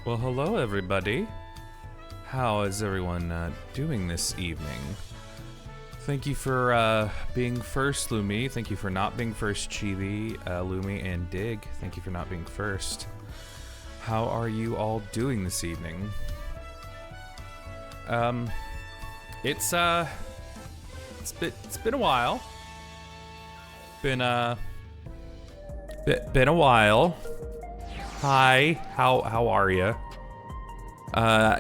Well, hello everybody. How is everyone doing this evening? Thank you for being first, Lumi. Thank you for not being first, Chibi, Lumi, and Dig. Thank you for not being first. How are you all doing this evening? It's been a while. Been a while. Hi, how are you?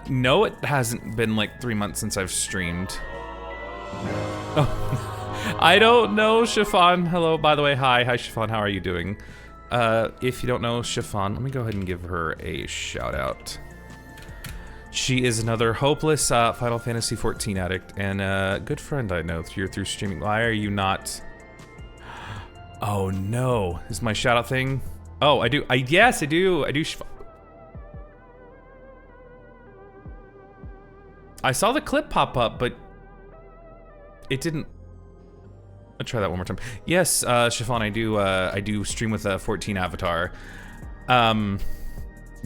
No, it hasn't been like 3 months since I've streamed. Oh, I don't know, Chiffon. Hello, by the way, hi, Chiffon, how are you doing? If you don't know Chiffon, let me go ahead and give her a shout out. She is another hopeless Final Fantasy XIV addict and a good friend I know through streaming. Why are you not? Oh no, is my shout out thing? Oh, I do. Yes, I do. I saw the clip pop up, but it didn't. I'll try that one more time. Yes, Chiffon, I do stream with a 14 avatar. Yeah,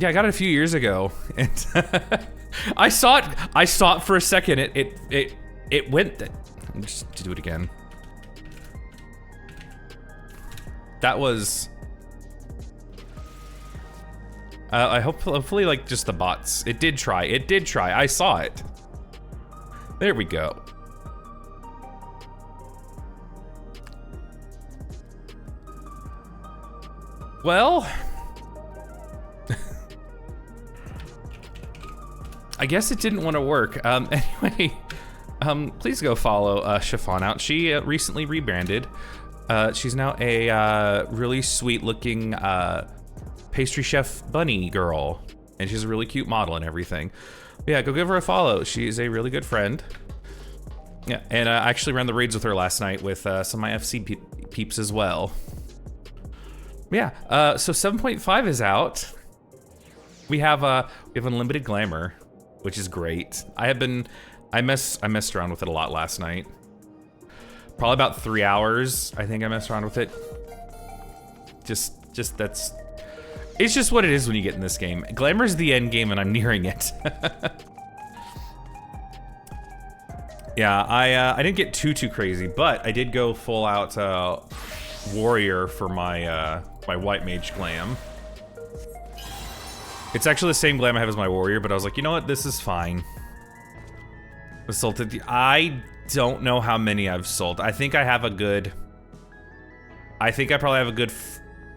I got it a few years ago, and I saw it for a second. It went. Let me just do it again. That was. I hopefully like just the bots. It did try. I saw it. There we go. Well, I guess it didn't want to work. Anyway, please go follow Chiffon out. She recently rebranded. She's now a really sweet-looking pastry chef bunny girl, and she's a really cute model and everything. But yeah, go give her a follow. She's a really good friend. Yeah, and I actually ran the raids with her last night with some of my FC peeps as well. Yeah, so 7.5 is out. We have unlimited glamour, which is great. I messed around with it a lot last night. Probably about 3 hours. I think I messed around with it. It's just what it is when you get in this game. Glamour's the end game and I'm nearing it. Yeah, I didn't get too crazy, but I did go full out warrior for my my white mage glam. It's actually the same glam I have as my warrior, but I was like, you know what, this is fine. Assaulted. I don't know how many I've sold. I think I probably have a good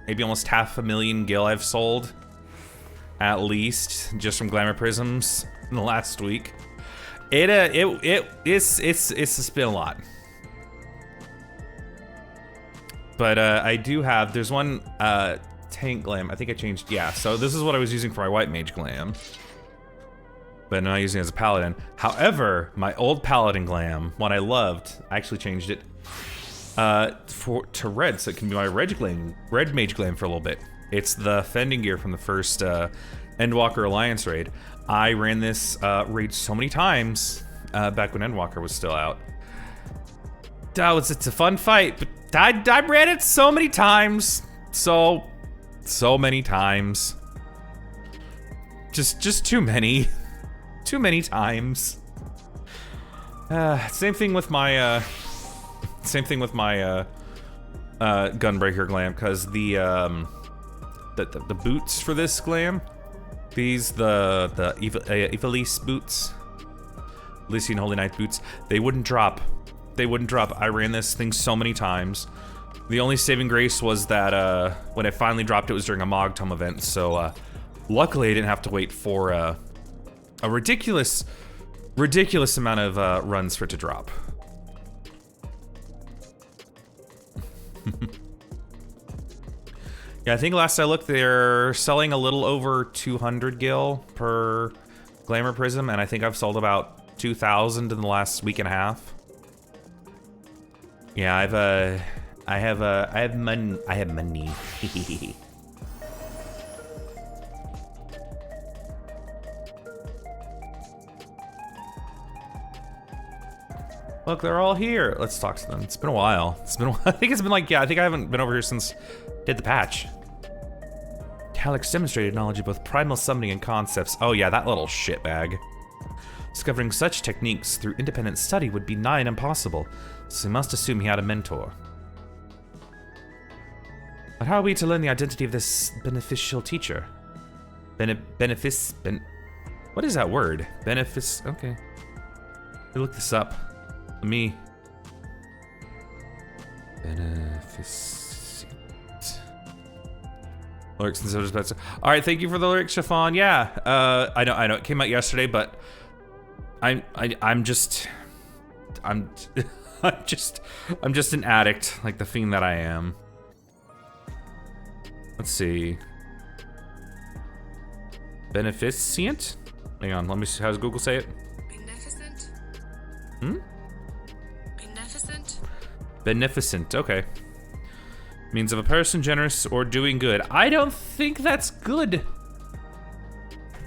maybe almost 500,000 gil I've sold, at least, just from glamour prisms in the last week. It's been a lot. But I do have, there's one tank glam. I think I changed, yeah. So this is what I was using for my white mage glam, but now I'm using it as a paladin. However, my old paladin glam, one I loved, I actually changed it to red, so it can be my red mage glam for a little bit. It's the fending gear from the first Endwalker Alliance raid. I ran this raid so many times back when Endwalker was still out. It's a fun fight, but I ran it so many times, so many times. Just too many times. Same thing with my gunbreaker glam, because the boots for this glam, the Ivalice boots, Lycian Holy Knight boots, they wouldn't drop. I ran this thing so many times. The only saving grace was that when it finally dropped, it was during a Mogtom event, so luckily I didn't have to wait for a ridiculous amount of runs for it to drop. Yeah, I think last I looked, they're selling a little over 200 gil per glamour prism, and I think I've sold about 2,000 in the last week and a half. Yeah, I have money. Look, they're all here. Let's talk to them. It's been a while. I think it's been like, yeah, I think I haven't been over here since did the patch. Calix demonstrated knowledge of both primal summoning and concepts. Oh yeah, that little shitbag. Discovering such techniques through independent study would be nigh impossible, so we must assume he had a mentor. But how are we to learn the identity of this beneficial teacher? What is that word? Benefic... Okay. Let me look this up. Beneficent. Lyrics and sodas, but all right. Thank you for the lyrics, Chiffon. Yeah, I know. It came out yesterday, but I'm just I'm just an addict, like the fiend that I am. Let's see. Beneficent? Hang on, let me see. How does Google say it? Beneficent. Beneficent. Beneficent. Okay. Means of a person generous or doing good. I don't think that's good.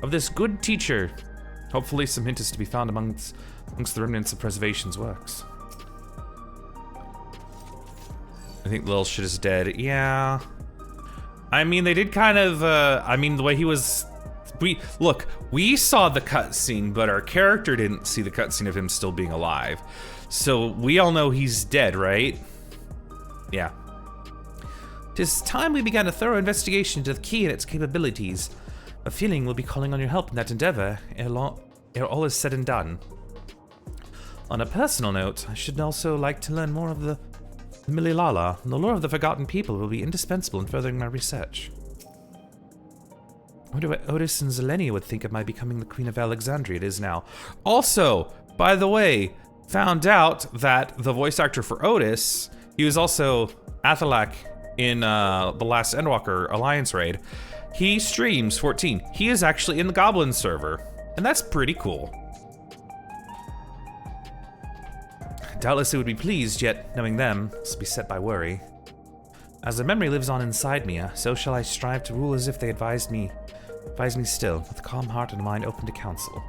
Of this good teacher. Hopefully some hint is to be found amongst the remnants of preservation's works. I think little shit is dead. Yeah. I mean, they did kind of, I mean, the way he was... We saw the cutscene, but our character didn't see the cutscene of him still being alive. So we all know he's dead, right? Yeah. 'Tis time we began a thorough investigation into the key and its capabilities. A feeling we'll be calling on your help in that endeavor ere all is said and done. On a personal note, I should also like to learn more of the Mililala. The lore of the Forgotten People will be indispensable in furthering my research. I wonder what Otis and Zelenia would think of my becoming the Queen of Alexandria. It is now. Also, by the way, found out that the voice actor for Otis, he was also Athalak in the last Endwalker Alliance raid. He streams 14. He is actually in the Goblin server, and that's pretty cool. Doubtless they would be pleased, yet knowing them must be set by worry. As their memory lives on inside me, so shall I strive to rule as if they advised me still, with a calm heart and a mind open to counsel.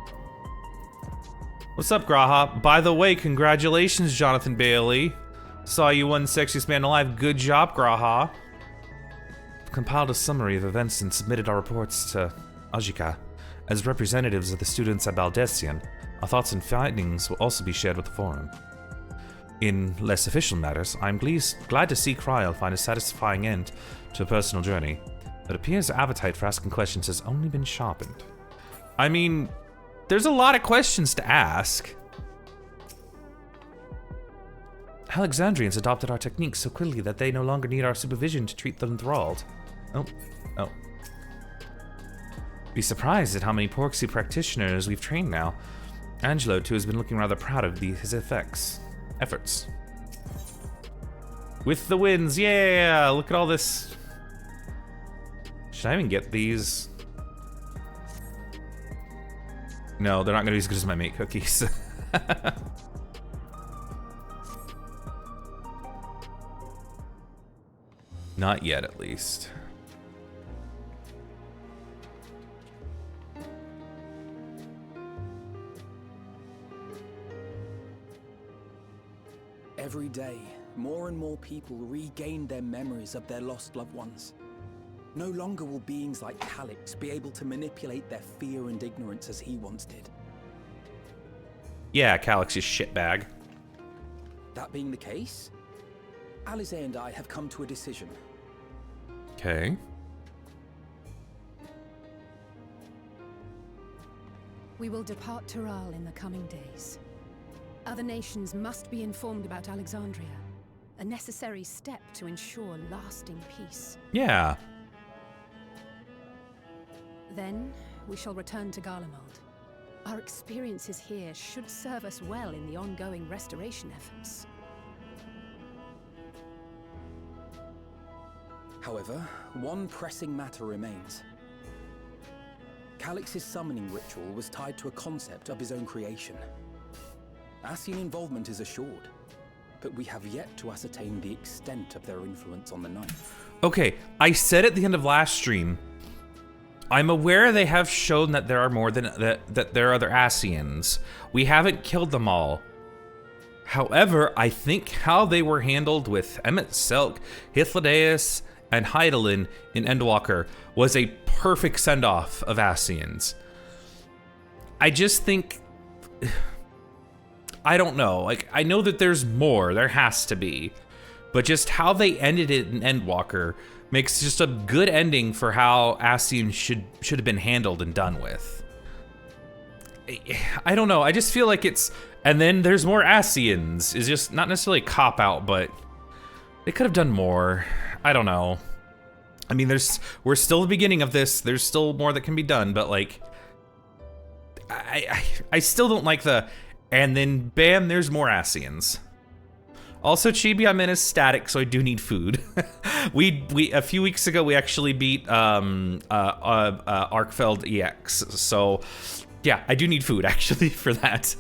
What's up, Graha? By the way, congratulations, Jonathan Bailey. Saw you won Sexiest Man Alive. Good job, Graha. I've compiled a summary of events and submitted our reports to Ajika. As representatives of the students at Baldessian, our thoughts and findings will also be shared with the forum. In less official matters, I'm glad to see Kryl find a satisfying end to a personal journey. It appears our appetite for asking questions has only been sharpened. I mean, there's a lot of questions to ask. Alexandrians adopted our techniques so quickly that they no longer need our supervision to treat the enthralled. Oh. Be surprised at how many Porksy practitioners we've trained now. Angelo, too, has been looking rather proud of his efforts. With the wins, yeah! Look at all this. Should I even get these? No, they're not gonna be as good as my mate cookies. Not yet, at least. Every day, more and more people regain their memories of their lost loved ones. No longer will beings like Calix be able to manipulate their fear and ignorance as he once did. Yeah, Calix is shitbag. That being the case, Alize and I have come to a decision. Okay. We will depart Tural in the coming days. Other nations must be informed about Alexandria, a necessary step to ensure lasting peace. Yeah. Then, we shall return to Garlemald. Our experiences here should serve us well in the ongoing restoration efforts. However, one pressing matter remains. Calix's summoning ritual was tied to a concept of his own creation. Ascian involvement is assured, but we have yet to ascertain the extent of their influence on the Ninth. Okay, I said at the end of last stream, I'm aware they have shown that there are more than that there are other Ascians. We haven't killed them all. However, I think how they were handled with Emmett Selk, Hythlodaeus, and Hydaelyn in Endwalker was a perfect send-off of Ascians. I just think, I don't know, like, I know that there's more, there has to be, but just how they ended it in Endwalker makes just a good ending for how Ascians should have been handled and done with. I don't know, I just feel like it's, and then there's more Ascians, is just not necessarily a cop-out, but they could have done more. I don't know. I mean, we're still the beginning of this. There's still more that can be done, but like, I still don't like the, and then bam, there's more Ascians. Also, Chibi, I'm in a static, so I do need food. we a few weeks ago we actually beat Arkfeld EX, so yeah, I do need food actually for that.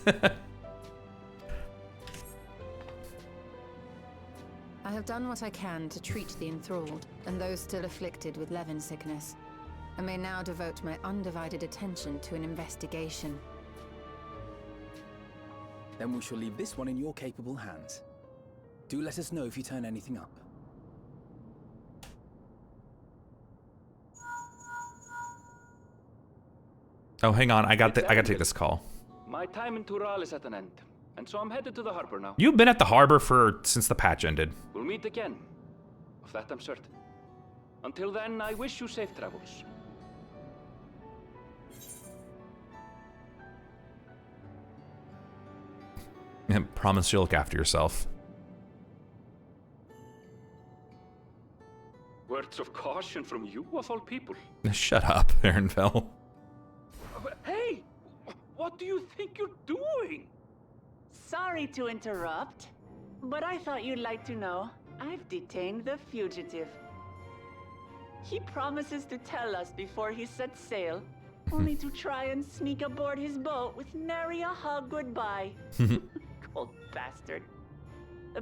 I have done what I can to treat the enthralled and those still afflicted with Levin sickness. I may now devote my undivided attention to an investigation. Then we shall leave this one in your capable hands. Do let us know if you turn anything up. Oh, hang on, I gotta take this call. My time in Tural is at an end, and so I'm headed to the harbor now. You've been at the harbor since the patch ended. We'll meet again. Of that I'm certain. Until then, I wish you safe travels. And promise you'll look after yourself. Words of caution from you, of all people. Shut up, Ehrenfell. Hey! What do you think you're doing? Sorry to interrupt, but I thought you'd like to know I've detained the fugitive. He promises to tell us before he sets sail, only to try and sneak aboard his boat with nary a hug goodbye. Cold bastard.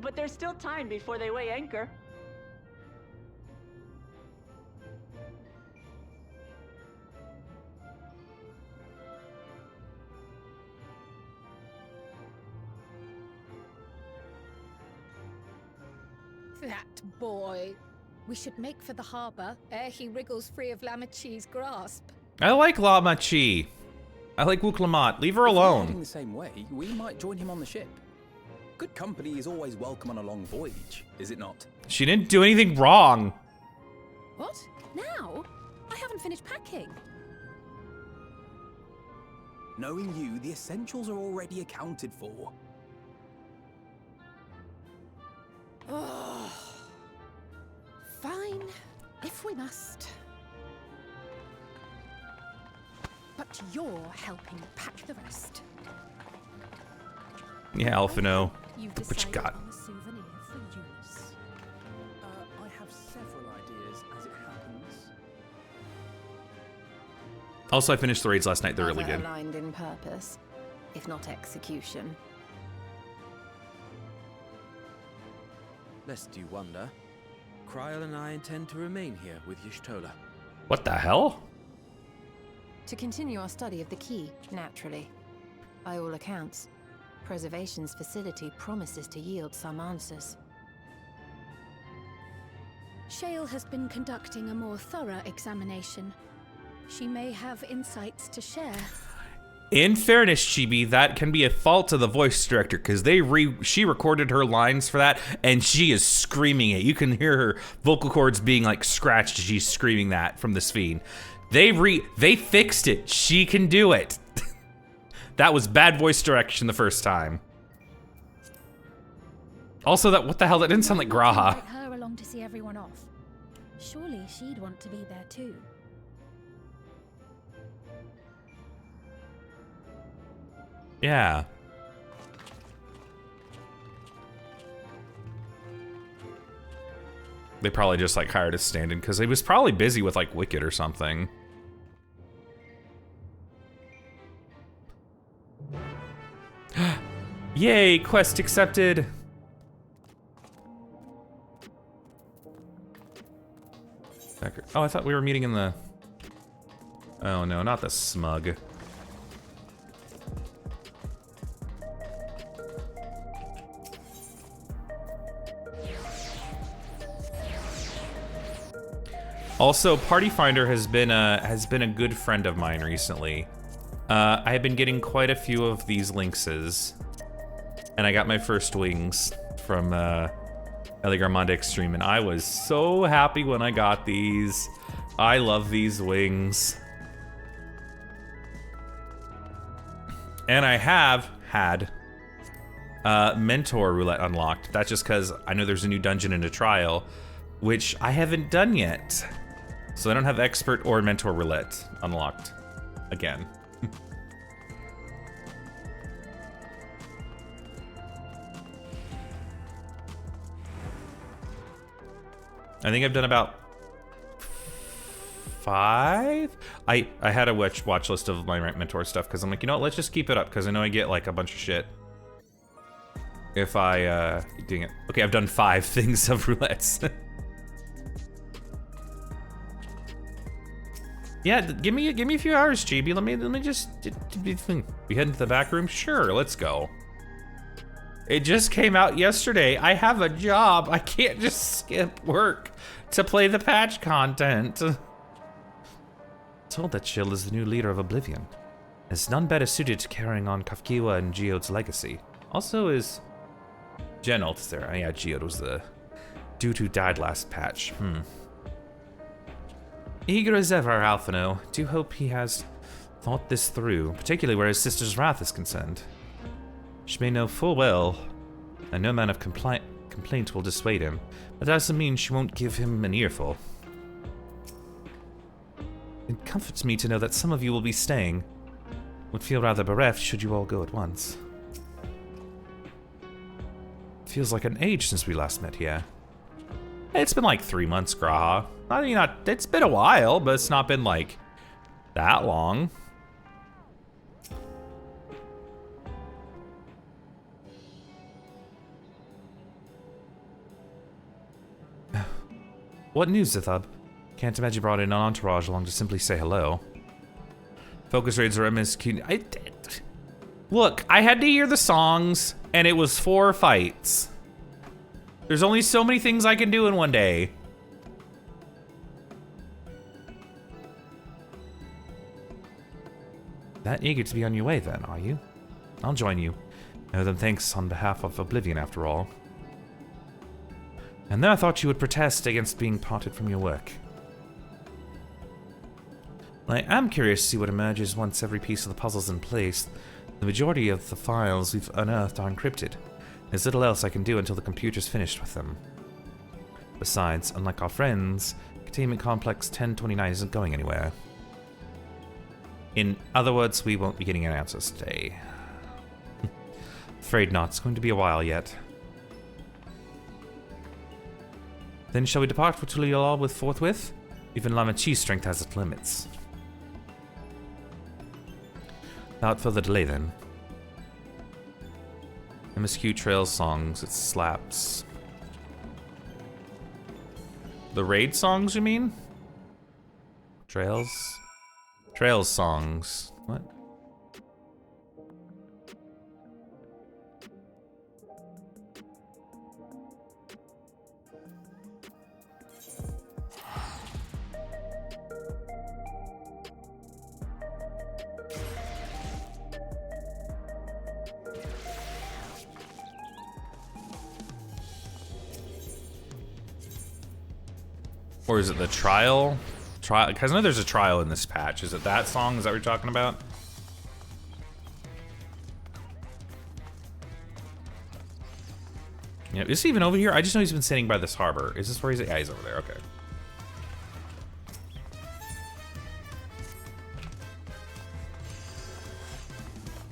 But there's still time before they weigh anchor. That boy. We should make for the harbor ere he wriggles free of Lamachi's grasp. I like Lama Chi. I like Wuklamat. Leave her If we're heading alone. the same way, we might join him on the ship. Good company is always welcome on a long voyage, is it not? She didn't do anything wrong. What? Now? I haven't finished packing. Knowing you, the essentials are already accounted for. Fine, if we must. But you're helping pack the rest. Yeah, Alphino. You've What you decided got? on a souvenir for Eunice. I have several ideas as it happens. Also, I finished the raids last night. They're really Rather good. aligned in purpose, if not execution. Lest you wonder, Kryl and I intend to remain here with Y'shtola. What the hell? To continue our study of the key, naturally. By all accounts, Preservation's facility promises to yield some answers. Shale has been conducting a more thorough examination. She may have insights to share. In fairness, Chibi, that can be a fault of the voice director because she recorded her lines for that and she is screaming it. You can hear her vocal cords being like scratched as she's screaming that from this feed. They fixed it. She can do it. That was bad voice direction the first time. Also, what the hell? That didn't sound like Graha. Invite her along to see everyone off. Surely she'd want to be there too. Yeah. They probably just like hired a stand-in because he was probably busy with like Wicked or something. Yay, quest accepted. Oh, I thought we were meeting in the... Oh no, not the smug. Also, Party Finder has been a good friend of mine recently. I have been getting quite a few of these lynxes, and I got my first wings from Eligarmonde Extreme, and I was so happy when I got these. I love these wings. And I have had Mentor Roulette unlocked. That's just because I know there's a new dungeon in a trial, which I haven't done yet. So I don't have Expert or Mentor Roulette unlocked again. I think I've done about 5. I had a watch list of my mentor stuff because I'm like, you know what, let's just keep it up because I know I get like a bunch of shit if I keep doing it. Okay, I've done 5 things of roulettes. Yeah, give me a few hours, Chibi. Let me just we head into the back room. Sure, let's go. It just came out yesterday. I have a job. I can't just skip work to play the patch content. Told that Chill is the new leader of Oblivion. Is none better suited to carrying on Kafkiwa and Geode's legacy. Also is Genult there. Oh, yeah, Geode was the dude who died last patch. Eager as ever, Alphino. Do hope he has thought this through, particularly where his sister's wrath is concerned. She may know full well that no man of complaint will dissuade him, but that doesn't mean she won't give him an earful. It comforts me to know that some of you will be staying. Would feel rather bereft should you all go at once. Feels like an age since we last met here. It's been like 3 months, Graha. I mean, it's been a while, but it's not been like that long. What news, Zithub? Can't imagine you brought in an entourage along to simply say hello. Focus raids are MSQ. Look, I had to hear the songs, and it was 4 fights. There's only so many things I can do in one day. That eager to be on your way then, are you? I'll join you. No, then thanks on behalf of Oblivion after all. And then I thought you would protest against being parted from your work. I am curious to see what emerges once every piece of the puzzle's in place. The majority of the files we've unearthed are encrypted. There's little else I can do until the computer's finished with them. Besides, unlike our friends, Containment Complex 1029 isn't going anywhere. In other words, we won't be getting an answer today. Afraid not. It's going to be a while yet. Then shall we depart for Tuliolal with forthwith? Even Lamachi's strength has its limits. Without further delay then. MSQ Trail songs, it slaps. The raid songs, you mean? Trails songs. What? Or is it the trial? Because I know there's a trial in this patch. Is it that song? Is that what you're talking about? Yeah, is he even over here? I just know he's been sitting by this harbor. Is this where he's at? Yeah, he's over there. Okay.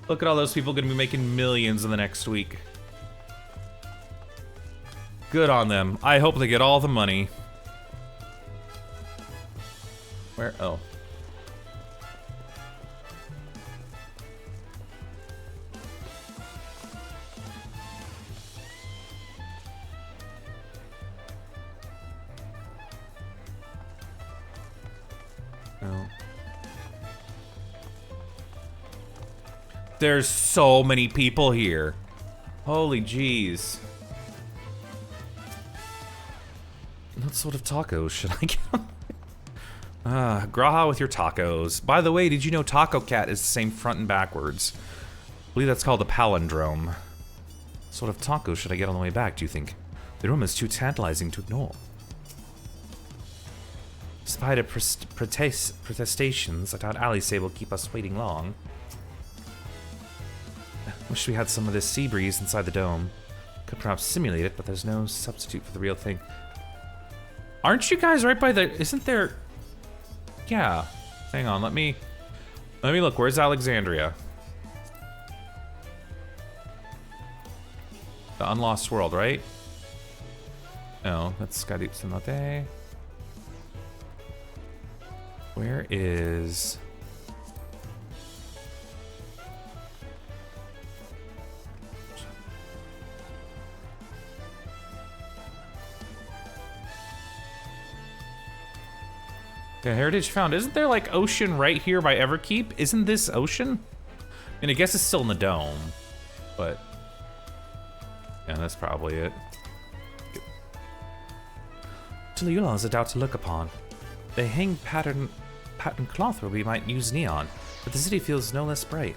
Look at all those people going to be making millions in the next week. Good on them. I hope they get all the money. Where? Oh. Oh. There's so many people here. Holy jeez. What sort of tacos should I get? Graha with your tacos. By the way, did you know Taco Cat is the same front and backwards? I believe that's called a palindrome. What sort of tacos should I get on the way back, do you think? The room is too tantalizing to ignore. Despite her protestations, I doubt Alice will keep us waiting long. Wish we had some of this sea breeze inside the dome. Could perhaps simulate it, but there's no substitute for the real thing. Aren't you guys right by the... Isn't there... Yeah. Hang on, let me look. Where's Alexandria? The Unlost World, right? No, that's Skydeep Samate. Where is... Okay, Heritage found. Isn't there like ocean right here by Everkeep? Isn't this ocean? I mean, I guess it's still in the dome, but yeah, that's probably it. Tuliyollal is a doubt to look upon. They hang patterned cloth where we might use neon, but the city feels no less bright.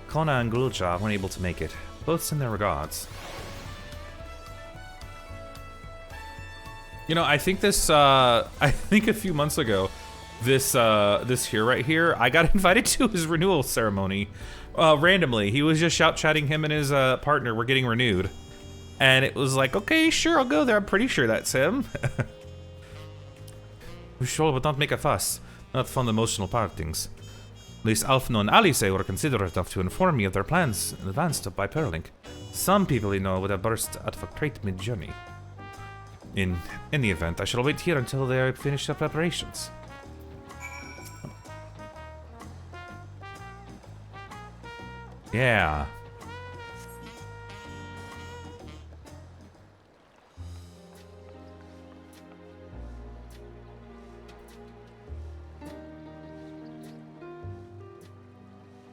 Kona and Gulja weren't able to make it. Both send their regards. You know, I think this, I think a few months ago, this here right here, I got invited to his renewal ceremony, randomly. He was just chatting him and his partner were getting renewed. And it was like, okay, sure, I'll go there. I'm pretty sure that's him. Sure, but don't make a fuss. Not from the emotional partings. At least Alfno and Alice were considerate enough to inform me of their plans in advance by Perlink. Some people, you know, would have burst out of a crate mid-journey. In any event, I shall wait here until they are finished their preparations. Yeah.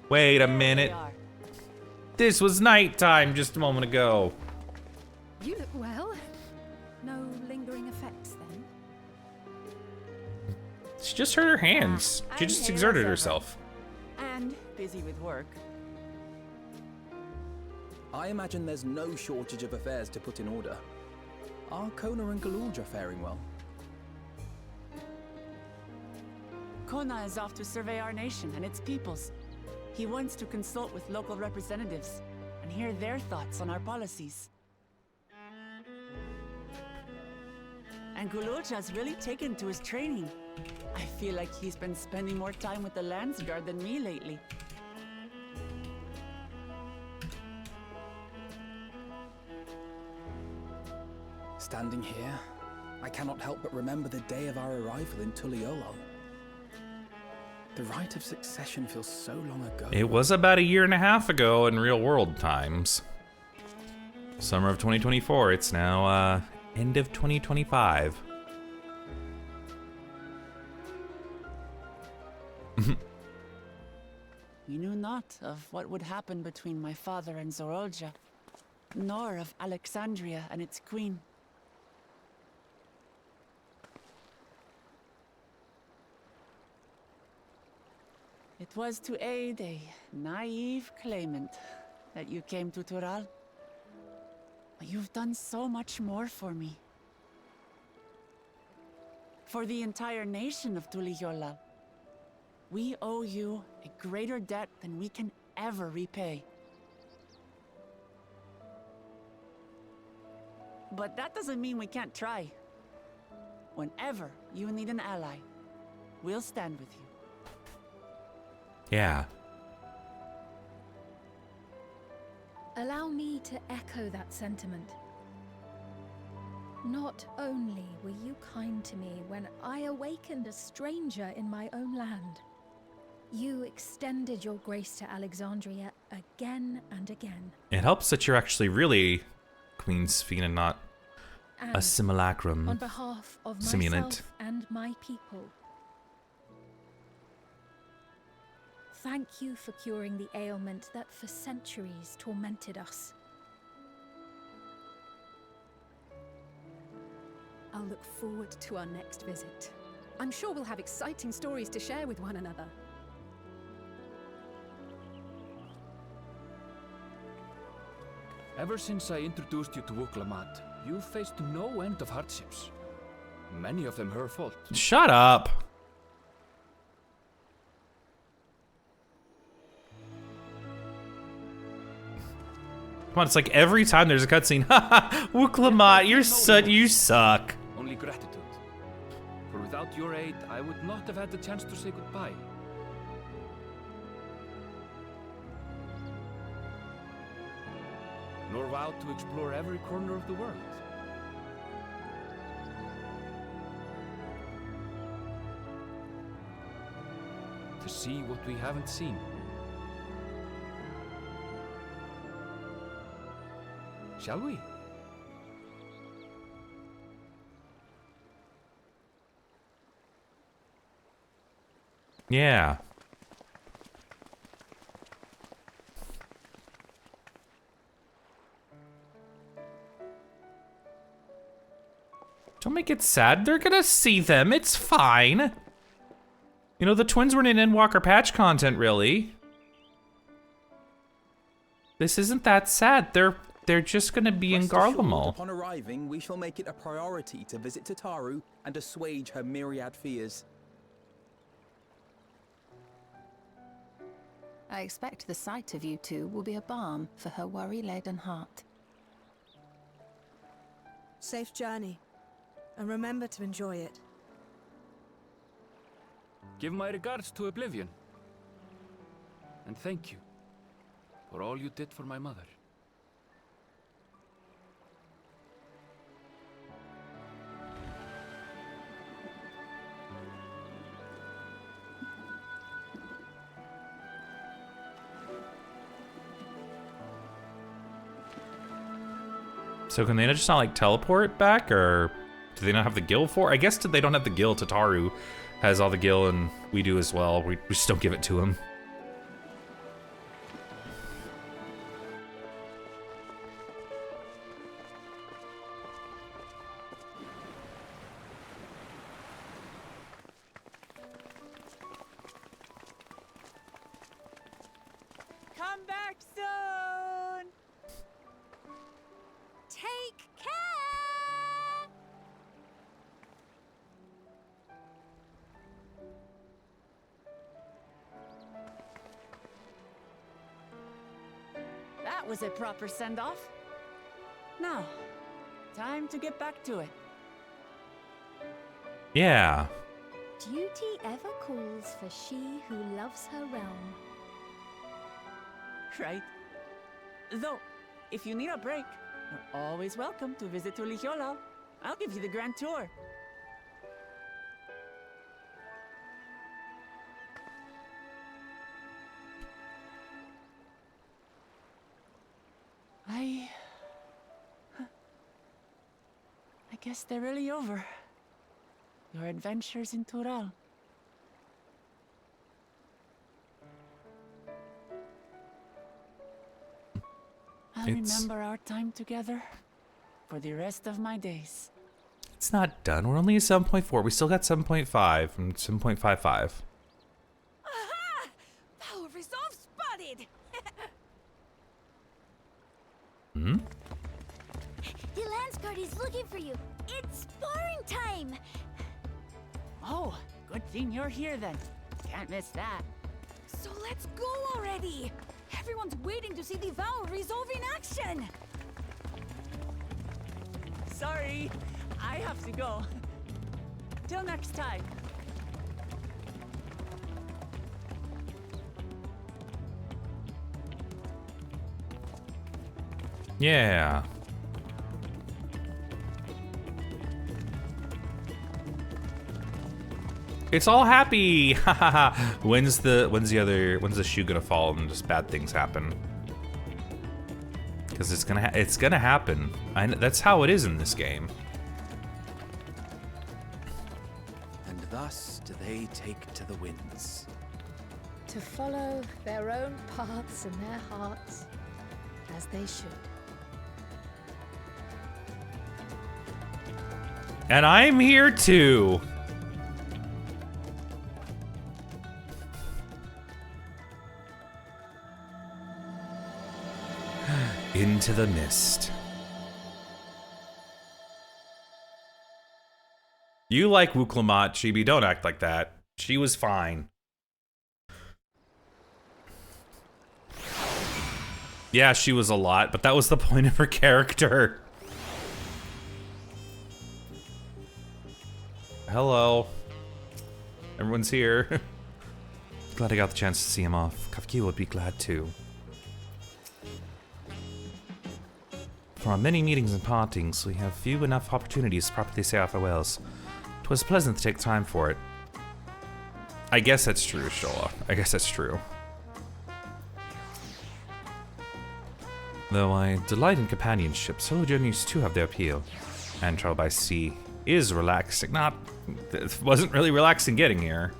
Wait a minute. This was nighttime just a moment ago. You look well. No lingering effects then? She just hurt her hands. She just exerted herself. And busy with work. I imagine there's no shortage of affairs to put in order. Are Kona and Galulja faring well? Kona is off to survey our nation and its peoples. He wants to consult with local representatives and hear their thoughts on our policies. And Gulurja's really taken to his training. I feel like he's been spending more time with the Landsguard than me lately. Standing here, I cannot help but remember the day of our arrival in Tuliyollal. The rite of succession feels so long ago. It was about a year and a half ago in real world times. Summer of 2024. It's now end of 2025. We knew not of what would happen between my father and Zorolja, nor of Alexandria and its queen. It was to aid a naive claimant that you came to Tural. But you've done so much more for me. For the entire nation of Tuliyollal. We owe you a greater debt than we can ever repay. But that doesn't mean we can't try. Whenever you need an ally, we'll stand with you. Yeah. Allow me to echo that sentiment. Not only were you kind to me when I awakened a stranger in my own land, you extended your grace to Alexandria again and again. It helps that you're actually really Queen Sphene and not a simulacrum. On behalf of simulant. myself and my people, thank you for curing the ailment that for centuries tormented us. I'll look forward to our next visit. I'm sure we'll have exciting stories to share with one another. Ever since I introduced you to Wuklamat, you've faced no end of hardships. Many of them her fault. Shut up. Come on, it's like every time there's a cutscene. Haha, Wuklamat, you suck. Only gratitude. For without your aid, I would not have had the chance to say goodbye. Nor vowed to explore every corner of the world. To see what we haven't seen. Shall we? Yeah. Don't make it sad. They're gonna see them. It's fine. You know, the twins weren't in Endwalker patch content, really. This isn't that sad. They're just gonna be in Garlemald. Upon arriving, we shall make it a priority to visit Tataru and assuage her myriad fears. I expect the sight of you two will be a balm for her worry-laden heart. Safe journey. And remember to enjoy it. Give my regards to Oblivion. And thank you for all you did for my mother. So can they just not like teleport back, or do they not have the gil for? I guess they don't have the gil. Tataru has all the gil, and we do as well. We just don't give it to him. Come back soon! Take care! That was a proper send-off. Now, time to get back to it. Yeah. Duty ever calls for she who loves her realm. Right. Though, if you need a break, you're always welcome to visit Tulichola. I'll give you the grand tour. I guess they're really over. Your adventures in Tural. I'll remember our time together for the rest of my days. It's not done. We're only at 7.4. We still got 7.5 and 7.55. Aha! Power resolve spotted! Hmm? The Lance Guard is looking for you. It's sparring time. Oh, good thing you're here then. Can't miss that. So let's go already! Everyone's waiting to see the vow resolve in action! Sorry, I have to go. Till next time. Yeah. It's all happy. when's the shoe gonna fall and just bad things happen? Because it's gonna happen. That's how it is in this game. And thus do they take to the winds. To follow their own paths in their hearts, as they should. And I'm here too. Into the mist. You like Wuklamot, Chibi. Don't act like that. She was fine. Yeah, she was a lot, but that was the point of her character. Hello. Everyone's here. Glad I got the chance to see him off. Kafki would be glad too. For our many meetings and partings, we have few enough opportunities to properly say our farewells. 'Twas pleasant to take time for it. I guess that's true, Shola. I guess that's true. Though I delight in companionship, solo journeys too have their appeal. And travel by sea is relaxing. It wasn't really relaxing getting here.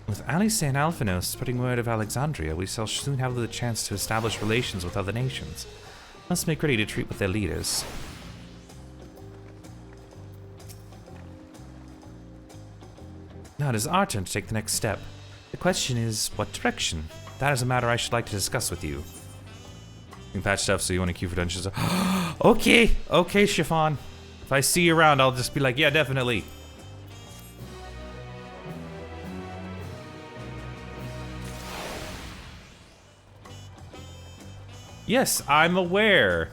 With Alice and Alphanos spreading word of Alexandria, we shall soon have the chance to establish relations with other nations. Must make ready to treat with their leaders. Now it is our turn to take the next step. The question is, what direction? That is a matter I should like to discuss with you. You can patch stuff, so you want to queue for dungeons. Okay, Chiffon. If I see you around, I'll just be like, yeah, definitely. Yes, I'm aware.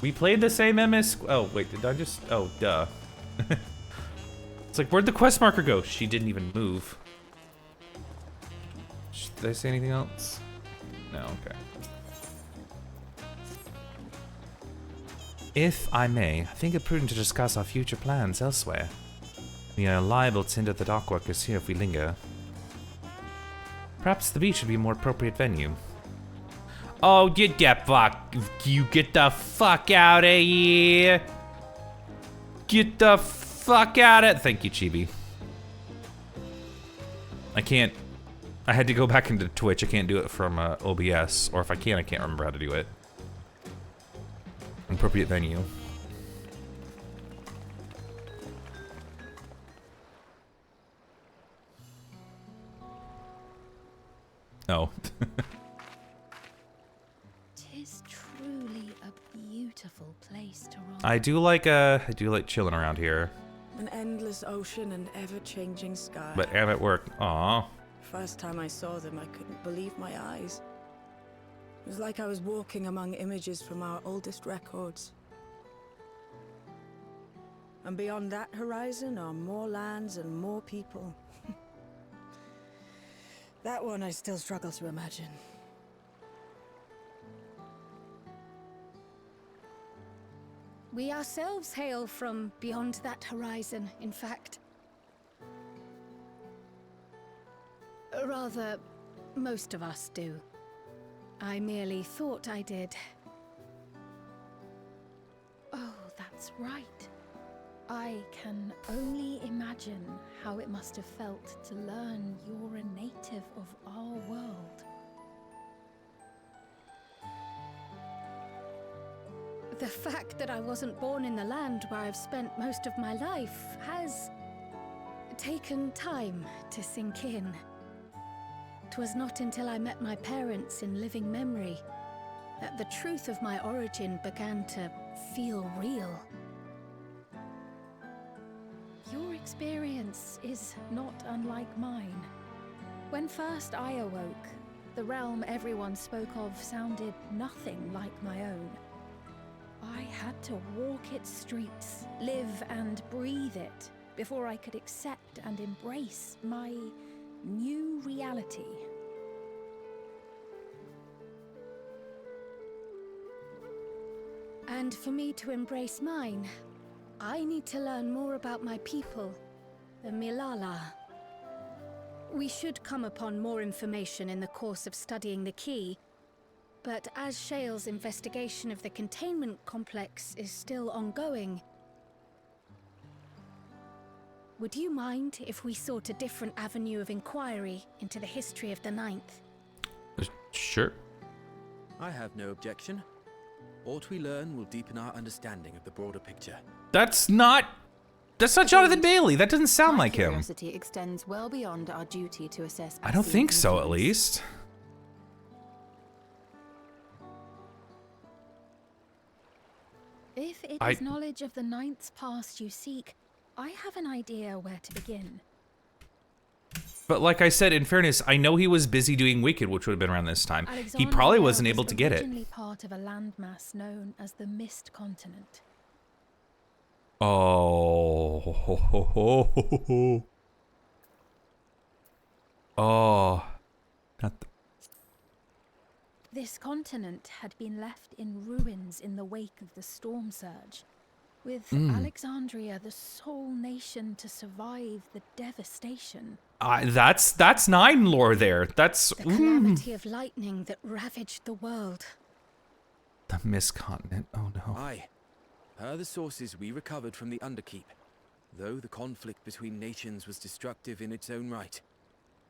We played the same MS. Oh, wait, did I just? Oh, duh. It's like, where'd the quest marker go? She didn't even move. Did I say anything else? No, okay. If I may, I think it prudent to discuss our future plans elsewhere. We are liable to hinder the dockworkers here if we linger. Perhaps the beach would be a more appropriate venue. Oh, get that fuck! You get the fuck out of here! Get the fuck out of it! Thank you, Chibi. I can't. I had to go back into Twitch. I can't do it from OBS, or if I can, I can't remember how to do it. Appropriate venue. Oh. Tis truly a beautiful place to roam. I do like chilling around here. An endless ocean and ever-changing sky. But I'm at work. Aw. First time I saw them, I couldn't believe my eyes. It was like I was walking among images from our oldest records. And beyond that horizon are more lands and more people. That one I still struggle to imagine. We ourselves hail from beyond that horizon, in fact. Rather, most of us do. I merely thought I did. Oh, that's right. I can only imagine how it must have felt to learn you're a native of our world. The fact that I wasn't born in the land where I've spent most of my life has taken time to sink in. 'Twas not until I met my parents in living memory that the truth of my origin began to feel real. Your experience is not unlike mine. When first I awoke, the realm everyone spoke of sounded nothing like my own. I had to walk its streets, live and breathe it, before I could accept and embrace my new reality. And for me to embrace mine, I need to learn more about my people, the Milala. We should come upon more information in the course of studying the key, but as Shale's investigation of the containment complex is still ongoing, would you mind if we sought a different avenue of inquiry into the history of the Ninth? Sure. I have no objection. What we learn will deepen our understanding of the broader picture. That's not Jonathan Bailey. That doesn't sound like him. Curiosity extends well beyond our duty to assess. I don't think so, at least. If it is knowledge of the Ninth's past you seek, I have an idea where to begin. But like I said, in fairness, I know he was busy doing Wicked, which would have been around this time. He probably wasn't able to get it. Originally part of a landmass known as the Mist Continent. Oh. Oh. Not the... This continent had been left in ruins in the wake of the storm surge, with Alexandria the sole nation to survive the devastation. That's 9 lore there. That's the calamity of lightning that ravaged the world. The Mist Continent. Oh no. Aye. Per the sources we recovered from the Underkeep, though the conflict between nations was destructive in its own right,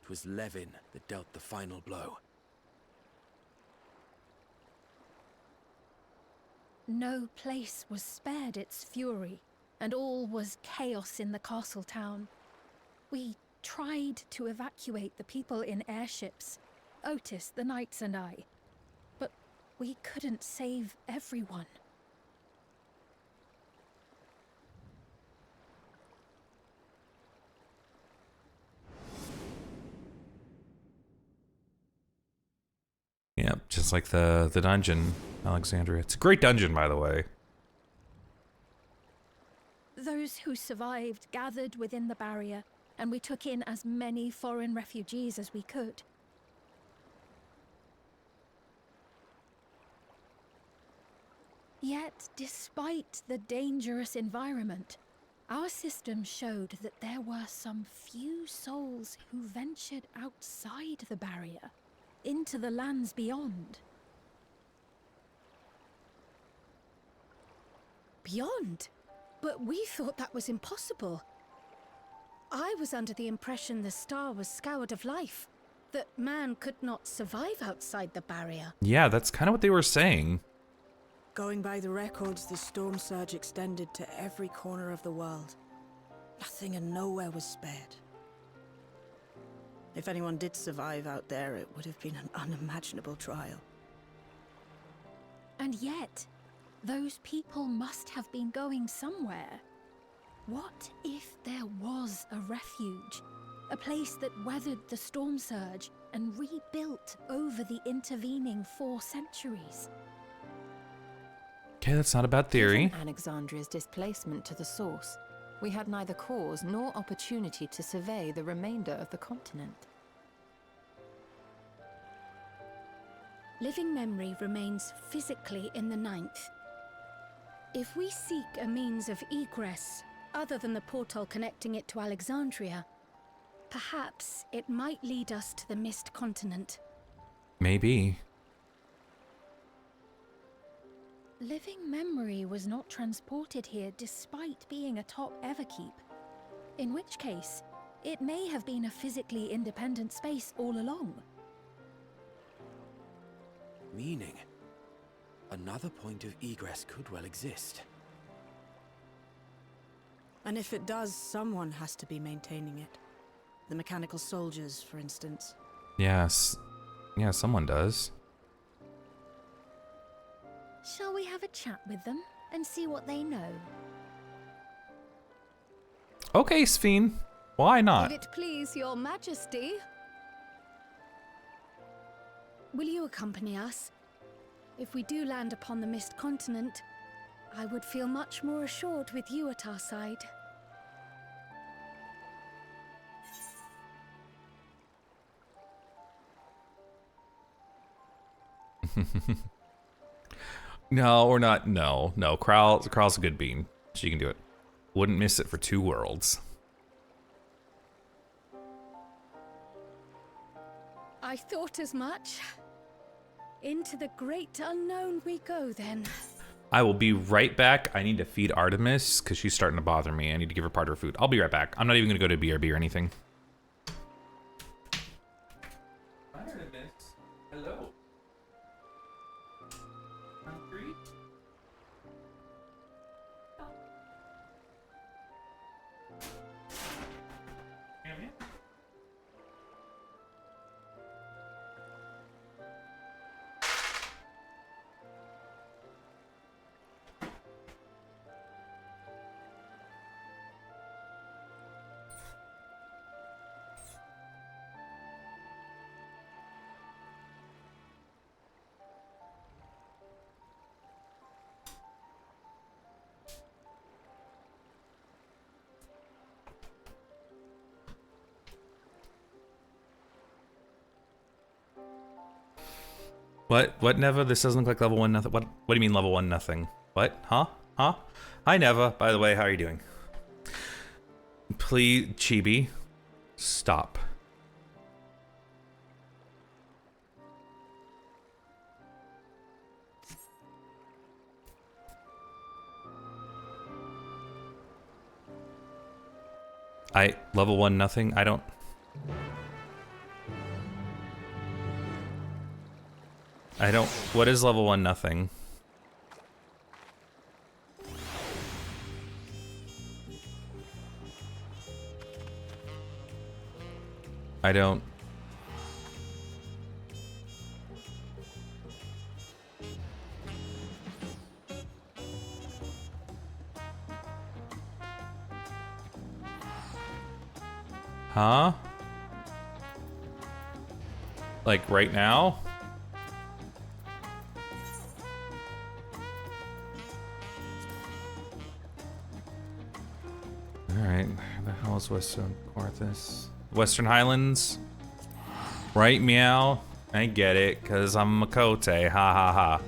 it was Levin that dealt the final blow. No place was spared its fury, and all was chaos in the castle town. We tried to evacuate the people in airships, Otis, the knights and I, but we couldn't save everyone. Yeah, just like the dungeon, Alexandria. It's a great dungeon, by the way. Those who survived gathered within the barrier, and we took in as many foreign refugees as we could. Yet, despite the dangerous environment, our system showed that there were some few souls who ventured outside the barrier, into the lands beyond. Beyond? But we thought that was impossible. I was under the impression the star was scoured of life, that man could not survive outside the barrier. Yeah, that's kind of what they were saying. Going by the records, the storm surge extended to every corner of the world. Nothing and nowhere was spared. If anyone did survive out there, it would have been an unimaginable trial. And yet, those people must have been going somewhere. What if there was a refuge? A place that weathered the storm surge and rebuilt over the intervening 4 centuries? Okay, that's not a bad theory. Given Alexandria's displacement to the source, we had neither cause nor opportunity to survey the remainder of the continent. Living memory remains physically in the Ninth. If we seek a means of egress, other than the portal connecting it to Alexandria, perhaps it might lead us to the Mist Continent. Maybe. Living memory was not transported here despite being atop Everkeep. In which case, it may have been a physically independent space all along. Meaning, another point of egress could well exist. And if it does, someone has to be maintaining it. The mechanical soldiers, for instance. Yes. Yeah, someone does. Shall we have a chat with them and see what they know? Okay, Sphene. Why not? Would it please your majesty? Will you accompany us? If we do land upon the Mist Continent, I would feel much more assured with you at our side. No, we're not. No. Kral's a good bean. She can do it. Wouldn't miss it for 2 worlds. I thought as much. Into the great unknown we go, then. I will be right back. I need to feed Artemis because she's starting to bother me. I need to give her part of her food. I'll be right back. I'm not even going to go to BRB or anything. Hi, Artemis. Hello. Hungry? What, Neva? This doesn't look like level 1 nothing. What do you mean level 1 nothing? What? Huh? Hi, Neva. By the way, how are you doing? Please, Chibi, stop. Level 1 nothing? I don't... What is level 1 nothing? I don't... Huh? Like right now? Alright, where the hell is Western Porthos? Western Highlands? Right, meow? I get it, cause I'm Makote, ha ha ha.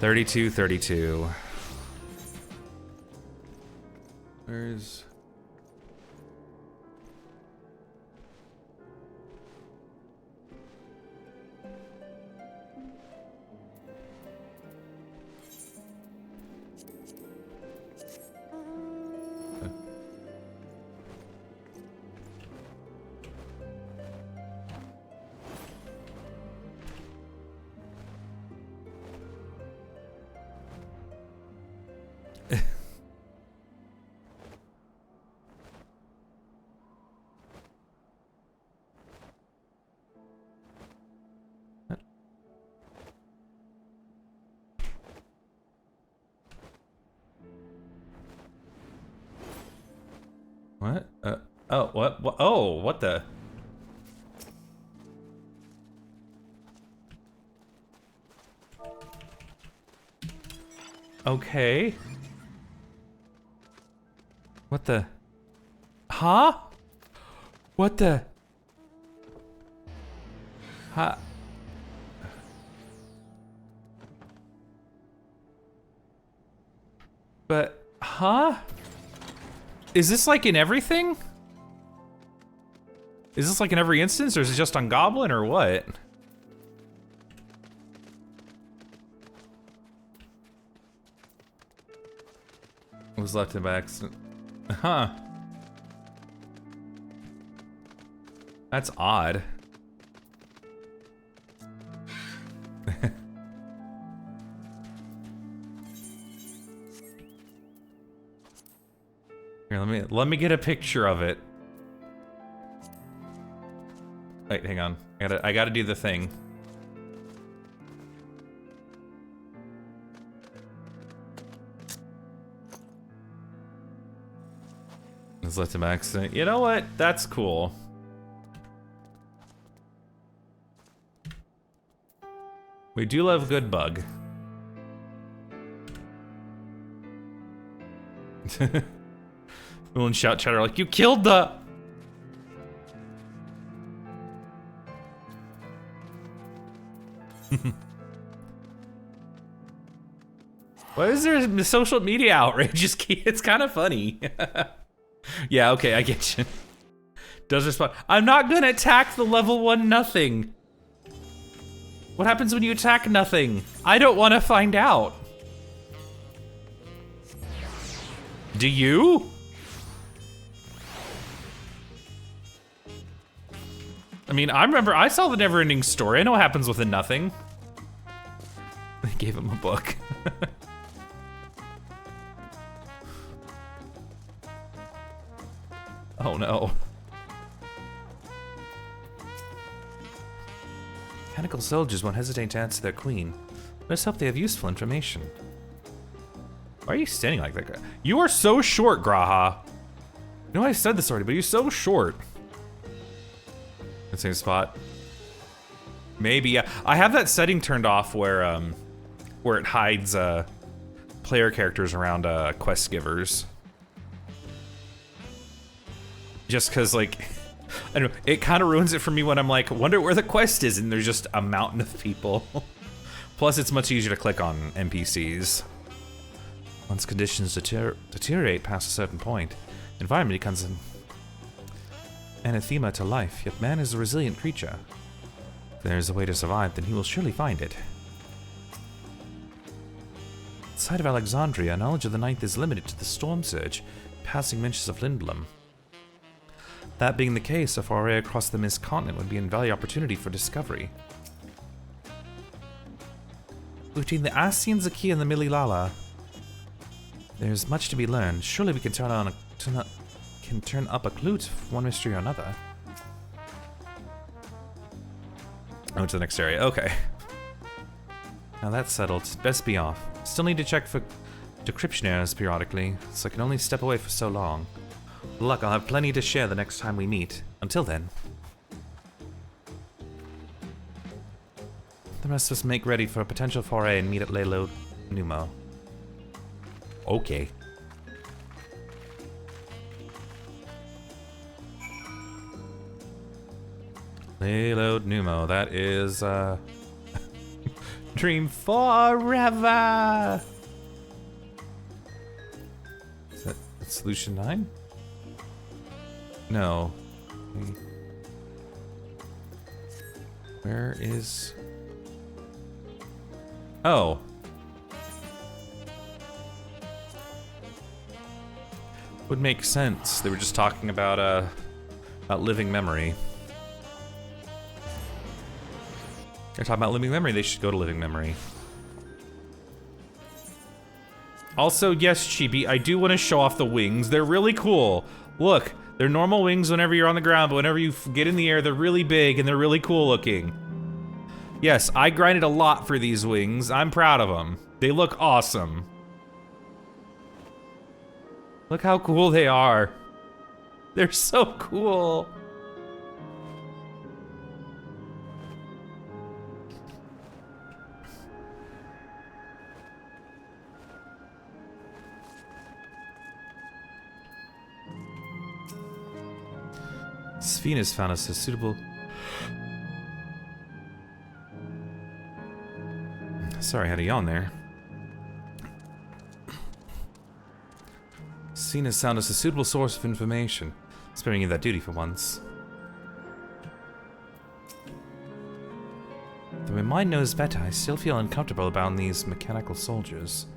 32. Where's... What? Oh, what? Oh, what the? Okay. What the? Huh? What the? Huh? But, huh? Is this like in everything? Is this like in every instance, or is it just on Goblin, or what? It was left in by accident. Huh. That's odd. Here, let me get a picture of it. Wait, hang on. I gotta do the thing. Let's let him accident. You know what? That's cool. We do love good bug. We'll shout chatter like, you killed the... Why is there social media outrage? It's kind of funny. Yeah, okay, I get you. Does respond. I'm not gonna attack the level 1 nothing. What happens when you attack nothing? I don't want to find out. Do you? I mean, I saw the never-ending story. I know what happens with a nothing. They gave him a book. Oh no. Mechanical soldiers won't hesitate to answer their queen. Let's hope they have useful information. Why are you standing like that guy? You are so short, Graha. You know I said this already, but you're so short. The same spot. Maybe, yeah. I have that setting turned off where it hides player characters around quest givers. Just cause like, I don't know, it kind of ruins it for me when I'm like, wonder where the quest is, and there's just a mountain of people. Plus, it's much easier to click on NPCs. Once conditions deteriorate past a certain point, environment becomes an anathema to life, yet man is a resilient creature. If there is a way to survive, then he will surely find it. Outside of Alexandria, knowledge of the Ninth is limited to the storm surge, passing mentions of Lindblom. That being the case, a foray across the Mist Continent would be an invaluable opportunity for discovery. Between the Asian Zaki and the Mililala, there's much to be learned. Surely we can turn up a clue to one mystery or another. Oh, to the next area. Okay. Now that's settled. Best be off. Still need to check for decryption errors periodically, so I can only step away for so long. Luck, I'll have plenty to share the next time we meet. Until then. The rest of us make ready for a potential foray and meet at Lelo Numo. Okay. Lelo Numo, that is, Dream forever! Is that Solution 9? No. Where is... Oh. Would make sense. They were just talking about living memory. They're talking about living memory. They should go to living memory. Also, yes, Chibi, I do want to show off the wings. They're really cool. Look, they're normal wings whenever you're on the ground, but whenever you get in the air, they're really big and they're really cool looking. Yes, I grinded a lot for these wings. I'm proud of them. They look awesome. Look how cool they are. They're so cool. Venus found us a suitable... Sorry, I had a yawn there. Venus found us a suitable source of information. Sparing you that duty for once. Though my mind knows better, I still feel uncomfortable about these mechanical soldiers.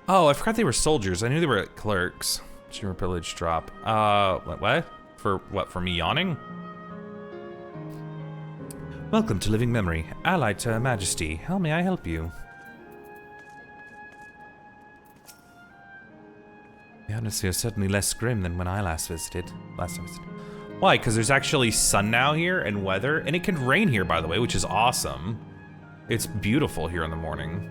Oh, I forgot they were soldiers. I knew they were clerks. Consumer privilege drop. What? For what, for me yawning? Welcome to Living Memory, allied to Her Majesty. How may I help you? The atmosphere is certainly less grim than when I last visited. Why? Because there's actually sun now here and weather, and it can rain here, by the way, which is awesome. It's beautiful here in the morning.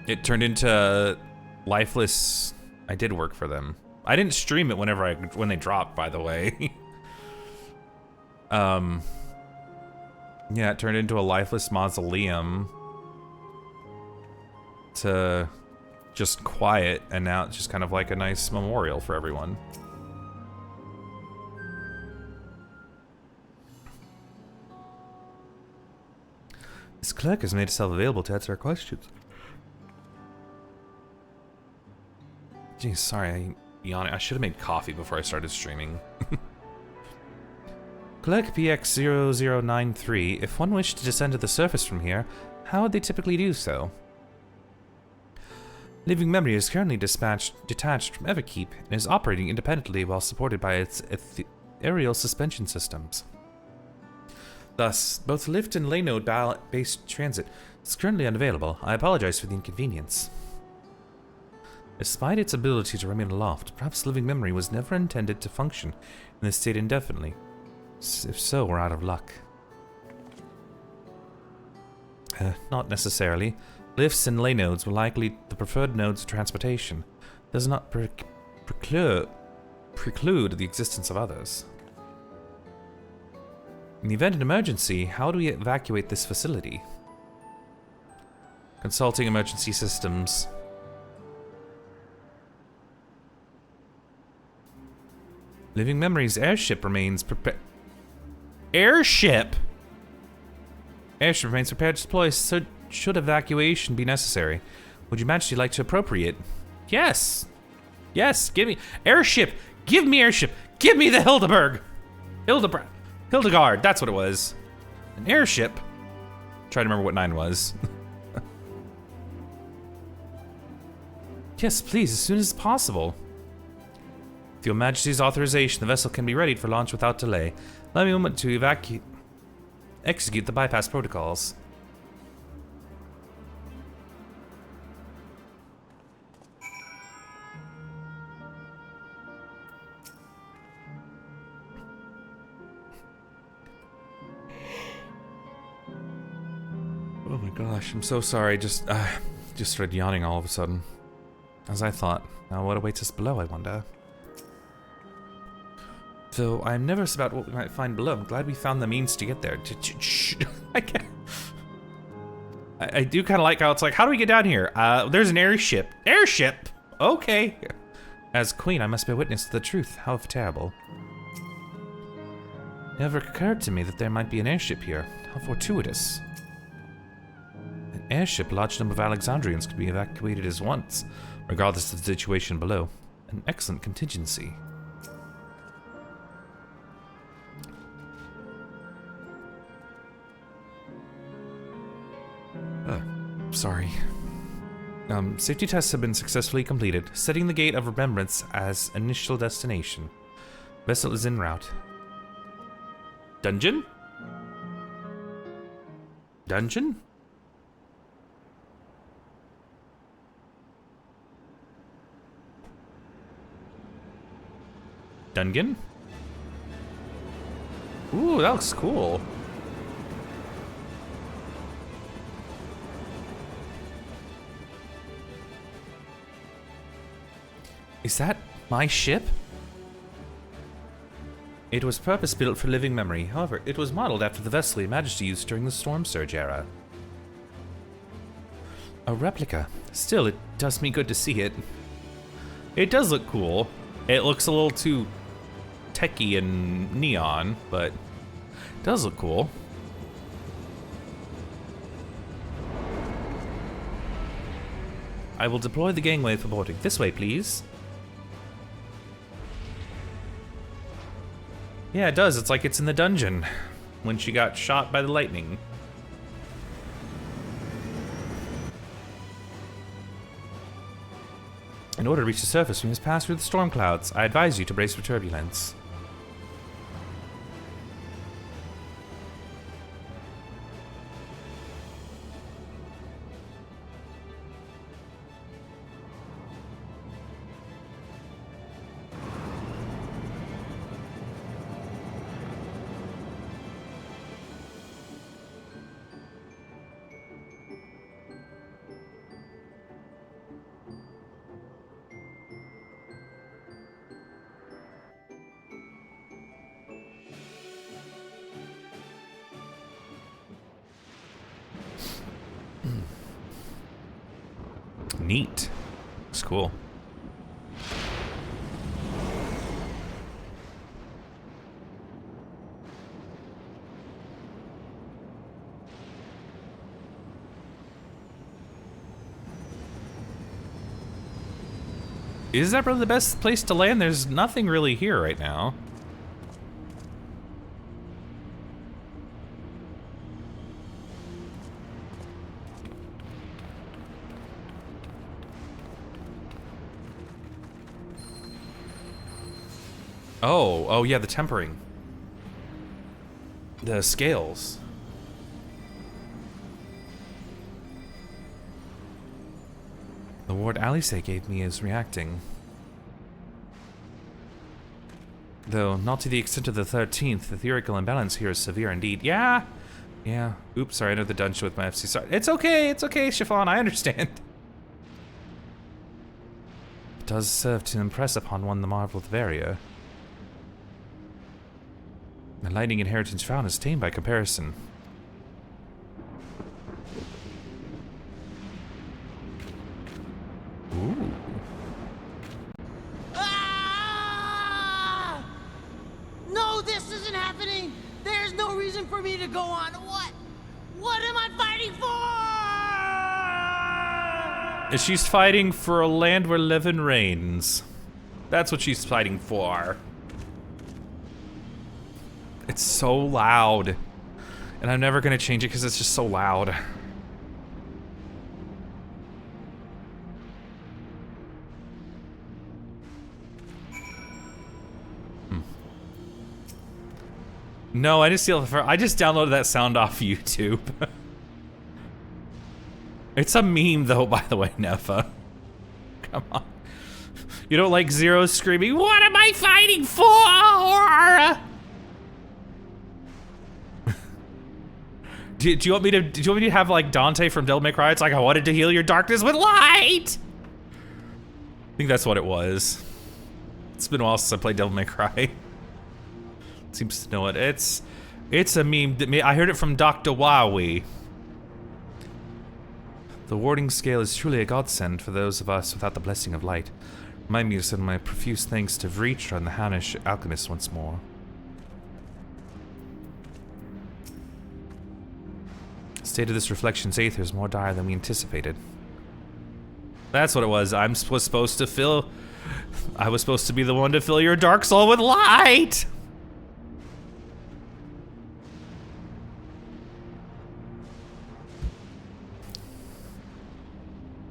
It turned into lifeless. I did work for them. I didn't stream it when they dropped, by the way. Yeah, it turned into a lifeless mausoleum to just quiet, and now it's just kind of like a nice memorial for everyone. This clerk has made itself available to answer our questions. Geez, sorry, I should have made coffee before I started streaming. Clerk PX0093, if one wished to descend to the surface from here, how would they typically do so? Living Memory is currently detached from Everkeep and is operating independently while supported by its aerial suspension systems. Thus, both lift and lay node-based transit is currently unavailable. I apologize for the inconvenience. Despite its ability to remain aloft, perhaps Living Memory was never intended to function in this state indefinitely. If so, we're out of luck. Not necessarily. Lifts and lay nodes were likely the preferred nodes of transportation. Does not preclude the existence of others. In the event of an emergency, how do we evacuate this facility? Consulting emergency systems. Living Memories airship remains prepared. Airship remains prepared to deploy so should evacuation be necessary. Would Your Majesty like to appropriate? Yes. Yes, give me airship. Give me airship. Give me the Hildegard, that's what it was. An airship. Try to remember what 9 was. Yes, please, as soon as possible. With Your Majesty's authorization, the vessel can be readied for launch without delay. Allow me a moment to execute the bypass protocols. Oh my gosh, I'm so sorry. Just started yawning all of a sudden. As I thought. Now what awaits us below, I wonder? Though I'm nervous about what we might find below, I'm glad we found the means to get there. I can't. I do kind of like how it's like, how do we get down here? There's an airship. Airship? Okay. As Queen, I must bear witness to the truth, however terrible. It never occurred to me that there might be an airship here. How fortuitous. An airship, a large number of Alexandrians could be evacuated at once, regardless of the situation below. An excellent contingency. Sorry. Safety tests have been successfully completed, setting the Gate of Remembrance as initial destination. Vessel is en route. Dungeon? Dungeon? Dungeon? Ooh, that looks cool. Is that my ship? It was purpose-built for living memory. However, it was modeled after the vessel Your Majesty used during the Storm Surge era. A replica. Still, it does me good to see it. It does look cool. It looks a little too techy and neon, but it does look cool. I will deploy the gangway for boarding. This way, please. Yeah, it does. It's like it's in the dungeon when she got shot by the lightning. In order to reach the surface, we must pass through the storm clouds. I advise you to brace for turbulence. Neat. Looks cool. Is that really the best place to land? There's nothing really here right now. Oh yeah, the tempering. The scales. The ward Alice gave me is reacting. Though not to the extent of the 13th, the theoretical imbalance here is severe indeed. Yeah. Oops, sorry, I know the dungeon with my FC. Sorry. It's okay, Chiffon, I understand. It does serve to impress upon one the marvel of the barrier. The lightning inheritance found is tame by comparison. Ooh. isn't happening. There's no reason for me to go on. What am I fighting for? She's fighting for a land where Levin reigns. That's what she's fighting for. It's so loud. And I'm never gonna change it because it's just so loud. No, I just downloaded that sound off YouTube. It's a meme though, by the way, Nefa. Come on. You don't like Zero screaming, "What am I fighting for?" Do you want me to have like Dante from Devil May Cry? It's like, I wanted to heal your darkness with light. I think that's what it was. It's been a while since I played Devil May Cry. Seems to know it. It's a meme. I heard it from Dr. Wowie. The warding scale is truly a godsend for those of us without the blessing of light. Remind me to send my profuse thanks to Vreetra and the Hanish alchemist once more. The state of this reflection's aether is more dire than we anticipated. That's what it was. I was supposed to be the one to fill your dark soul with light!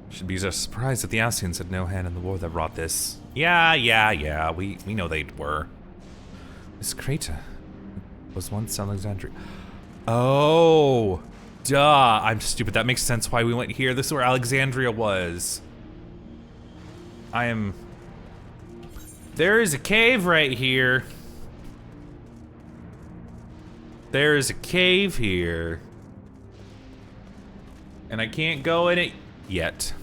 Should be just surprised that the Ascians had no hand in the war that wrought this. Yeah, we know they were. This crater was once Alexandria. Oh, duh, I'm stupid. That makes sense why we went here. This is where Alexandria was. There is a cave right here. There is a cave here. And I can't go in it yet.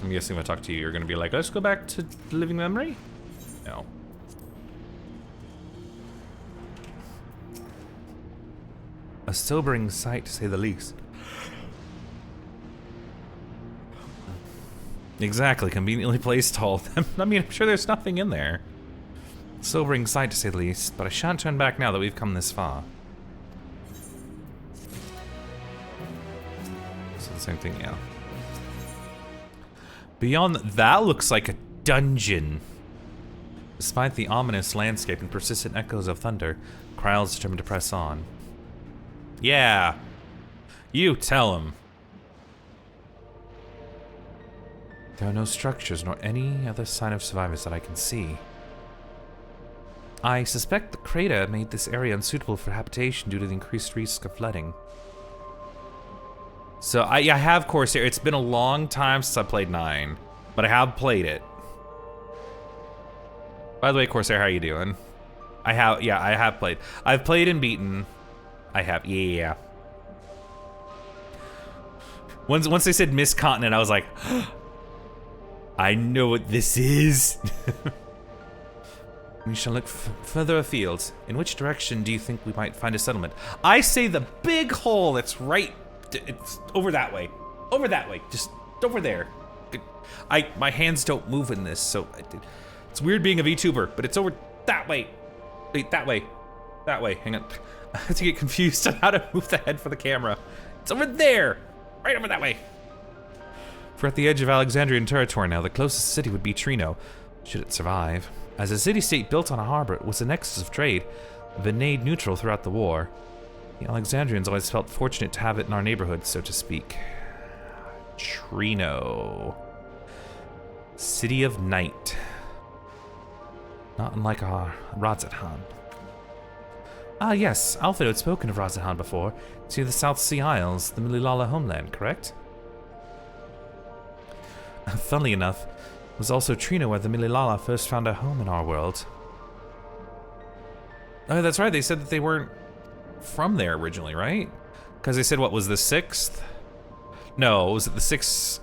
I'm guessing when I talk to you, you're gonna be like, let's go back to living memory? No. A sobering sight, to say the least. Exactly, conveniently placed all of them. I mean, I'm sure there's nothing in there. Sobering sight, to say the least, but I shan't turn back now that we've come this far. So the same thing, yeah. Beyond that looks like a dungeon. Despite the ominous landscape and persistent echoes of thunder, Kryle's determined to press on. Yeah. You tell him. There are no structures nor any other sign of survivors that I can see. I suspect the crater made this area unsuitable for habitation due to the increased risk of flooding. So I have Corsair. It's been a long time since I played 9, but I have played it. By the way, Corsair, how are you doing? I have played. I've played and beaten. I have, yeah. Once they said Mist Continent, I was like, I know what this is. We shall look further afield. In which direction do you think we might find a settlement? I say the big hole that's right. It's over that way. Over that way. Just over there. My hands don't move in this, so it's weird being a VTuber, but it's over that way. Wait, that way. That way. Hang on. I have to get confused on how to move the head for the camera. It's over there. Right over that way. We're at the edge of Alexandrian territory now. The closest city would be Trino, should it survive. As a city-state built on a harbor, it was a nexus of trade, but made neutral throughout the war. The Alexandrians always felt fortunate to have it in our neighborhood, so to speak. Trino. City of Night. Not unlike our Radzahan. Ah yes, Alfred had spoken of Radzahan before. It's near the South Sea Isles, the Mililala homeland, correct? Funnily enough, it was also Trino where the Mililala first found a home in our world. Oh, that's right, they said that they weren't from there originally, right? Because they said, what was the 6th? No, was it the 6th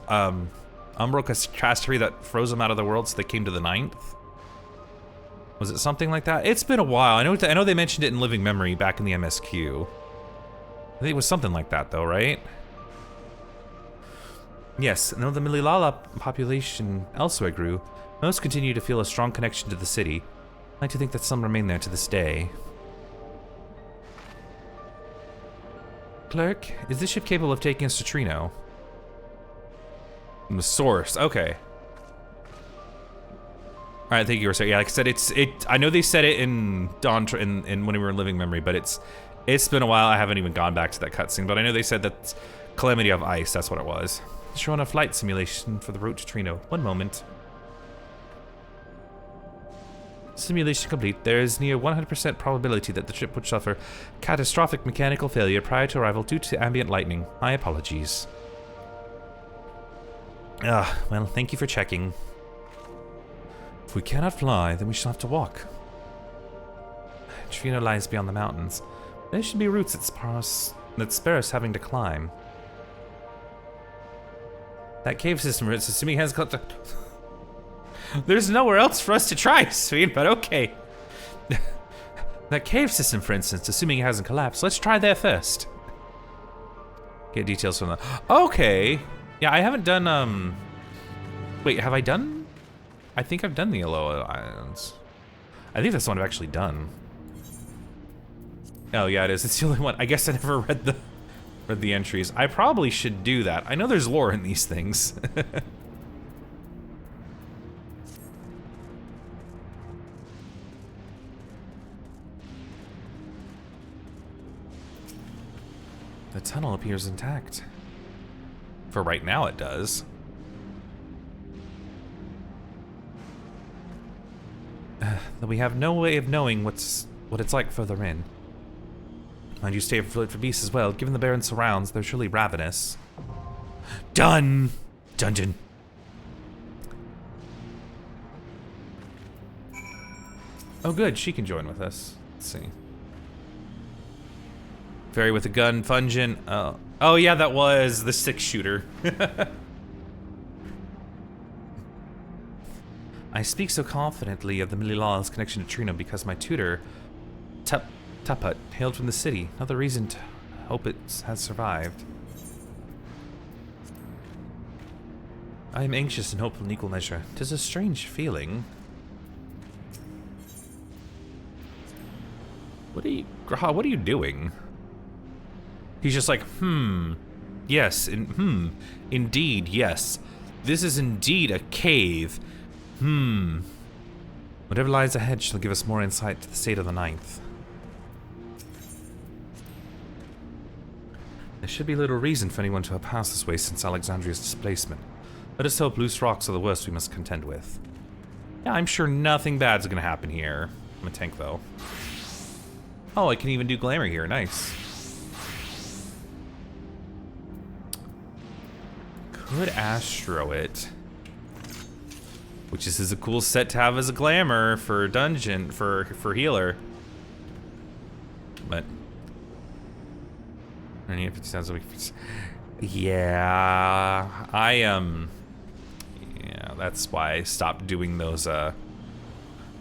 Umbral Castery that froze them out of the world so they came to the 9th? Was it something like that? It's been a while. I know they mentioned it in Living Memory back in the MSQ. I think it was something like that though, right? Yes, and though the Mililala population elsewhere grew, most continue to feel a strong connection to the city. I like to think that some remain there to this day. Clerk, is this ship capable of taking us to Trino? The source, okay. All right, thank you, Rosario. Yeah, like I said, I know they said it in Dawntrail, in when we were in living memory, but it's been a while. I haven't even gone back to that cutscene, but I know they said that Calamity of Ice. That's what it was. Showing a flight simulation for the route to Trino. One moment. Simulation complete. There is near 100% probability that the ship would suffer catastrophic mechanical failure prior to arrival due to ambient lightning. My apologies. Well, thank you for checking. If we cannot fly, then we shall have to walk. Trino lies beyond the mountains. There should be routes that spare us having to climb. That cave system, it's assuming it has got to... There's nowhere else for us to try, sweet, but okay. That cave system, for instance, assuming it hasn't collapsed, let's try there first. Get details from the... Okay. Yeah, I haven't done, Wait, have I done? I think I've done the Aloha Islands. I think that's the one I've actually done. Oh yeah, it is. It's the only one. I guess I never read the entries. I probably should do that. I know there's lore in these things. The tunnel appears intact. For right now, it does. Though we have no way of knowing what it's like further in. Mind you, stay for beasts as well. Given the barren surrounds, they're surely ravenous. Done! Dungeon. Oh good, she can join with us. Let's see. Fairy with a gun, Fungent. Oh yeah, that was the 6-shooter. I speak so confidently of the Mililala's connection to Trino because my tutor, Taput, hailed from the city. Another reason to hope it has survived. I am anxious and hopeful in equal measure. 'Tis a strange feeling. What are you doing? He's just like, yes, indeed, yes. This is indeed a cave. Whatever lies ahead shall give us more insight to the state of the Ninth. There should be little reason for anyone to have passed this way since Alexandria's displacement. Let us hope loose rocks are the worst we must contend with. Yeah, I'm sure nothing bad's gonna happen here. I'm a tank, though. Oh, I can even do glamour here. Nice. Could Astro it. Which is a cool set to have as a glamour for dungeon, for healer. But... Yeah, yeah, that's why I stopped doing those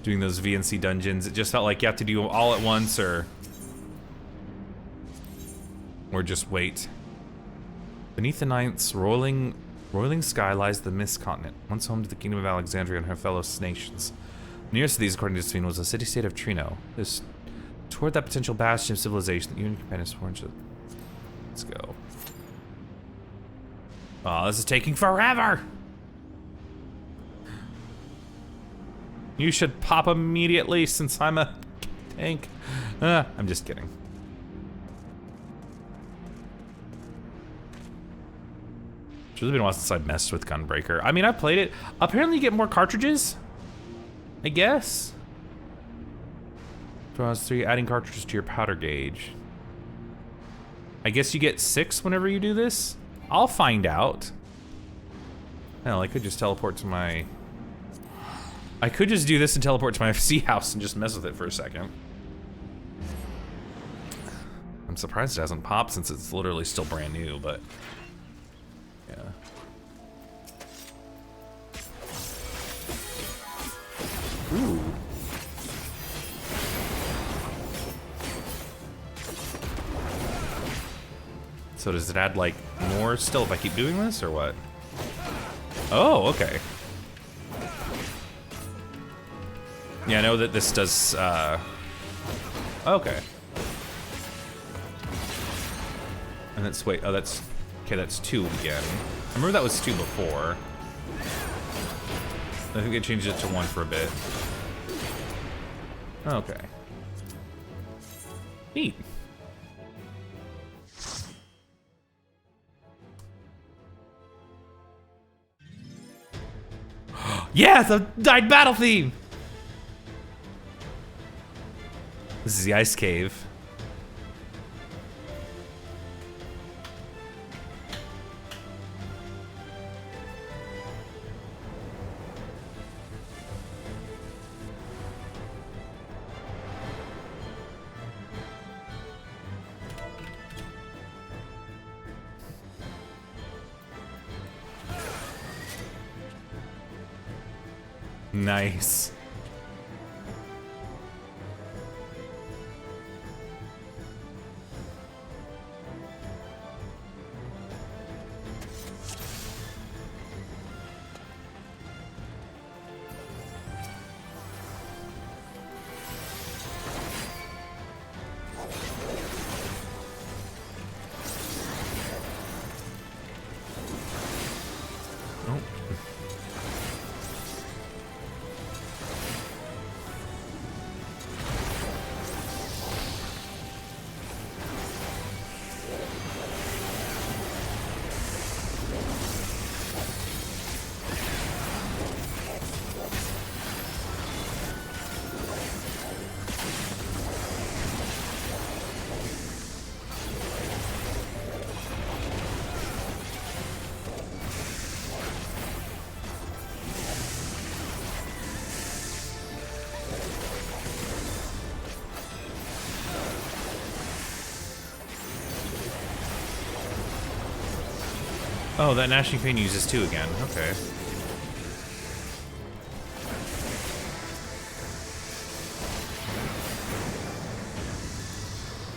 VNC dungeons. It just felt like you have to do them all at once, or just wait. Beneath the Ninth's rolling sky lies the Mist Continent, once home to the Kingdom of Alexandria and her fellow nations. Nearest to these, according to Josephine, was the city-state of Trino. This toward that potential bastion of civilization that you and your companions sworn to. Let's go. Oh, this is taking forever! You should pop immediately since I'm a tank. I'm just kidding. It's really been a while since I messed with Gunbreaker. I mean, I played it. Apparently you get more cartridges, I guess. Draws 3, adding cartridges to your powder gauge. I guess you get 6 whenever you do this? I'll find out. Hell, I could just teleport to my... I could just do this and teleport to my FC house and just mess with it for a second. I'm surprised it hasn't popped since it's literally still brand new, but... yeah. Ooh. So does it add, like, more still if I keep doing this, or what? Oh, okay. Yeah, I know that this does, okay. And that's, wait, oh, that's, okay, that's 2 again. I remember that was 2 before. I think they changed it to 1 for a bit. Okay. Neat. Yeah, the Died Battle theme! This is the ice cave. Nice. Oh, that Gnashing Pain uses 2 again. Okay.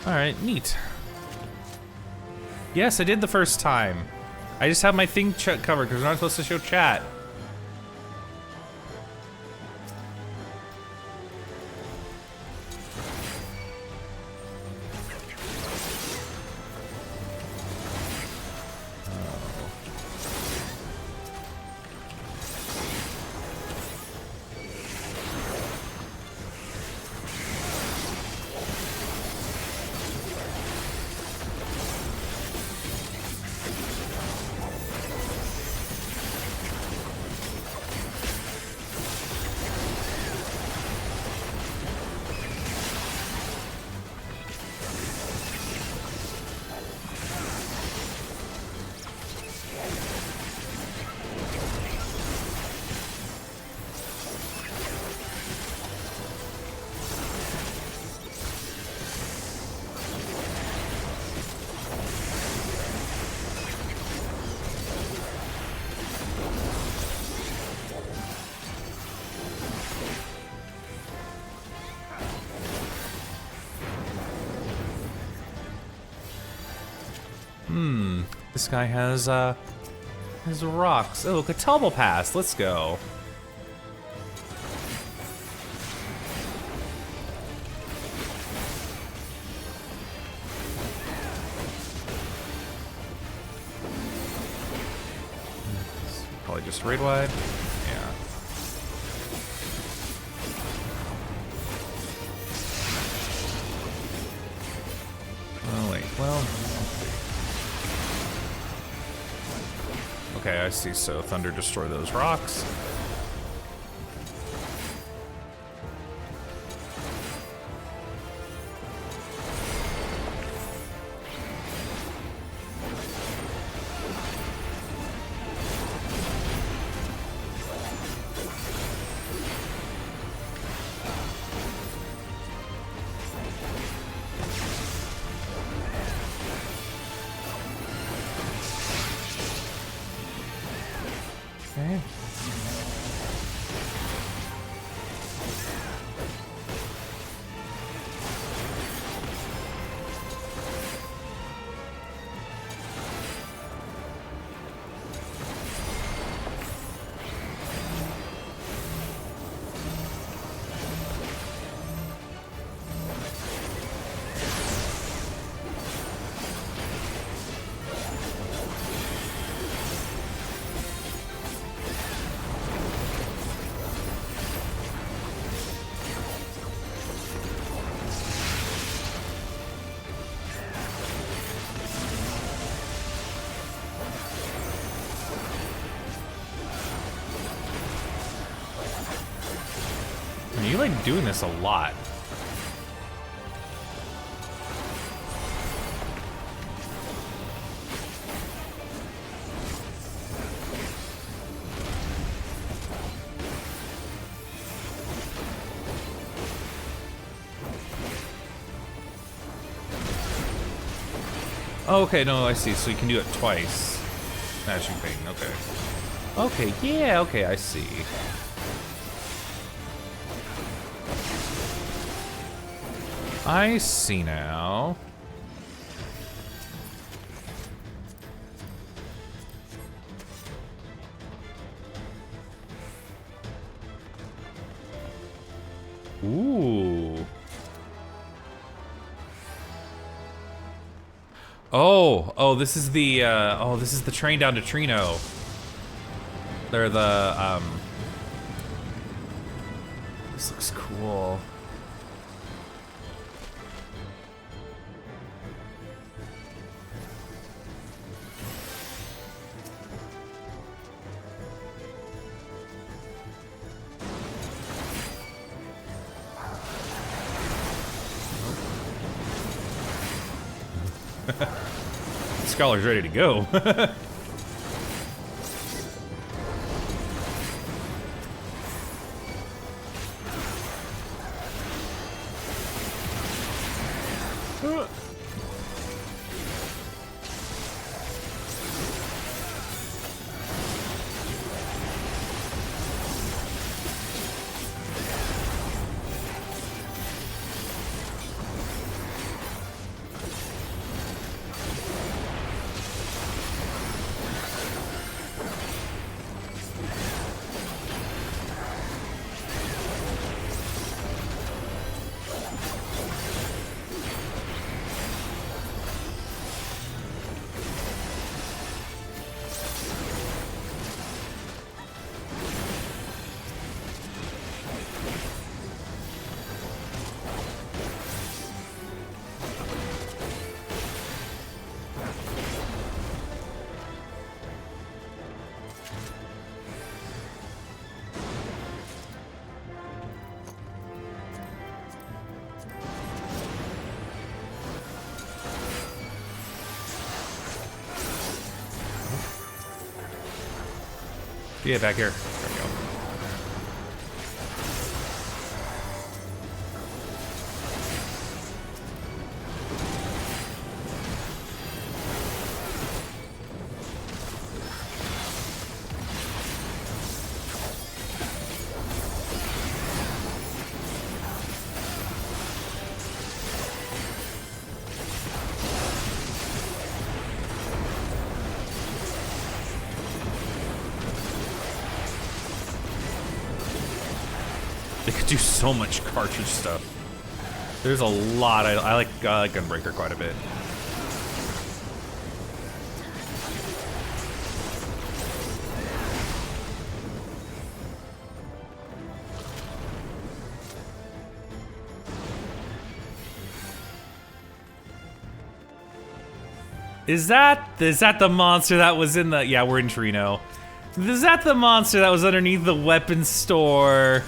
Alright, neat. Yes, I did the first time. I just have my thing covered because we're not supposed to show chat. This guy has rocks. Oh, Catalba Pass. Let's go. Probably just raid wide. Yeah. Oh wait. Well. Okay, I see. So Thunder destroy those rocks. Okay. You like doing this a lot. Oh, okay, no, I see. So you can do it twice. Smashing thing, okay. Okay, yeah, okay, I see. I see now. Ooh. Oh, this is the, this is the train down to Trino. They're the, this looks cool. Scholar's ready to go. Yeah, back here. There we go. They could do so much cartridge stuff. There's a lot. I like Gunbreaker quite a bit. Is that the monster that was in the? Yeah, we're in Trino. Is that the monster that was underneath the weapons store?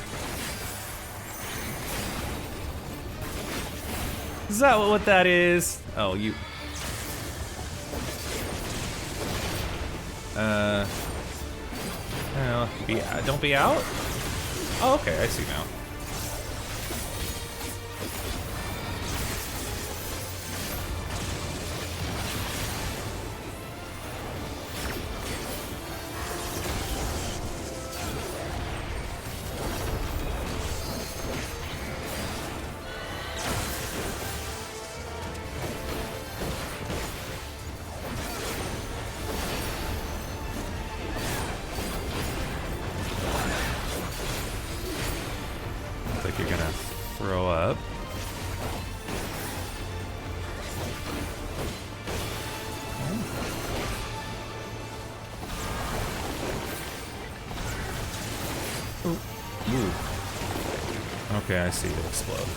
Is that what that is? Oh, you. I don't know. Don't be out? Oh, okay, I see now. Like you're gonna throw up. Ooh. Okay, I see it explode.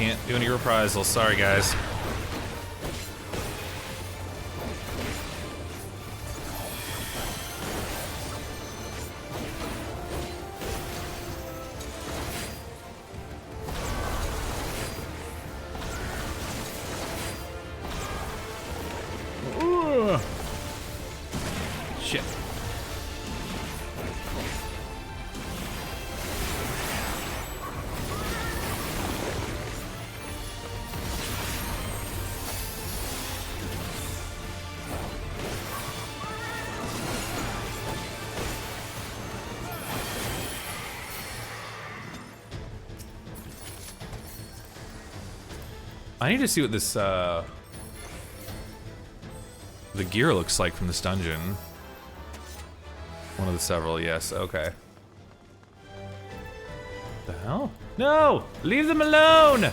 Can't do any reprisals. Sorry, guys. Shit. I need to see what this, the gear looks like from this dungeon. One of the several, yes, okay. The hell? No! Leave them alone!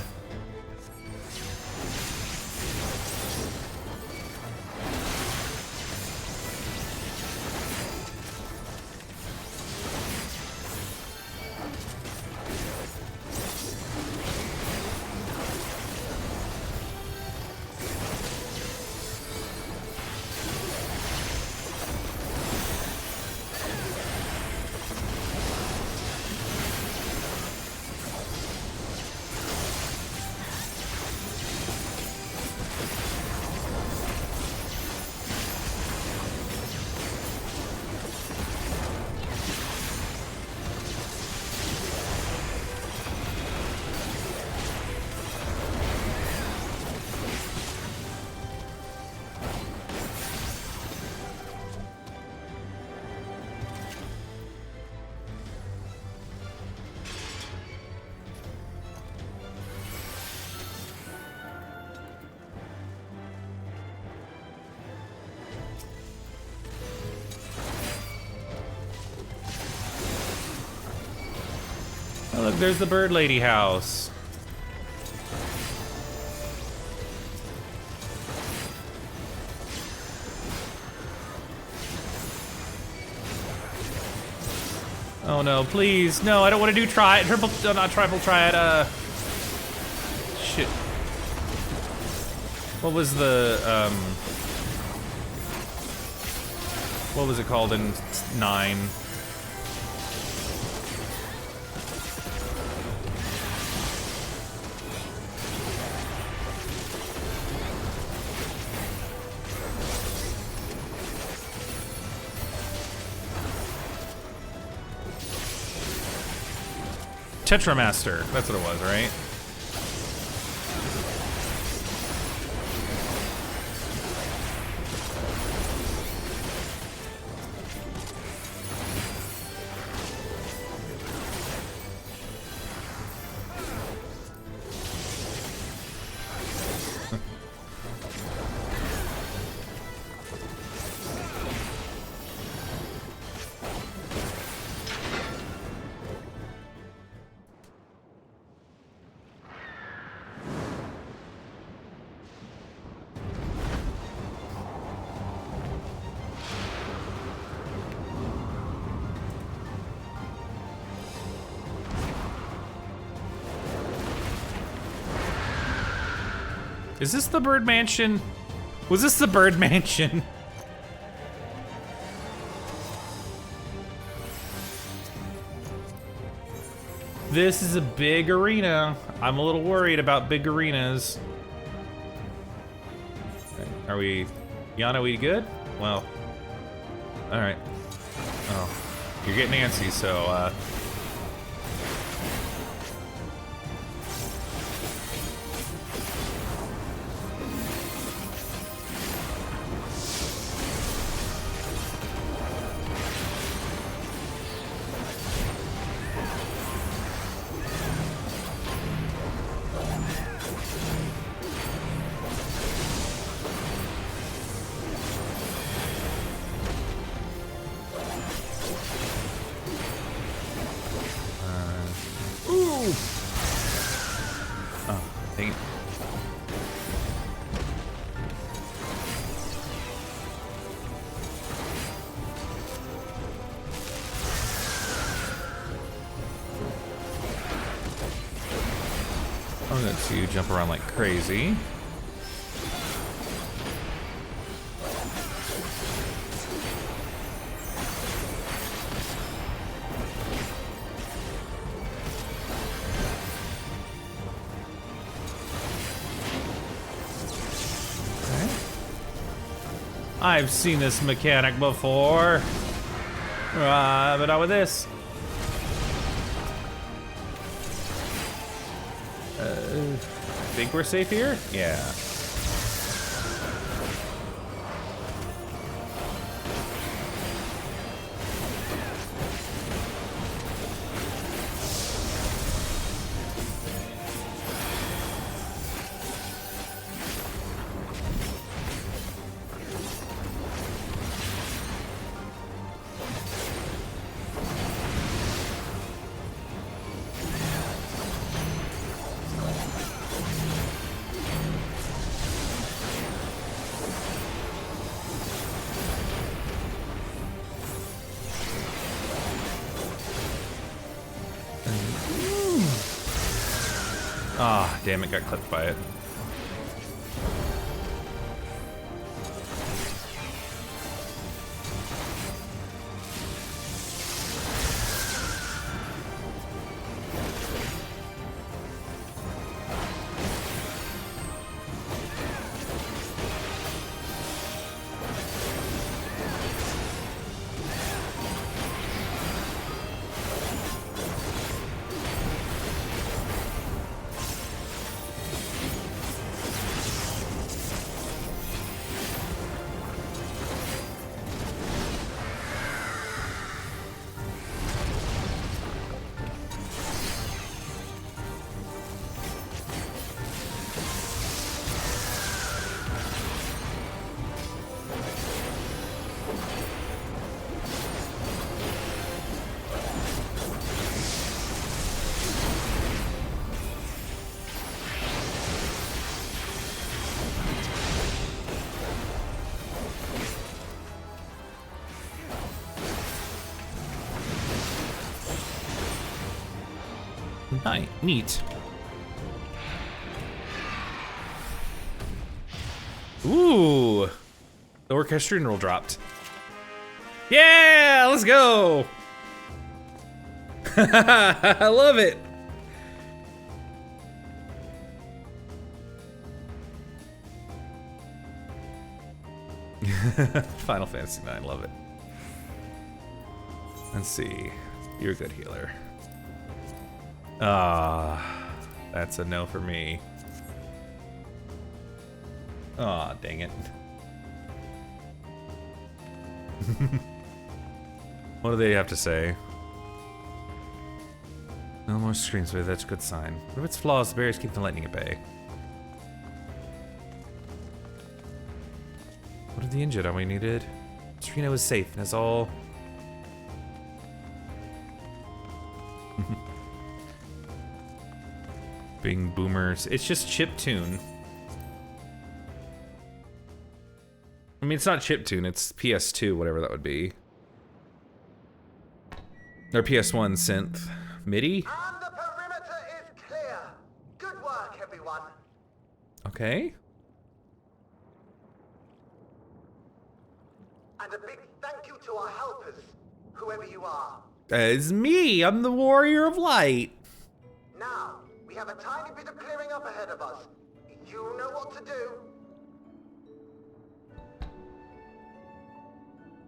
Oh, look, there's the bird lady house. Oh no, please. No, I don't want to do triple, not triple triad, shit. What was the, what was it called in 9? Tetramaster, that's what it was, right? Is this the bird mansion? Was this the bird mansion? This is a big arena. I'm a little worried about big arenas. Are we, Yana, we good? Well, all right. Oh, you're getting antsy, so, I'm going to jump around like crazy. I've seen this mechanic before, but not with this. Think we're safe here? Yeah. Ah, damn it, got clipped by it. Neat. Ooh, the orchestrion roll dropped. Yeah, let's go. I love it. Final Fantasy IX, love it. Let's see. You're a good healer. Ah, that's a no for me. Aw, dang it. What do they have to say? No more screens, but that's a good sign. What if its flaws, the barriers keep the lightning at bay? What did the injured? Are we needed? Trina was safe and is all... Being boomers. It's just chiptune. I mean, it's not chiptune, it's PS2, whatever that would be. Or PS1 synth. MIDI? And the perimeter is clear. Good work, everyone. Okay. And a big thank you to our helpers, whoever you are. It's me, I'm the Warrior of Light. Now, we have a tiny bit of clearing up ahead of us. You know what to do.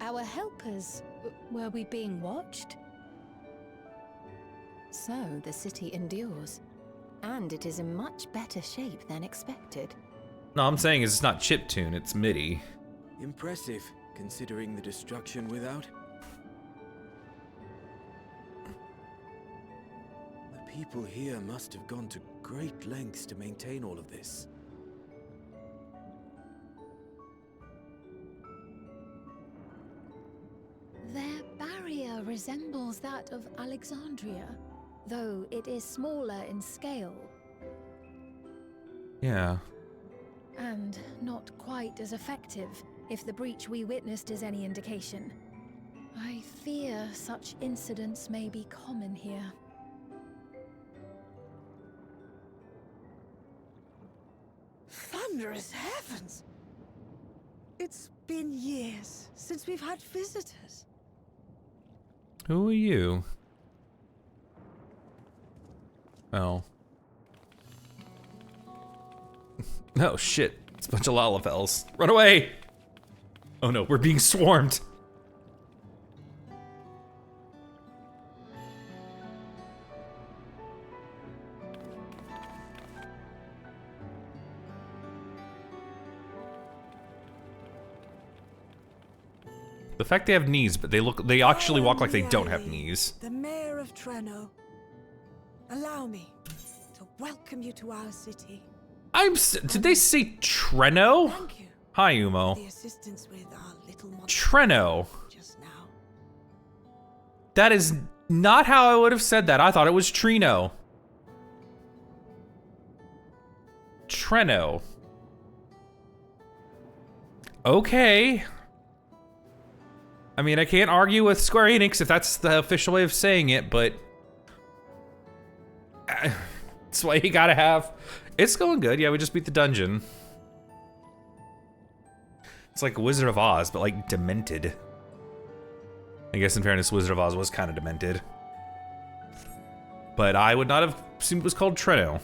Our helpers, were we being watched? So, the city endures. And it is in much better shape than expected. No, I'm saying is it's not chiptune, it's MIDI. Impressive, considering the destruction without. The people here must have gone to great lengths to maintain all of this. Their barrier resembles that of Alexandria, though it is smaller in scale. Yeah. And not quite as effective, if the breach we witnessed is any indication. I fear such incidents may be common here. Thunderous heavens! It's been years since we've had visitors. Who are you? Oh. Oh shit, it's a bunch of Lalafels. Run away! Oh no, we're being swarmed. The fact they have knees, but they actually walk like they don't have knees. The Mayor of Treno. Allow me to welcome you to our city. Did they say Treno? Thank you. Hi, Umo. The assistance with our little Treno. Just now. That is not how I would have said that. I thought it was Trino. Treno. Okay. I mean, I can't argue with Square Enix if that's the official way of saying it, but that's why you gotta have. It's going good. Yeah, we just beat the dungeon. It's like Wizard of Oz, but like demented. I guess in fairness, Wizard of Oz was kind of demented. But I would not have assumed it was called Treno.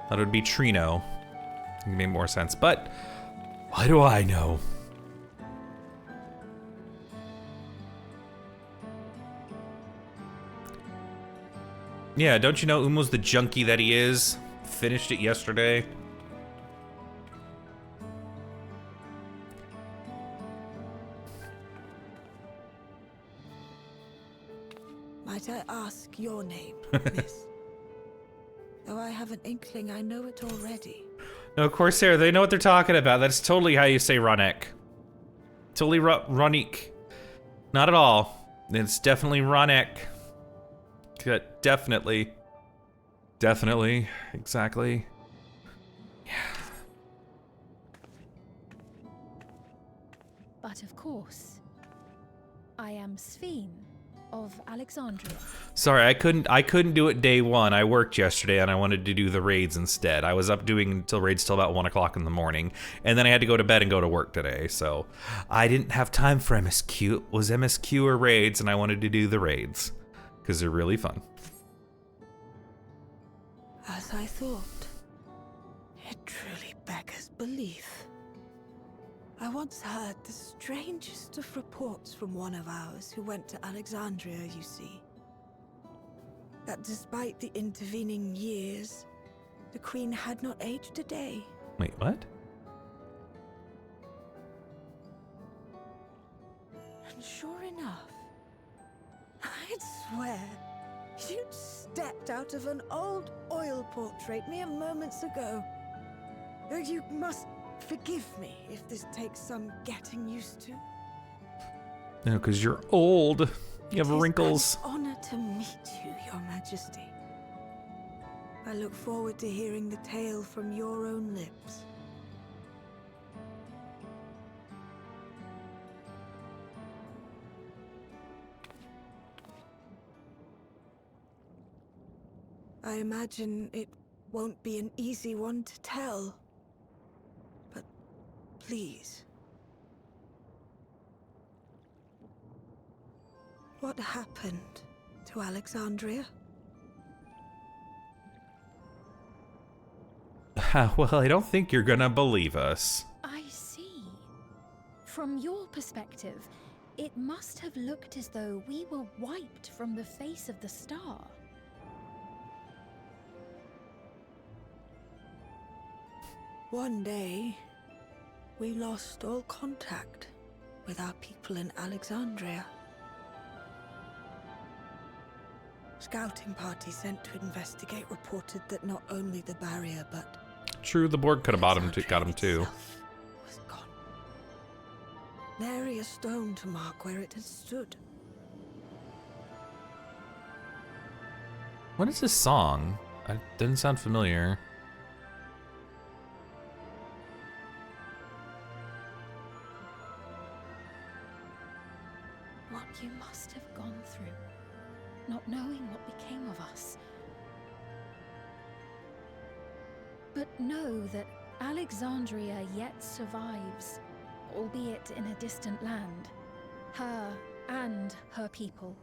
That would be Trino. It made more sense, but why do I know? Yeah, don't you know Umo's the junkie that he is? Finished it yesterday. Might I ask your name, miss? Though I have an inkling I know it already. No, Corsair, they know what they're talking about. That's totally how you say Runik. Totally Runik. Not at all. It's definitely Runik. Definitely. Definitely. Exactly. Yeah. But of course, I am Sphene of Alexandria. Sorry, I couldn't do it day one. I worked yesterday and I wanted to do the raids instead. I was up doing raids till about 1 o'clock in the morning, and then I had to go to bed and go to work today, so I didn't have time for MSQ. It was MSQ or raids, and I wanted to do the raids because they're really fun. As I thought. It truly beggars belief. I once heard the strangest of reports from one of ours who went to Alexandria, you see. That despite the intervening years, the Queen had not aged a day. Wait, what? And sure enough, I'd swear, you'd stepped out of an old oil portrait mere moments ago. You must forgive me if this takes some getting used to. No, because you're old. You have wrinkles. It's an honor to meet you, Your Majesty. I look forward to hearing the tale from your own lips. I imagine it won't be an easy one to tell. But please. What happened to Alexandria? Well, I don't think you're gonna believe us. I see. From your perspective, it must have looked as though we were wiped from the face of the star. One day, we lost all contact with our people in Alexandria. Scouting party sent to investigate reported that not only the barrier, but True, the Borg could have got him too. was gone. Nary a stone to mark where it had stood. What is this song? It doesn't sound familiar. What you must have gone through, not knowing what became of us, But know that Alexandria yet survives, albeit in a distant land. Her and her people.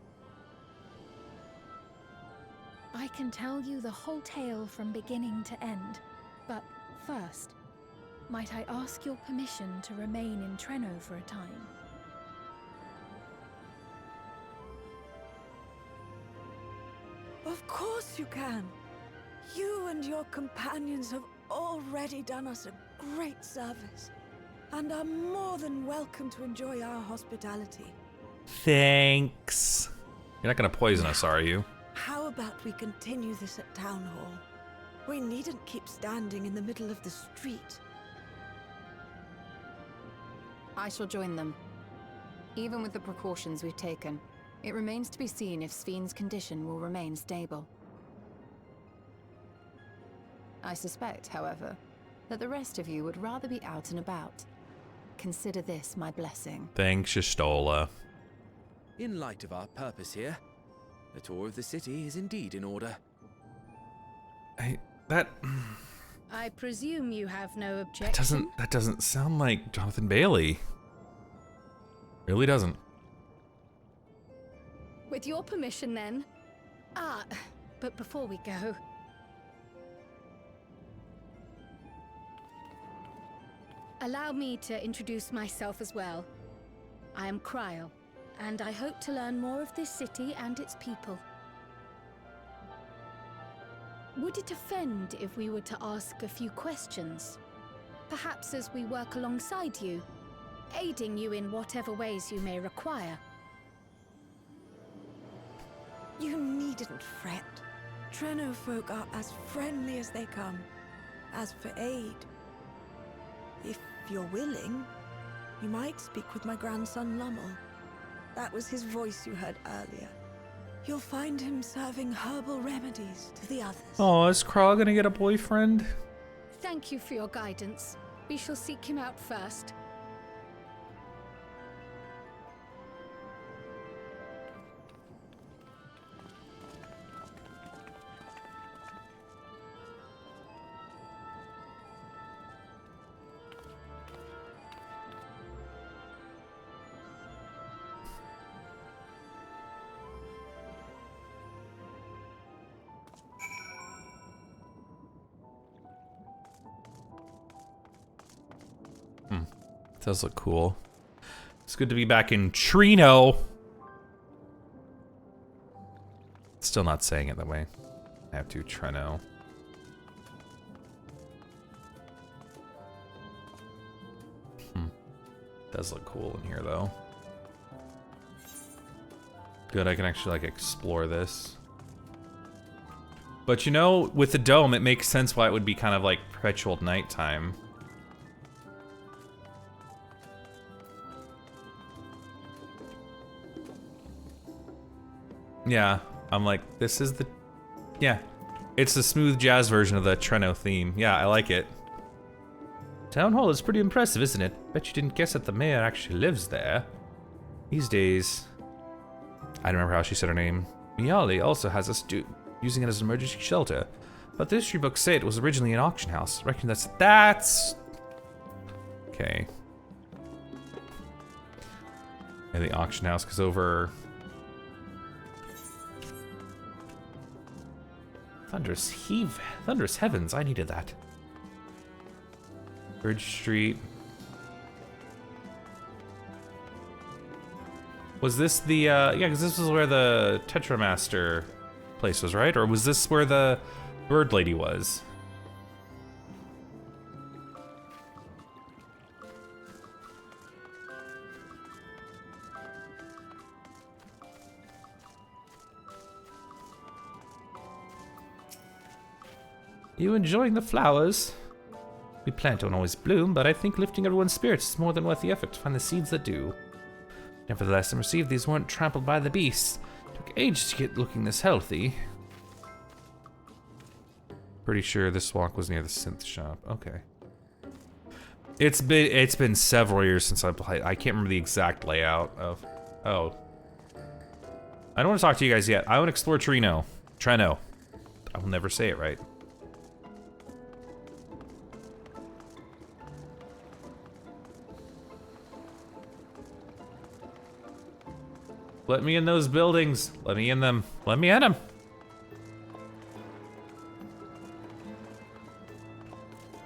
I can tell you the whole tale from beginning to end, but first, might I ask your permission to remain in Treno for a time? Of course you can. You and your companions have already done us a great service, and are more than welcome to enjoy our hospitality. Thanks. You're not gonna poison us, are you? How about we continue this at Town Hall? We needn't keep standing in the middle of the street. I shall join them. Even with the precautions we've taken, it remains to be seen if Sven's condition will remain stable. I suspect, however, that the rest of you would rather be out and about. Consider this my blessing. Thanks, Shistola. In light of our purpose here, a tour of the city is indeed in order. I presume you have no objection. That doesn't sound like Jonathan Bailey. Really doesn't. With your permission, then. But before we go... allow me to introduce myself as well. I am Kryl, and I hope to learn more of this city and its people. Would it offend if we were to ask a few questions? Perhaps as we work alongside you, aiding you in whatever ways you may require. You needn't fret. Treno folk are as friendly as they come. As for aid, if you're willing, you might speak with my grandson Lummel. That was his voice you heard earlier. You'll find him serving herbal remedies to the others. Oh, is Krog gonna get a boyfriend? Thank you for your guidance. We shall seek him out first. Does look cool. It's good to be back in Treno. Still not saying it that way. I have to Treno. Does look cool in here though. Good, I can actually like explore this. But you know, with the dome, it makes sense why it would be kind of like perpetual nighttime. Yeah, I'm like, this is the... Yeah, it's the smooth jazz version of the Treno theme. Yeah, I like it. Town Hall is pretty impressive, isn't it? Bet you didn't guess that the mayor actually lives there. These days... I don't remember how she said her name. Miali also has us using it as an emergency shelter. But the history books say it was originally an auction house. I reckon that's... Okay. Yeah, the auction house, because over... Thunderous heavens, I needed that. Bridge Street. Was this the, yeah, because this was where the Tetramaster place was, right? Or was this where the Bird Lady was? You enjoying the flowers? We plant don't always bloom, but I think lifting everyone's spirits is more than worth the effort to find the seeds that do. Nevertheless, I'm received these weren't trampled by the beasts. Took ages to get looking this healthy. Pretty sure this walk was near the synth shop. Okay. It's been several years since I've played. I can't remember the exact layout of... Oh. I don't want to talk to you guys yet. I want to explore Treno. I will never say it right. Let me in those buildings. Let me in them. Let me in them.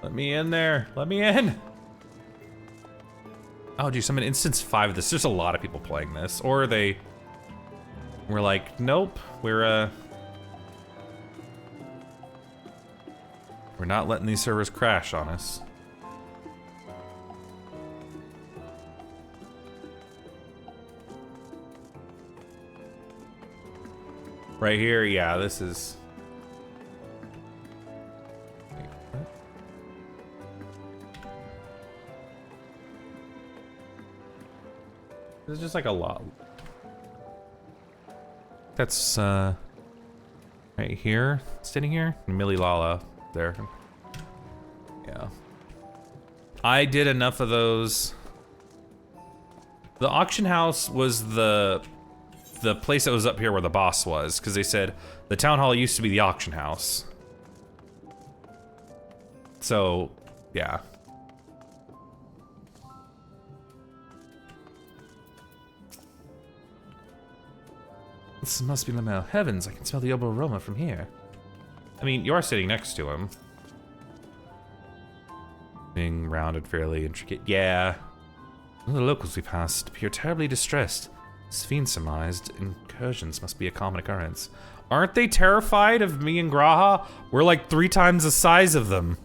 Let me in there. Let me in. Oh, geez, I'm in instance 5 of this. There's a lot of people playing this. Or they were like, nope, we're not letting these servers crash on us. Right here, yeah, this is... There's just like a lot. That's, right here, sitting here, Millie Lala, there. Yeah. I did enough of those. The auction house was the place that was up here where the boss was, because they said the town hall used to be the auction house. So, yeah. This must be Lamel. Heavens, I can smell the aroma from here. I mean, you are sitting next to him. Being rounded, fairly intricate. Yeah. All the locals we passed appear terribly distressed. Sphene surmised incursions must be a common occurrence. Aren't they terrified of me and Graha? We're like 3 times the size of them.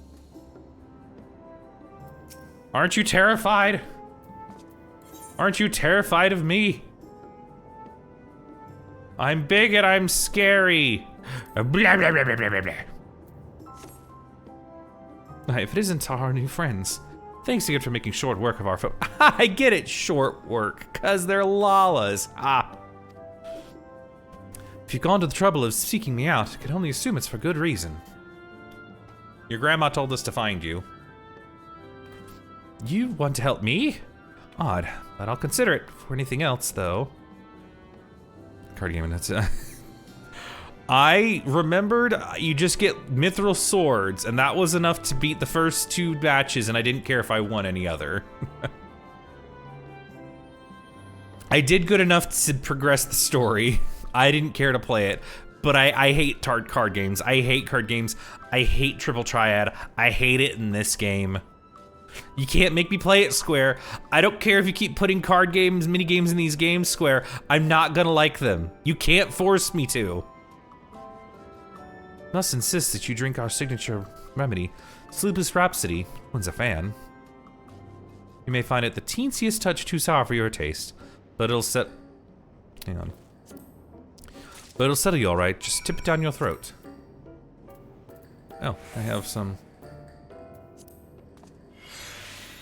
Aren't you terrified? Aren't you terrified of me? I'm big and I'm scary. Blah, blah, blah, blah, blah, blah, blah. If it isn't our new friends. Thanks again for making short work of our foe. I get it, short work, cause they're Lalas. Ah. If you've gone to the trouble of seeking me out, I can only assume it's for good reason. Your grandma told us to find you. You want to help me? Odd, but I'll consider it. For anything else, though. Card game, and that's I remembered you just get mithril swords, and that was enough to beat the first 2 batches, and I didn't care if I won any other. I did good enough to progress the story. I didn't care to play it, but I hate card games. I hate card games. I hate Triple Triad. I hate it in this game. You can't make me play it, Square. I don't care if you keep putting card games, mini games in these games, Square. I'm not gonna like them. You can't force me to. Must insist that you drink our signature remedy, Sleepless Rhapsody. One's a fan. You may find it the teensiest touch too sour for your taste, but it'll set... Hang on. But it'll settle you all right. Just tip it down your throat. Oh, I have some...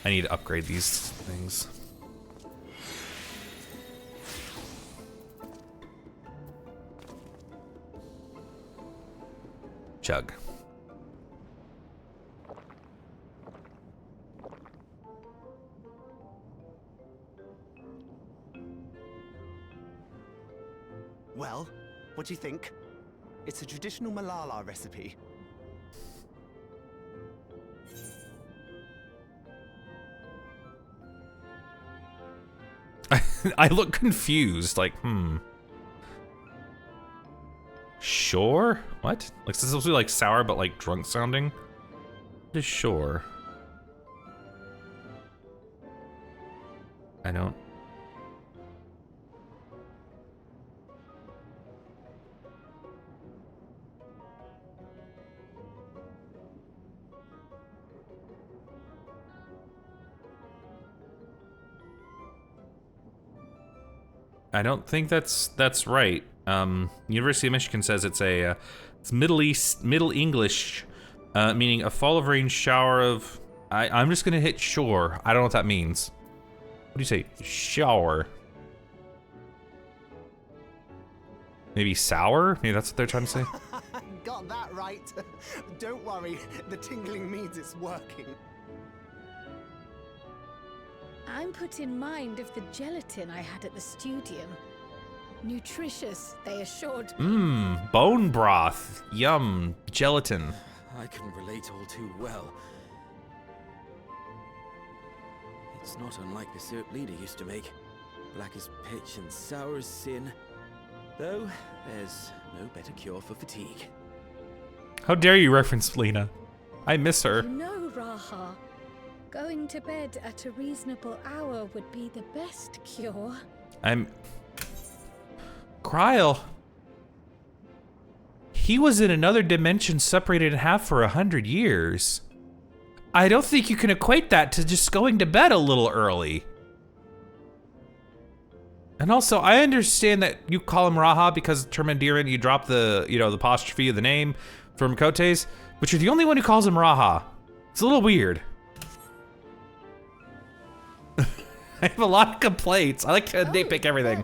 I need to upgrade these things. Chug. Well, what do you think? It's a traditional Malala recipe. I look confused, like, Sure? What? Like, this is supposed to be like sour, but like drunk sounding? What is sure? I don't. I don't think that's right. University of Michigan says it's a it's Middle English, meaning a fall of rain shower of. I'm just gonna hit shore. I don't know what that means. What do you say? Shower. Maybe sour? Maybe that's what they're trying to say. Got that right. Don't worry, the tingling means it's working. I'm put in mind of the gelatin I had at the studium. Nutritious, they assured me. Bone broth. Yum. Gelatin. I can relate all too well. It's not unlike the syrup leader used to make. black as pitch and sour as sin. Though, there's no better cure for fatigue. How dare you reference Lena? I miss her. You know, Raha, going to bed at a reasonable hour would be the best cure. Kryle. He was in another dimension separated in half for 100 years. I don't think you can equate that to just going to bed a little early. And also, I understand that you call him Raha because term endearment, you drop the, the apostrophe of the name from Kote's, but you're the only one who calls him Raha. It's a little weird. I have a lot of complaints. I like to nitpick everything.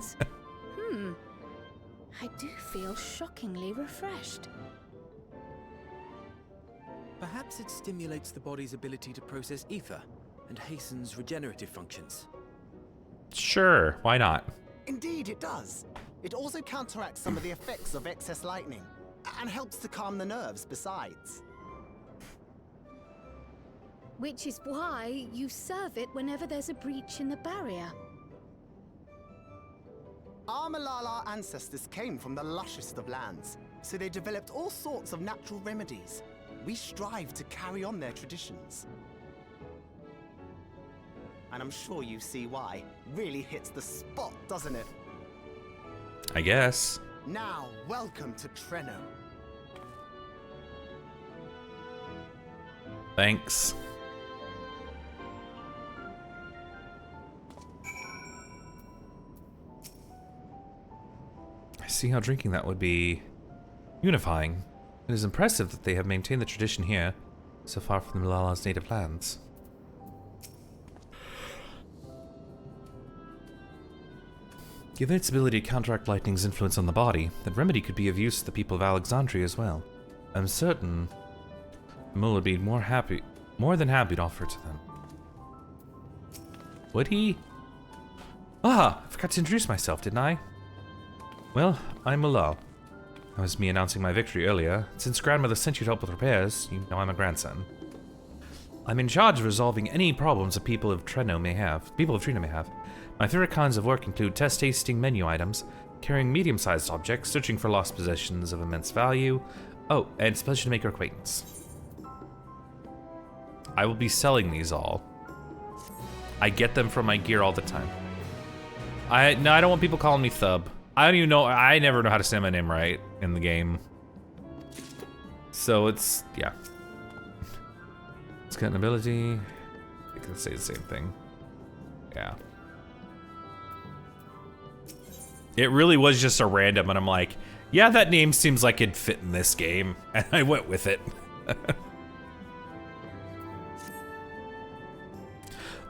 I do feel shockingly refreshed. Perhaps it stimulates the body's ability to process ether and hastens regenerative functions. Sure, why not? Indeed, it does. It also counteracts some of the effects of excess lightning, and helps to calm the nerves besides. Which is why you serve it whenever there's a breach in the barrier. Our Malala ancestors came from the lushest of lands, so they developed all sorts of natural remedies. We strive to carry on their traditions. And I'm sure you see why. Really hits the spot, doesn't it? I guess. Now, welcome to Treno. Thanks. I see how drinking that would be unifying. It is impressive that they have maintained the tradition here, so far from the Malala's native lands. Given its ability to counteract lightning's influence on the body, that remedy could be of use to the people of Alexandria as well. I'm certain Mul would be more than happy to offer it to them. Would he? Ah, I forgot to introduce myself, didn't I? Well, I'm Mulal. That was me announcing my victory earlier. Since grandmother sent you to help with repairs, you know I'm a grandson. I'm in charge of resolving any problems the people of Treno may have. My favorite kinds of work include test-tasting menu items, carrying medium-sized objects, searching for lost possessions of immense value. Oh, and it's a pleasure to make your acquaintance. I will be selling these all. I get them from my gear all the time. I don't want people calling me Thub. I don't even know, I never know how to say my name right in the game. So it's, yeah. It's got an ability. I can say the same thing. Yeah. It really was just a random, and I'm like, yeah, that name seems like it'd fit in this game, and I went with it.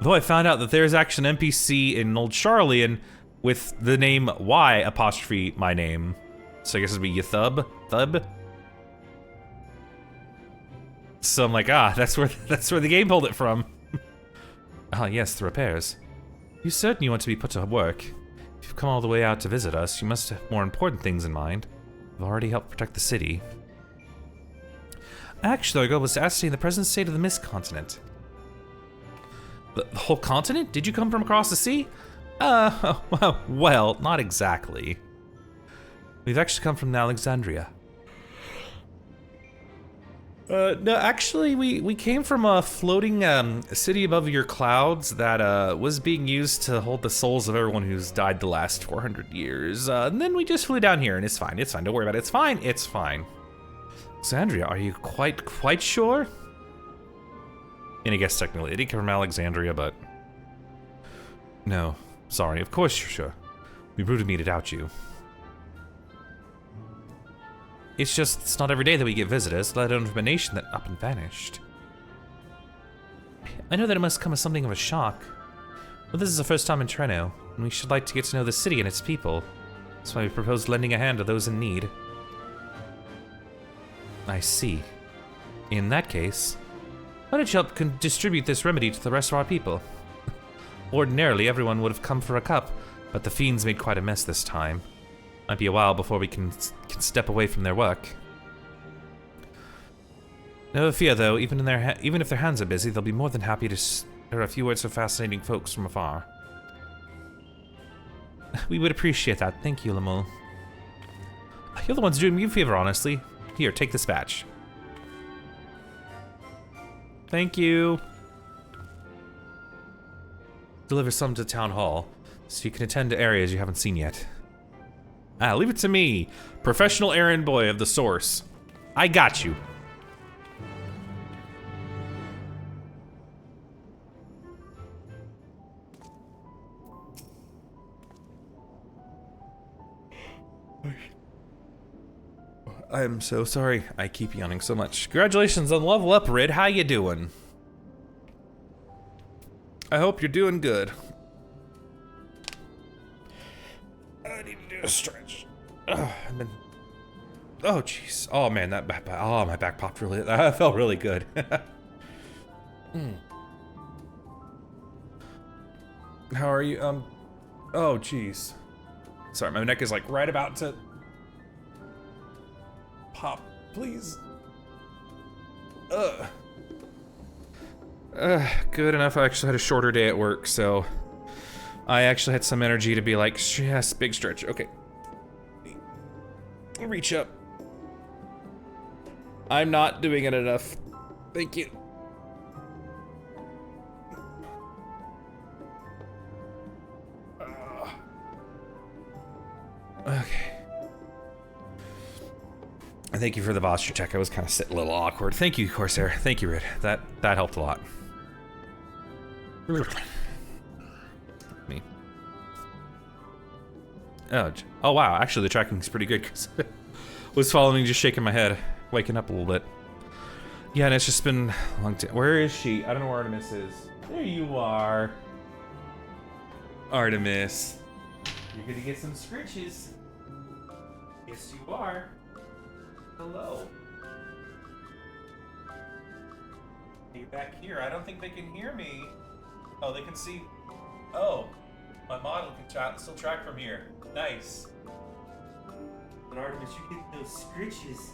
Though I found out that there's actually an NPC in Old Charlian with the name Y apostrophe my name. So I guess it'd be Yathub? Thub? So I'm like, that's where the game pulled it from. Ah, yes, the repairs. You certainly want to be put to work. If you've come all the way out to visit us, you must have more important things in mind. You've already helped protect the city. Actually, our goal was to ascertain the present state of the Mist Continent. The whole continent? Did you come from across the sea? Well, not exactly. We've actually come from Alexandria. No, actually, we came from a floating city above your clouds that was being used to hold the souls of everyone who's died the last 400 years. And then we just flew down here, and it's fine. It's fine. Don't worry about it. It's fine. It's fine. Alexandria, are you quite sure? And I guess technically, it did come from Alexandria, but no, sorry. Of course you're sure. It'd be rude of me to doubt you. It's not every day that we get visitors, let alone from a nation that up and vanished. I know that it must come as something of a shock, but this is the first time in Treno, and we should like to get to know the city and its people. That's why we proposed lending a hand to those in need. I see. In that case, why don't you help distribute this remedy to the rest of our people? Ordinarily, everyone would have come for a cup, but the fiends made quite a mess this time. Might be a while before we can step away from their work. No fear, though. Even if their hands are busy, they'll be more than happy to hear a few words of fascinating folks from afar. We would appreciate that. Thank you, Lemul. You're the ones doing me a favor, honestly. Here, take this badge. Thank you. Deliver some to Town Hall, so you can attend to areas you haven't seen yet. Leave it to me, professional errand boy of the Source. I got you. I am so sorry. I keep yawning so much. Congratulations on level up, Rid. How you doing? I hope you're doing good. I need to do a stretch. Oh jeez. Oh man, that back. Oh, my back popped really. That felt really good. How are you? Oh jeez. Sorry, my neck is like right about to pop. Please. Good enough. I actually had a shorter day at work, so I actually had some energy to be like, yes, big stretch. Okay. Reach up. I'm not doing it enough. Thank you. Okay. Thank you for the posture check. I was kind of sitting a little awkward. Thank you, Corsair. Thank you, Rid. That helped a lot. Me. Oh wow. Actually, the tracking's pretty good because I was following, just shaking my head, waking up a little bit. Yeah, and it's just been a long time. Where is she? I don't know where Artemis is. There you are, Artemis. You're gonna get some scritches. Yes, you are. Hello. Are you back here? I don't think they can hear me. Oh, they can see. Oh, my model can still track from here. Nice. But Artemis, you get those scritches.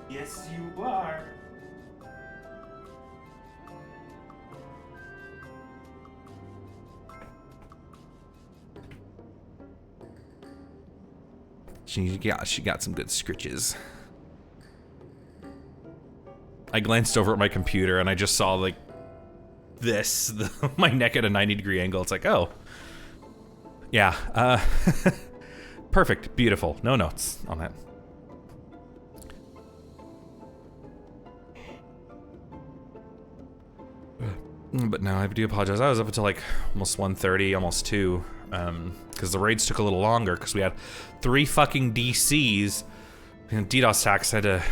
Yes, you are. She got some good scritches. I glanced over at my computer and I just saw like this, my neck at a 90-degree angle. It's like, oh, yeah, perfect, beautiful. No notes on that. But no, I do apologize. I was up until like almost 1:30, almost 2, because the raids took a little longer because we had 3 fucking DCs. And DDoS attacks. Had to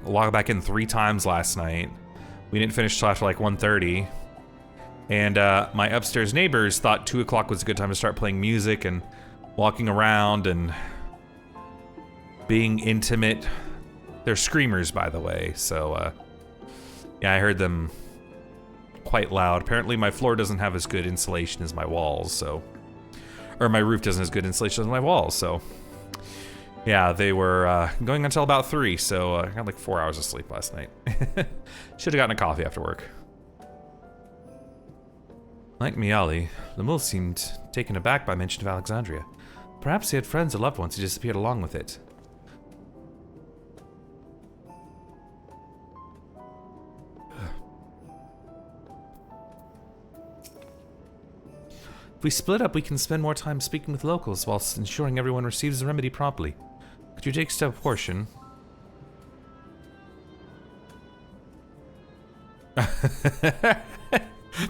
log back in 3 times last night. We didn't finish till after like 1:30. And my upstairs neighbors thought 2 o'clock was a good time to start playing music and walking around and being intimate. They're screamers, by the way, so yeah, I heard them quite loud. Apparently my floor doesn't have as good insulation as my walls, so, or my roof doesn't have as good insulation as my walls, so yeah, they were going until about 3, so I got like 4 hours of sleep last night. Should have gotten a coffee after work. Like Miali, Lemul seemed taken aback by mention of Alexandria. Perhaps he had friends or loved ones who disappeared along with it. If we split up, we can spend more time speaking with locals whilst ensuring everyone receives the remedy promptly. Could you take a portion?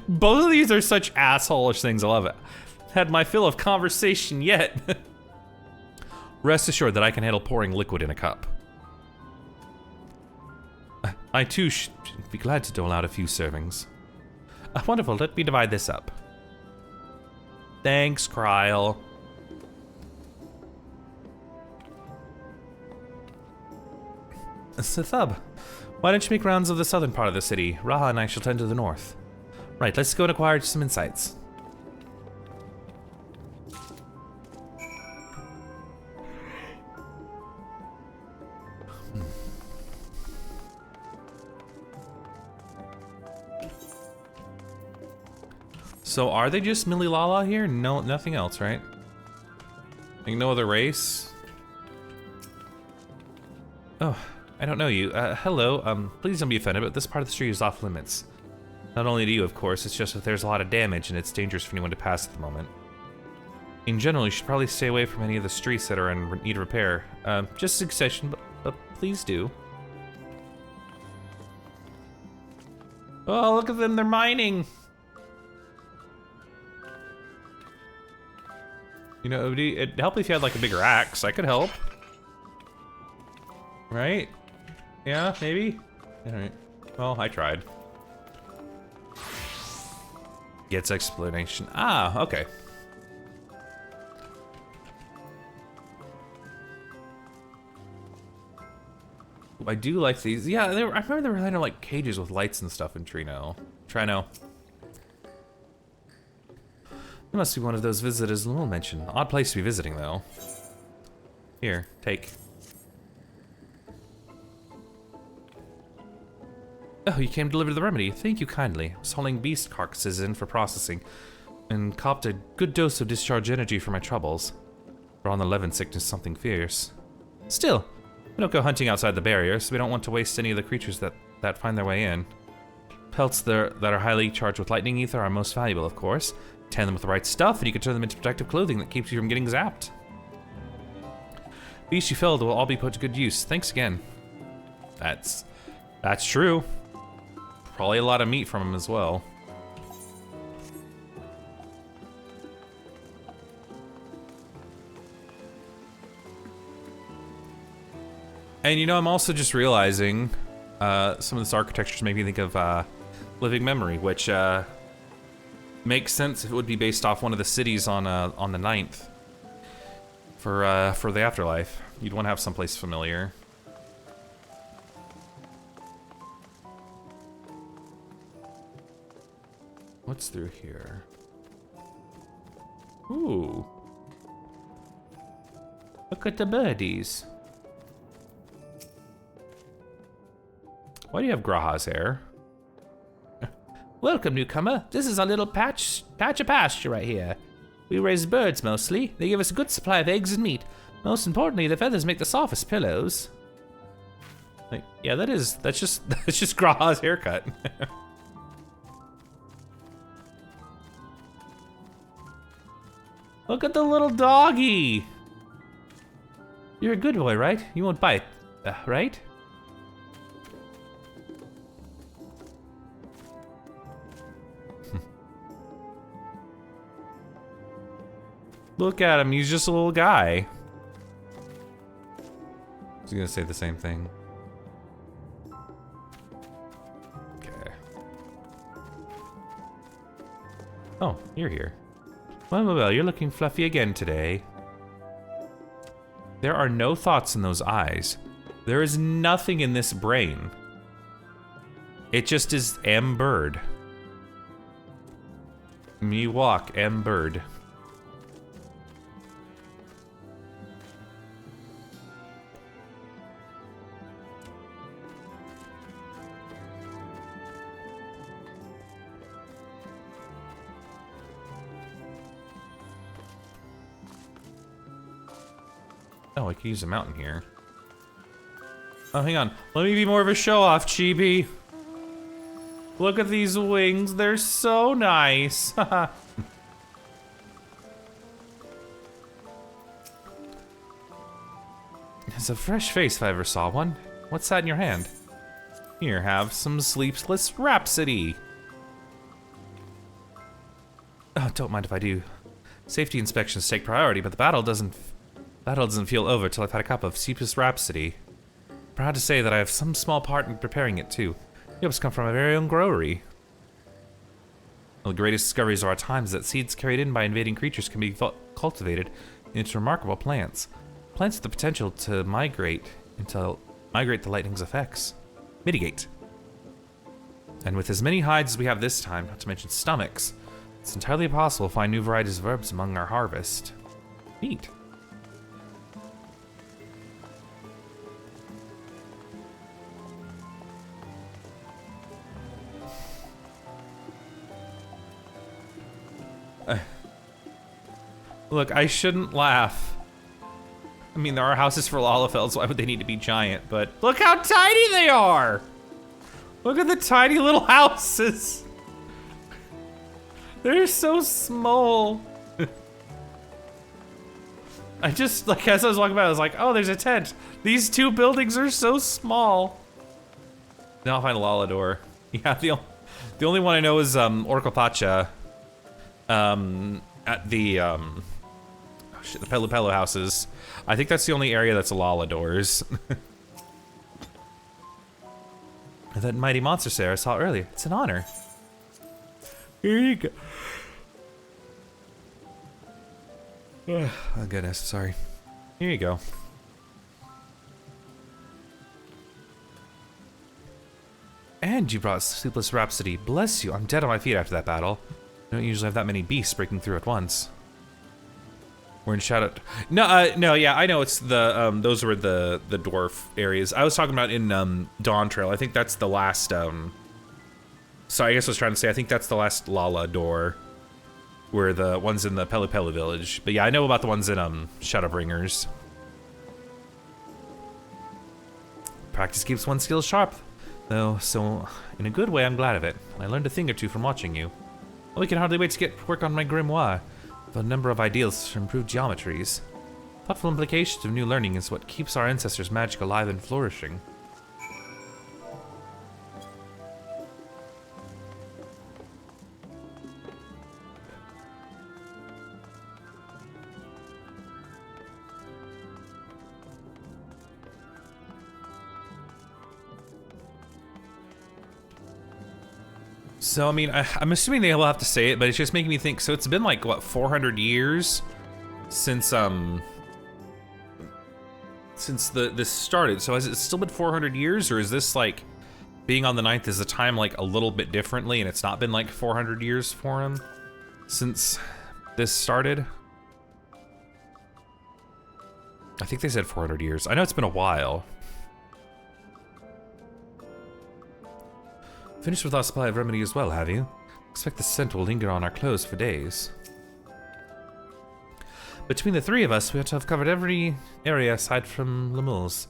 Both of these are such asshole-ish things. I love it. Had my fill of conversation yet. Rest assured that I can handle pouring liquid in a cup. I too should be glad to dole out a few servings. Wonderful, let me divide this up. Thanks, Kryl. Sithub, why don't you make rounds of the southern part of the city? Raha and I shall tend to the north. Right, let's go and acquire some insights. So are they just Millie Lala here? No, nothing else, right? Like no other race? Oh, I don't know you. Hello. Please don't be offended, but this part of the street is off limits. Not only to you, of course, it's just that there's a lot of damage and it's dangerous for anyone to pass at the moment. In general, you should probably stay away from any of the streets that are in need of repair. Just a suggestion, but please do. Oh, look at them, they're mining! You know, it'd help if you had like a bigger axe. I could help. Right? Yeah, maybe? Alright. Well, I tried. Gets explanation. Ah, okay. I do like these. Yeah, I remember they were kind of like cages with lights and stuff in Trino. It must be one of those visitors Lowell mentioned. Odd place to be visiting, though. Here, take. Oh, you came to deliver the remedy. Thank you kindly. I was hauling beast carcasses in for processing and copped a good dose of discharge energy for my troubles. We're on the Levin sickness, something fierce. Still, we don't go hunting outside the barrier, so we don't want to waste any of the creatures that find their way in. Pelts that are highly charged with lightning ether are most valuable, of course. Tan them with the right stuff, and you can turn them into protective clothing that keeps you from getting zapped. Beasts you felled will all be put to good use. Thanks again. That's true. Probably a lot of meat from them as well. And you know, I'm also just realizing some of this architecture makes me think of Living Memory, which makes sense if it would be based off one of the cities on the 9th for the afterlife. You'd want to have someplace familiar. What's through here? Ooh. Look at the birdies. Why do you have Graha's hair? Welcome, newcomer. This is our little patch of pasture right here. We raise birds mostly. They give us a good supply of eggs and meat. Most importantly, the feathers make the softest pillows. Like, yeah, that's just Graha's haircut. Look at the little doggy. You're a good boy, right? You won't bite, right? Look at him, he's just a little guy. I was gonna say the same thing. Okay. Oh, you're here. Well, you're looking fluffy again today. There are no thoughts in those eyes. There is nothing in this brain. It just is M. Bird. Me walk, M. Bird. Oh, I could use a mountain here. Oh, hang on. Let me be more of a show-off, Chibi. Look at these wings. They're so nice. It's a fresh face if I ever saw one. What's that in your hand? Here, have some sleepless rhapsody. Oh, don't mind if I do. Safety inspections take priority, but the battle doesn't feel over till I've had a cup of Sleepless Rhapsody. Proud to say that I have some small part in preparing it too. The herbs come from my very own growery. One of the greatest discoveries of our time is that seeds carried in by invading creatures can be cultivated into remarkable plants. Plants with the potential to migrate the lightning's effects. Mitigate. And with as many hides as we have this time, not to mention stomachs, it's entirely possible to find new varieties of herbs among our harvest. Neat. Look, I shouldn't laugh, I mean, there are houses for Lalafels, why would they need to be giant? But look how tiny they are! Look at the tiny little houses! They're so small. I just, like, as I was walking by, I was like, oh, there's a tent. These two buildings are so small. Now I'll find a Lalador. Yeah, the only one I know is Orcopacha. At the oh shit, the Pelu Pelu houses. I think that's the only area that's a Lalador's. That mighty monster Sarah saw earlier. It's an honor. Here you go. Oh goodness, sorry. Here you go. And you brought Sleepless Rhapsody. Bless you, I'm dead on my feet after that battle. I don't usually have that many beasts breaking through at once. We're in Shadow... No, no, yeah, I know it's the, those were the dwarf areas. I was talking about in, Dawntrail. I think that's the last, So I guess I was trying to say, I think that's the last Lalador. Were the ones in the Pelu Pelu village. But yeah, I know about the ones in, Shadowbringers. Practice keeps one's skills sharp. Though, so, in a good way, I'm glad of it. I learned a thing or two from watching you. Well, we can hardly wait to get work on my grimoire. The number of ideals for improved geometries. Thoughtful implications of new learning is what keeps our ancestors' magic alive and flourishing. So, I mean, I'm assuming they will have to say it, but it's just making me think, so it's been like, what, 400 years since this started. So has it still been 400 years, or is this like, being on the 9th is the time like a little bit differently, and it's not been like 400 years for him since this started? I think they said 400 years. I know it's been a while. Finished with our supply of remedy as well, have you? Expect the scent will linger on our clothes for days. Between the three of us, we ought to have covered every area aside from Lemul's.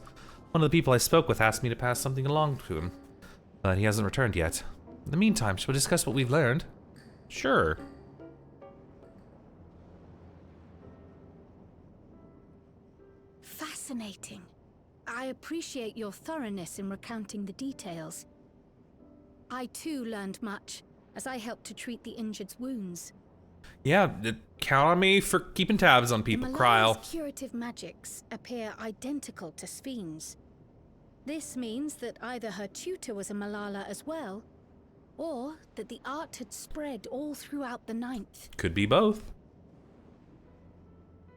One of the people I spoke with asked me to pass something along to him, but he hasn't returned yet. In the meantime, shall we discuss what we've learned? Sure. Fascinating. I appreciate your thoroughness in recounting the details. I too learned much, as I helped to treat the injured's wounds. Yeah, count on me for keeping tabs on people, Kryl. Curative magics appear identical to Sphne's. This means that either her tutor was a Malala as well, or that the art had spread all throughout the 9th. Could be both.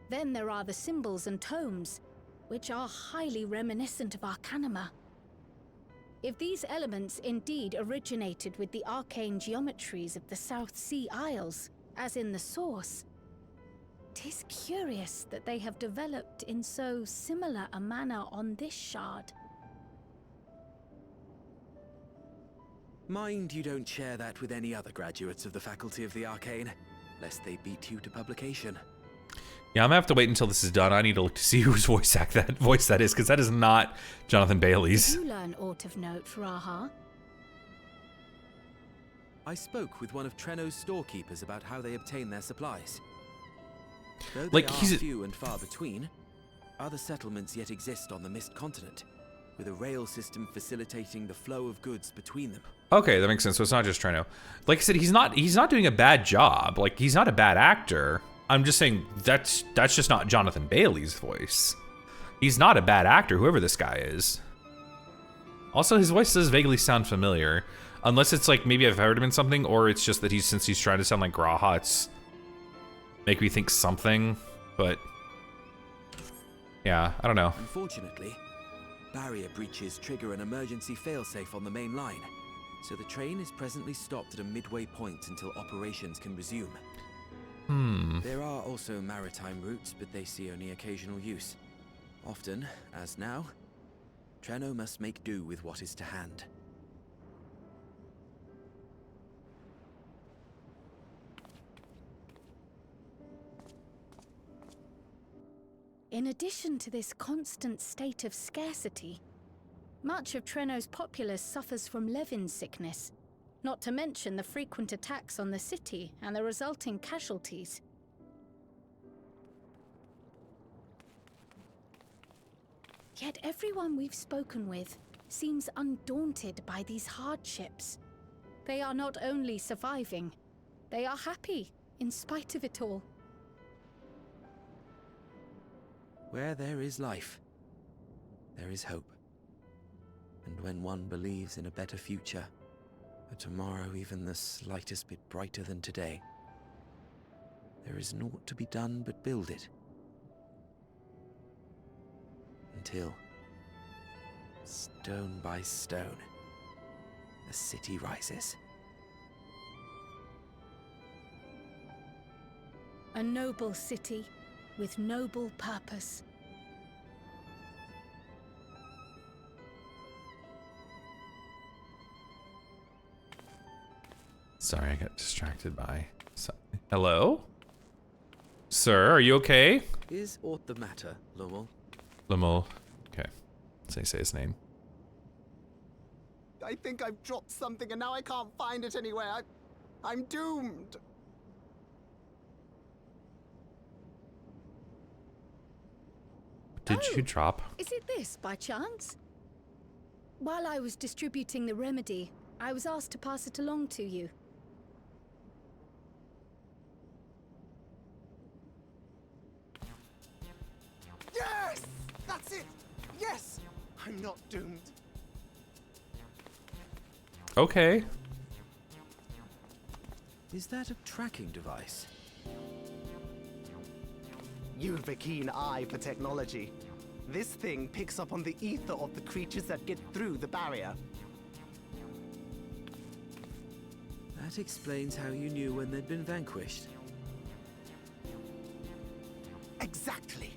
Then there are the symbols and tomes, which are highly reminiscent of Arcanima. If these elements indeed originated with the arcane geometries of the South Sea Isles, as in the source, 'tis curious that they have developed in so similar a manner on this shard. Mind you don't share that with any other graduates of the Faculty of the Arcane, lest they beat you to publication. Yeah, I'm gonna have to wait until this is done. I need to look to see whose voice that is, because that is not Jonathan Bailey's. Did you learn aught of note, Raha? I spoke with one of Treno's storekeepers about how they obtain their supplies. Though Like, they are few and far between, other settlements yet exist on the Mist Continent, with a rail system facilitating the flow of goods between them. Okay, that makes sense. So it's not just Treno. Like I said, he's not doing a bad job. Like, he's not a bad actor. I'm just saying that's just not Jonathan Bailey's voice. He's not a bad actor, whoever this guy is. Also, his voice does vaguely sound familiar. Unless it's like, maybe I've heard him in something, or it's just that since he's trying to sound like Graha, it's make me think something, but yeah, I don't know. Unfortunately, barrier breaches trigger an emergency failsafe on the main line, so the train is presently stopped at a midway point until operations can resume. There are also maritime routes, but they see only occasional use. Often, as now, Treno must make do with what is to hand. in addition to this constant state of scarcity, much of Treno's populace suffers from Levin sickness, not to mention the frequent attacks on the city and the resulting casualties. Yet everyone we've spoken with seems undaunted by these hardships. They are not only surviving, they are happy in spite of it all. Where there is life, there is hope. And when one believes in a better future, a tomorrow even the slightest bit brighter than today, there is naught to be done but build it. Until, stone by stone, the city rises. A noble city with noble purpose. Sorry, I got distracted by something. Hello? Sir, are you okay? Is aught the matter, Lowell? Lamol. Okay. Say his name. I think I've dropped something and now I can't find it anywhere. I'm doomed. Did you drop? Is it this, by chance? While I was distributing the remedy, I was asked to pass it along to you. Yes! That's it! Yes! I'm not doomed. Okay. Is that a tracking device? You've a keen eye for technology. This thing picks up on the ether of the creatures that get through the barrier. That explains how you knew when they'd been vanquished. Exactly.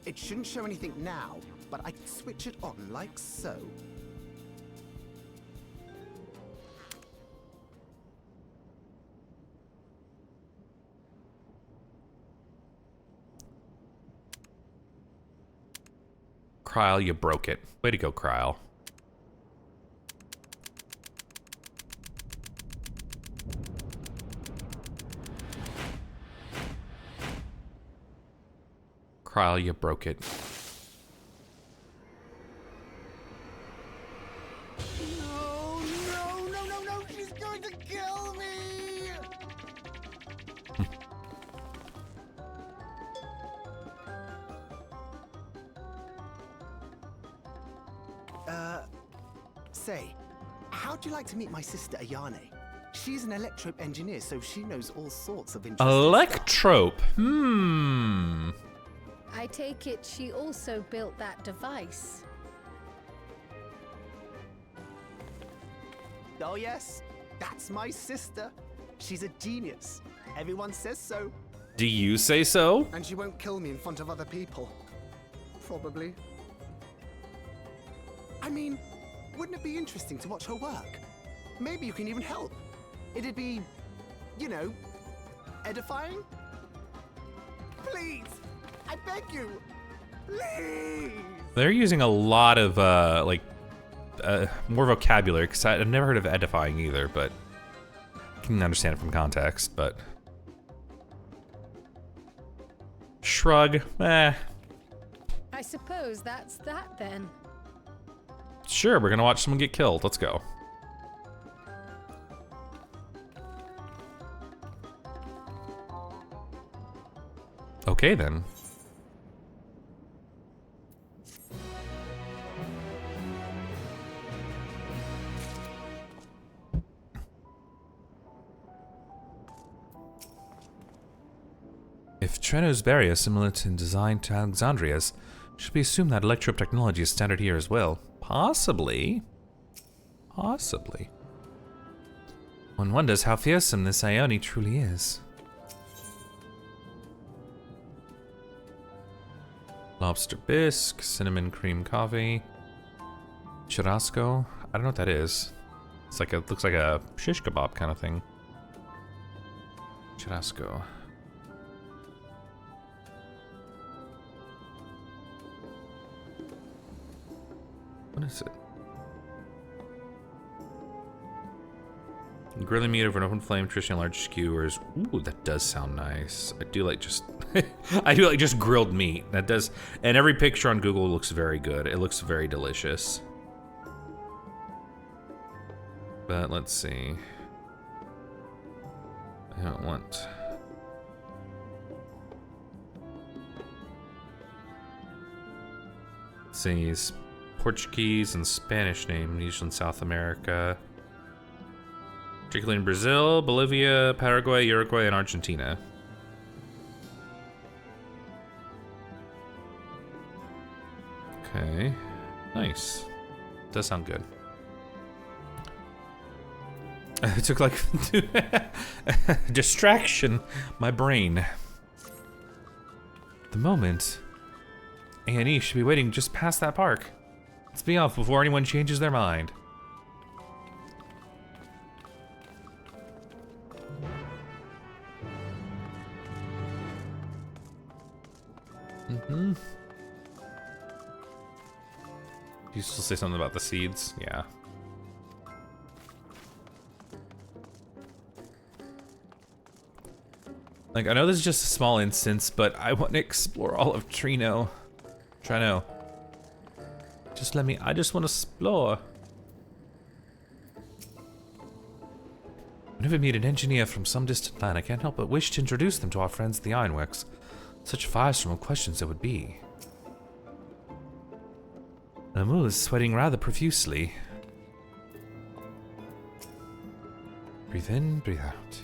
It shouldn't show anything now, but I can switch it on like so. Kryle, you broke it. Way to go, Kryle. Kryle, you broke it. No, no, no, no, no, she's going to kill me! Say, how'd you like to meet my sister Ayane? She's an electrope engineer, so she knows all sorts of interesting Electrope? I take it she also built that device. Oh yes, that's my sister. She's a genius. Everyone says so. Do you say so? And she won't kill me in front of other people. Probably. I mean, wouldn't it be interesting to watch her work? Maybe you can even help. It'd be, you know, edifying? Please! I beg you! Please! They're using a lot of, more vocabulary, because I've never heard of edifying either, but I can understand it from context, but... Shrug, eh. I suppose that's that then. Sure, we're gonna watch someone get killed. Let's go. Okay, then. If Treno's barrier is similar in design to Alexandria's, should we assume that electrope technology is standard here as well? Possibly. Possibly. One wonders how fearsome this Ione truly is. Lobster bisque, cinnamon cream coffee, churrasco. I don't know what that is. It's like looks like a shish kebab kind of thing. Churrasco. What is it? Grilling meat over an open flame, traditional large skewers. Ooh, that does sound nice. I do like just I do like just grilled meat. That does, and every picture on Google looks very good. It looks very delicious. But let's see. I don't want. Let's see, it's Portuguese and Spanish name, usually in South America. Particularly in Brazil, Bolivia, Paraguay, Uruguay, and Argentina. Okay, nice. Does sound good. It took like distraction, my brain. The moment A&E should be waiting just past that park. Let's be off before anyone changes their mind. You still say something about the seeds? Yeah. Like, I know this is just a small instance, but I want to explore all of Trino. Just let me, I just want to explore. Whenever I meet an engineer from some distant land, I can't help but wish to introduce them to our friends at the Ironworks. Such firestorm questions there would be. Lamu is sweating rather profusely. Breathe in, breathe out.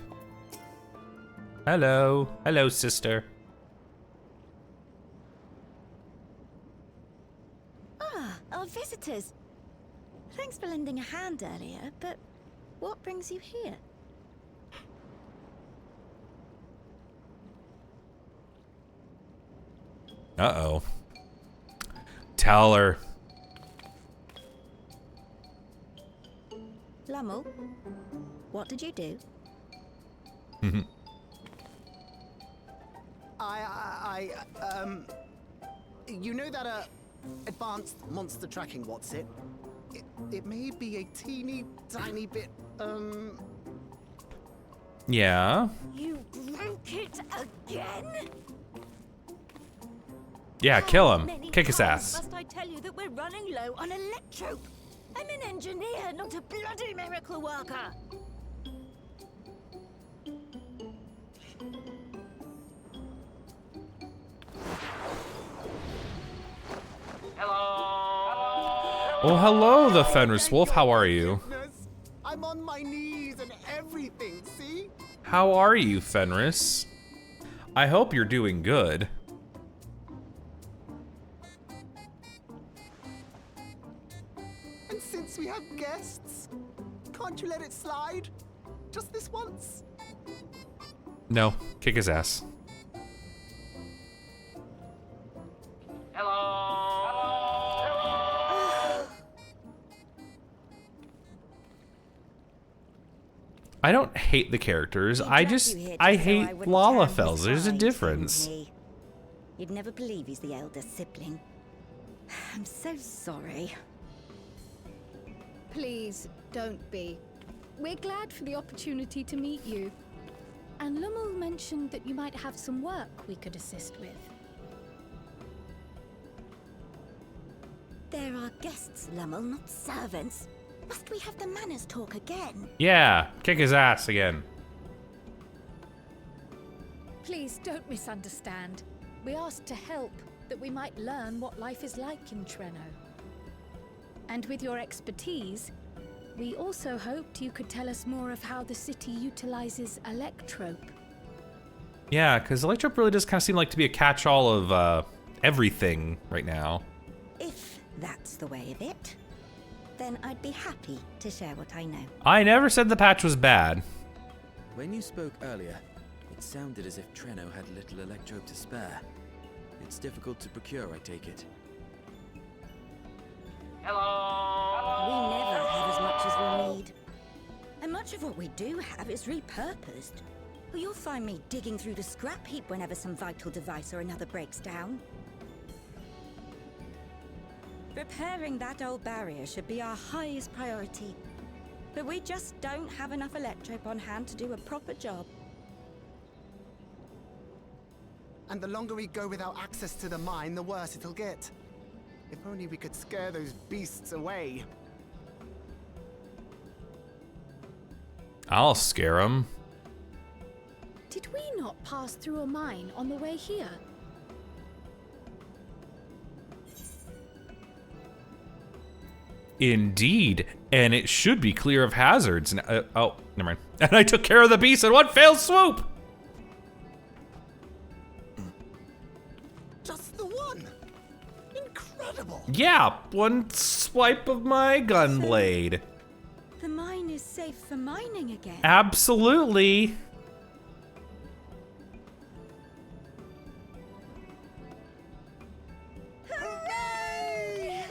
Hello. Hello, sister. Ah, our visitors. Thanks for lending a hand earlier, but what brings you here? Uh-oh. Tell her. Lamu, what did you do? You know that, advanced monster tracking, what's it? It may be a teeny tiny bit, Yeah. You broke it again? Yeah, kill him. Many Kick his times ass. Must I tell you that we're running low on electrope? I'm an engineer, not a bloody miracle worker. Oh, hello, the Fenris Wolf. How are you? I'm on my knees and everything, see? How are you, Fenris? I hope you're doing good. And since we have guests, can't you let it slide? Just this once? No, kick his ass. I don't hate the characters. I hate Lalafels. There's a difference. You'd never believe he's the elder sibling. I'm so sorry. Please, don't be. We're glad for the opportunity to meet you. And Lummel mentioned that you might have some work we could assist with. There are guests, Lummel, not servants. Must we have the manners talk again? Yeah, kick his ass again. Please don't misunderstand. We asked to help, that we might learn what life is like in Treno. And with your expertise, we also hoped you could tell us more of how the city utilizes electrope. Yeah, because electrope really does kind of seem like to be a catch-all of everything right now. If that's the way of it, then I'd be happy to share what I know. I never said the patch was bad. When you spoke earlier, it sounded as if Treno had little electrope to spare. It's difficult to procure, I take it. We never have as much as we need. And much of what we do have is repurposed. You'll find me digging through the scrap heap whenever some vital device or another breaks down. Repairing that old barrier should be our highest priority. But we just don't have enough electrope on hand to do a proper job. And the longer we go without access to the mine, the worse it'll get. If only we could scare those beasts away. I'll scare them. Did we not pass through a mine on the way here? Indeed, and it should be clear of hazards. Oh, never mind. And I took care of the beast in one fell swoop. Just the one. Incredible. Yeah, one swipe of my gun blade. The mine is safe for mining again. Absolutely. Hooray!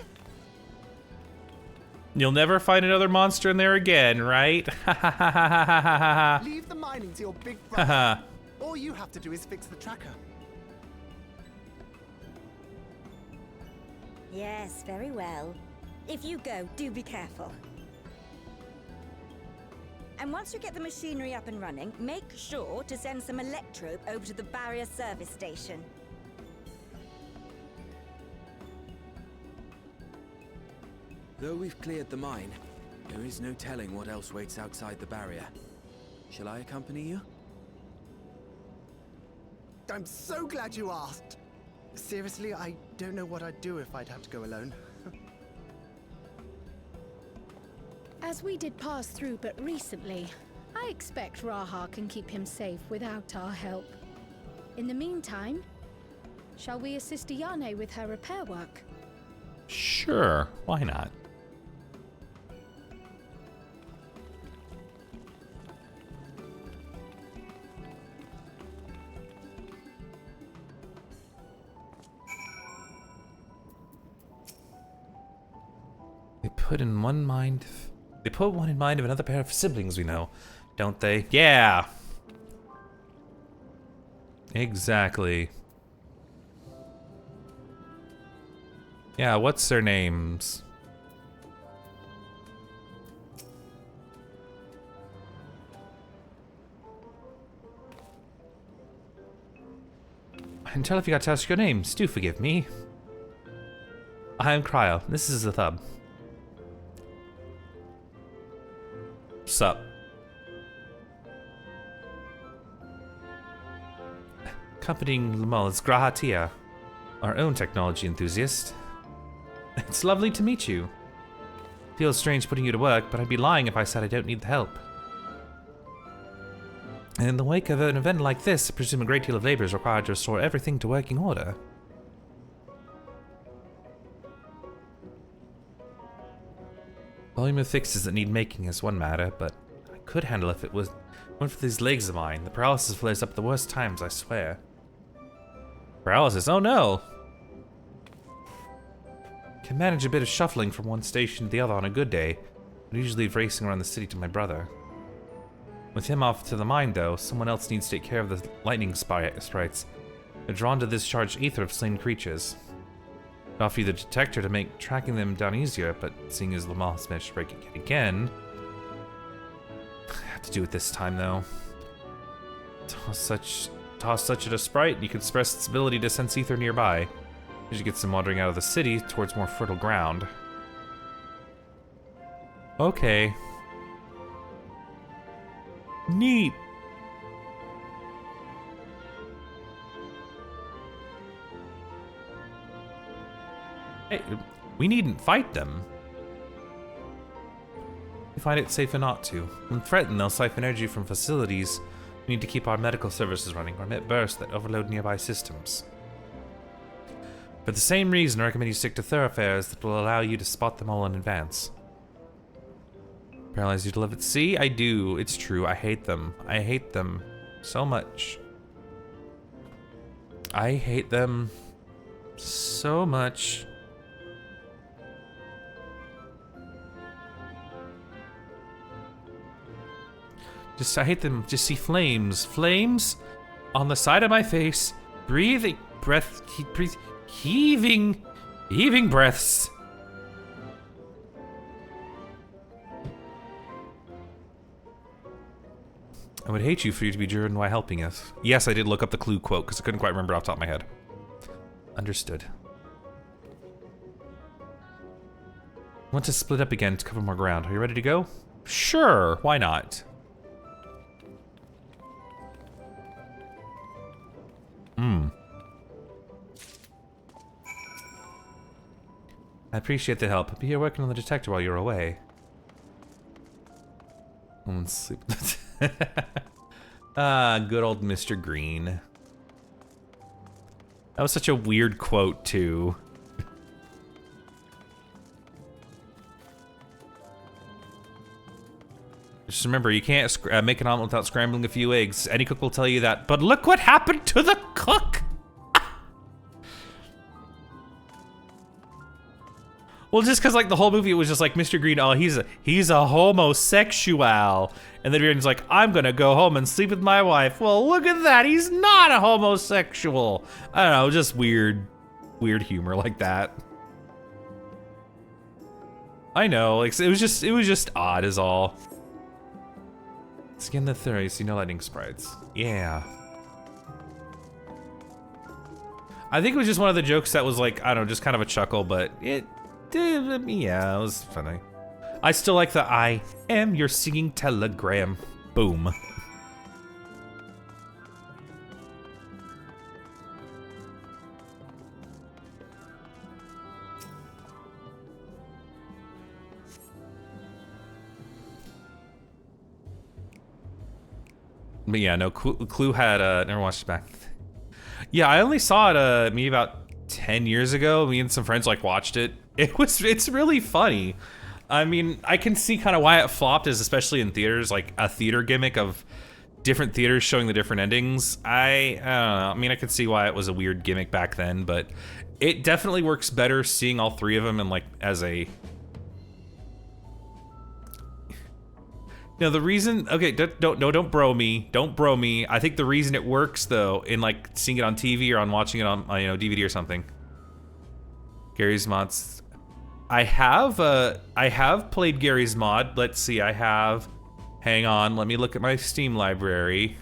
You'll never find another monster in there again, right? Leave the mining to your big brother. All you have to do is fix the tracker. Yes, very well. If you go, do be careful. And once you get the machinery up and running, make sure to send some electrope over to the barrier service station. Though we've cleared the mine, there is no telling what else waits outside the barrier. Shall I accompany you? I'm so glad you asked. Seriously, I don't know what I'd do if I'd have to go alone. As we did pass through but recently, I expect Raha can keep him safe without our help. In the meantime, shall we assist Ayane with her repair work? Sure, why not? They put one in mind of another pair of siblings we know, don't they? Yeah. Exactly. Yeah, what's their names? I can tell if you got to ask your names. Do forgive me. I am Cryo. This is the Thub. Sup? Accompanying Lamal is Grahatia, our own technology enthusiast. It's lovely to meet you. Feels strange putting you to work, but I'd be lying if I said I don't need the help. And in the wake of an event like this, I presume a great deal of labor is required to restore everything to working order. Volume of fixes that need making is one matter, but I could handle if it weren't for these legs of mine. The paralysis flares up at the worst times, I swear. Paralysis? Oh no! Can manage a bit of shuffling from one station to the other on a good day, but usually racing around the city to my brother. With him off to the mine, though, someone else needs to take care of the lightning sprites. They're drawn to this charged ether of slain creatures. I'd offer you the detector to make tracking them down easier, but seeing as Lamal's managed to break it yet again, I have to do it this time, though. Toss such at a sprite, and you can express its ability to sense ether nearby. You should get some wandering out of the city towards more fertile ground. Okay. Neat. Hey, we needn't fight them. We find it safer not to. When threatened, they'll siphon energy from facilities. We need to keep our medical services running or emit bursts that overload nearby systems. For the same reason, I recommend you stick to thoroughfares that will allow you to spot them all in advance. Paralyze you to live at sea? I do. It's true. I hate them. I hate them so much. I hate them so much. I hate them. Just see flames. Flames on the side of my face. Breathing breaths. I would hate you for you to be driven by helping us. Yes, I did look up the clue quote because I couldn't quite remember off the top of my head. Understood. Want to split up again to cover more ground. Are you ready to go? Sure, why not? I appreciate the help. I'll be here working on the detector while you're away. Let's sleep. Ah, good old Mr. Green. That was such a weird quote, too. Just remember, you can't make an omelet without scrambling a few eggs. Any cook will tell you that. But look what happened to the cook! Well, just because like the whole movie was just like Mr. Green, oh, he's a homosexual, and then Green's like, I'm gonna go home and sleep with my wife. Well, look at that, he's not a homosexual. I don't know, just weird humor like that. I know, like it was just odd, is all. Skin the theory, see no lightning sprites. Yeah. I think it was just one of the jokes that was like, I don't know, just kind of a chuckle, but yeah, it was funny. I still like the I am your singing telegram. Boom. But yeah, no, Clue had, never watched it back. Yeah, I only saw it, maybe about 10 years ago. Me and some friends, like, watched it. It's really funny. I mean, I can see kind of why it flopped, is especially in theaters, like a theater gimmick of different theaters showing the different endings. I don't know. I mean, I could see why it was a weird gimmick back then, but it definitely works better seeing all three of them and like as a. Now the reason, okay, don't bro me. I think the reason it works though, in like seeing it on TV or on watching it on DVD or something. Gary's mods. I have played Gary's mod. Let's see, I have. Hang on, let me look at my Steam library.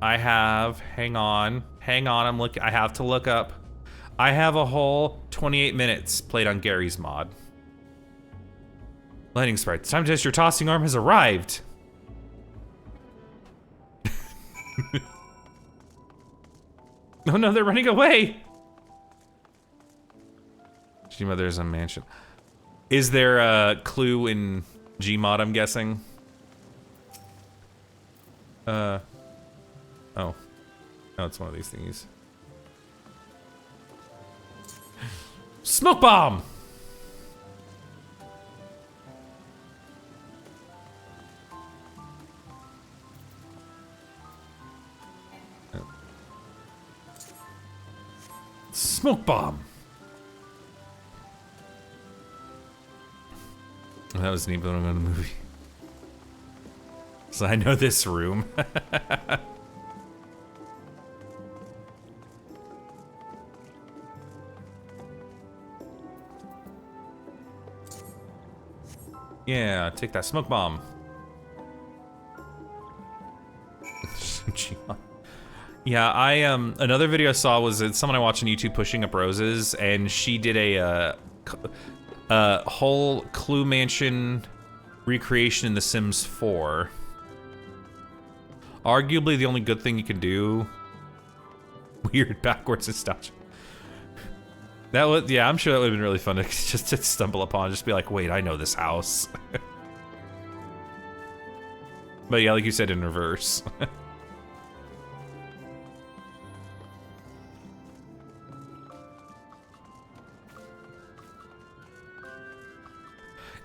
I have. Hang on. I have to look up. I have a whole 28 minutes played on Gary's mod. Lightning sprite. The time to test your tossing arm has arrived. Oh no, they're running away. Gmod, there's a mansion. Is there a clue in Gmod, I'm guessing? Oh. Oh, it's one of these thingies. Smoke bomb! Smoke bomb! That was neat, but I'm in the movie. So I know this room. Yeah, take that smoke bomb. Yeah, another video I saw was someone I watched on YouTube pushing up roses, and she did a whole Clue Mansion recreation in The Sims 4. Arguably the only good thing you can do. Weird backwards nostalgia. That was, yeah, I'm sure that would have been really fun to just to stumble upon, just be like, wait, I know this house. But yeah, like you said, in reverse.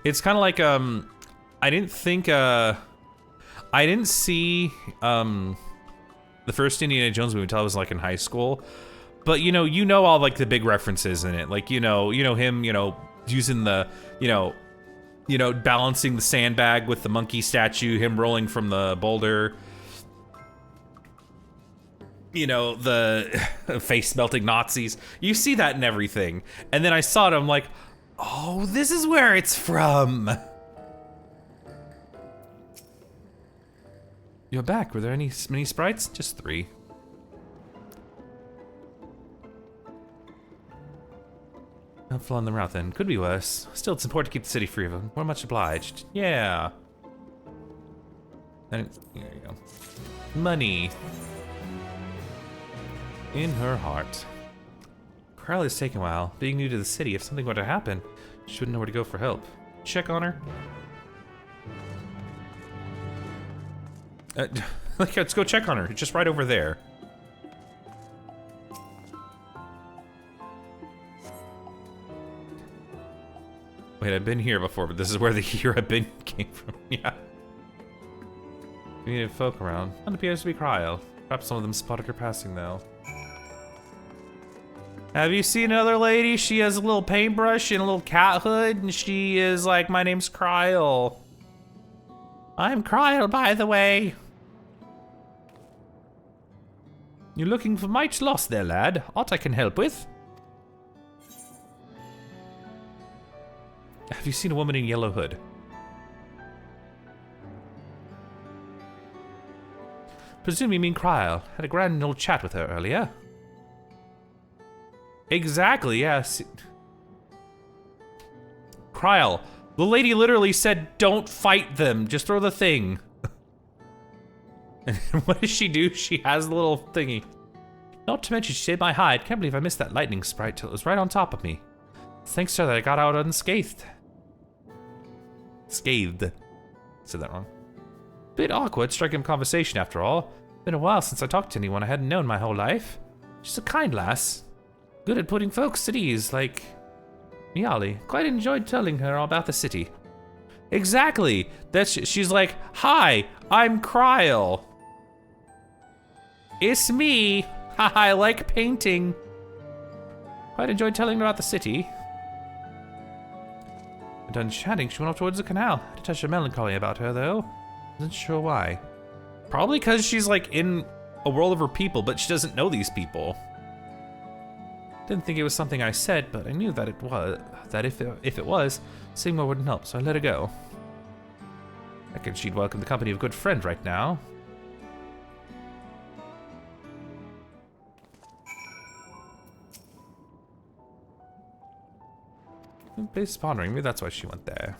It's kind of like, I didn't see, the first Indiana Jones movie until I was like in high school. But you know all like the big references in it. Like, you know him, using the, balancing the sandbag with the monkey statue, him rolling from the boulder. The face melting Nazis. You see that in everything. And then I saw it, I'm like, oh, this is where it's from. You're back. Were there any mini sprites? Just 3. Helpful on the route then. Could be worse. Still, it's important to keep the city free of them. We're much obliged. Yeah. And here you go. Money. In her heart. Crowley is taking a while. Being new to the city, if something were to happen, she wouldn't know where to go for help. Check on her. Let's go check on her. It's just right over there. Wait, I've been here before, but this is where the "here I've been" came from. Yeah. We needed folk around. None appears to be Cryle. Perhaps some of them spotted her passing, though. Have you seen another lady? She has a little paintbrush and a little cat hood, and she is like, my name's Cryle. I'm Cryle, by the way. You're looking for might lost there, lad. Aught I can help with? Have you seen a woman in yellow hood? Presume you mean Cryle. Had a grand old chat with her earlier. Exactly, yes. Cryle. The lady literally said, don't fight them. Just throw the thing. And what does she do? She has the little thingy. Not to mention, she saved my hide. Can't believe I missed that lightning sprite till it was right on top of me. Thanks to her that I got out unscathed. Scathed. Said that wrong. Bit awkward striking conversation after all. Been a while since I talked to anyone I hadn't known my whole life. She's a kind lass. Good at putting folks at ease, like Miali. Quite enjoyed telling her all about the city. Exactly. She's like, hi, I'm Cryle. It's me. Haha, I like painting. Quite enjoyed telling her about the city. Done chatting, she went off towards the canal. Had a touch of melancholy about her, though. Wasn't sure why. Probably because she's like in a world of her people, but she doesn't know these people. Didn't think it was something I said, but I knew that it was. That if it was, seeing more wouldn't help, so I let her go. Reckon she'd welcome the company of a good friend right now. Place is pondering. Maybe that's why she went there.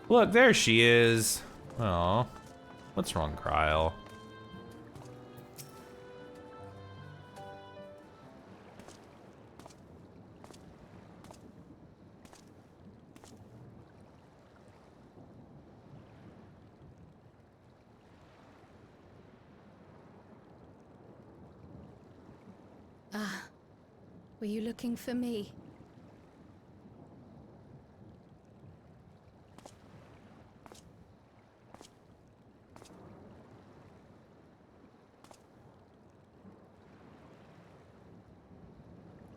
Look, there she is. Oh, what's wrong, Cryle? Ah, were you looking for me?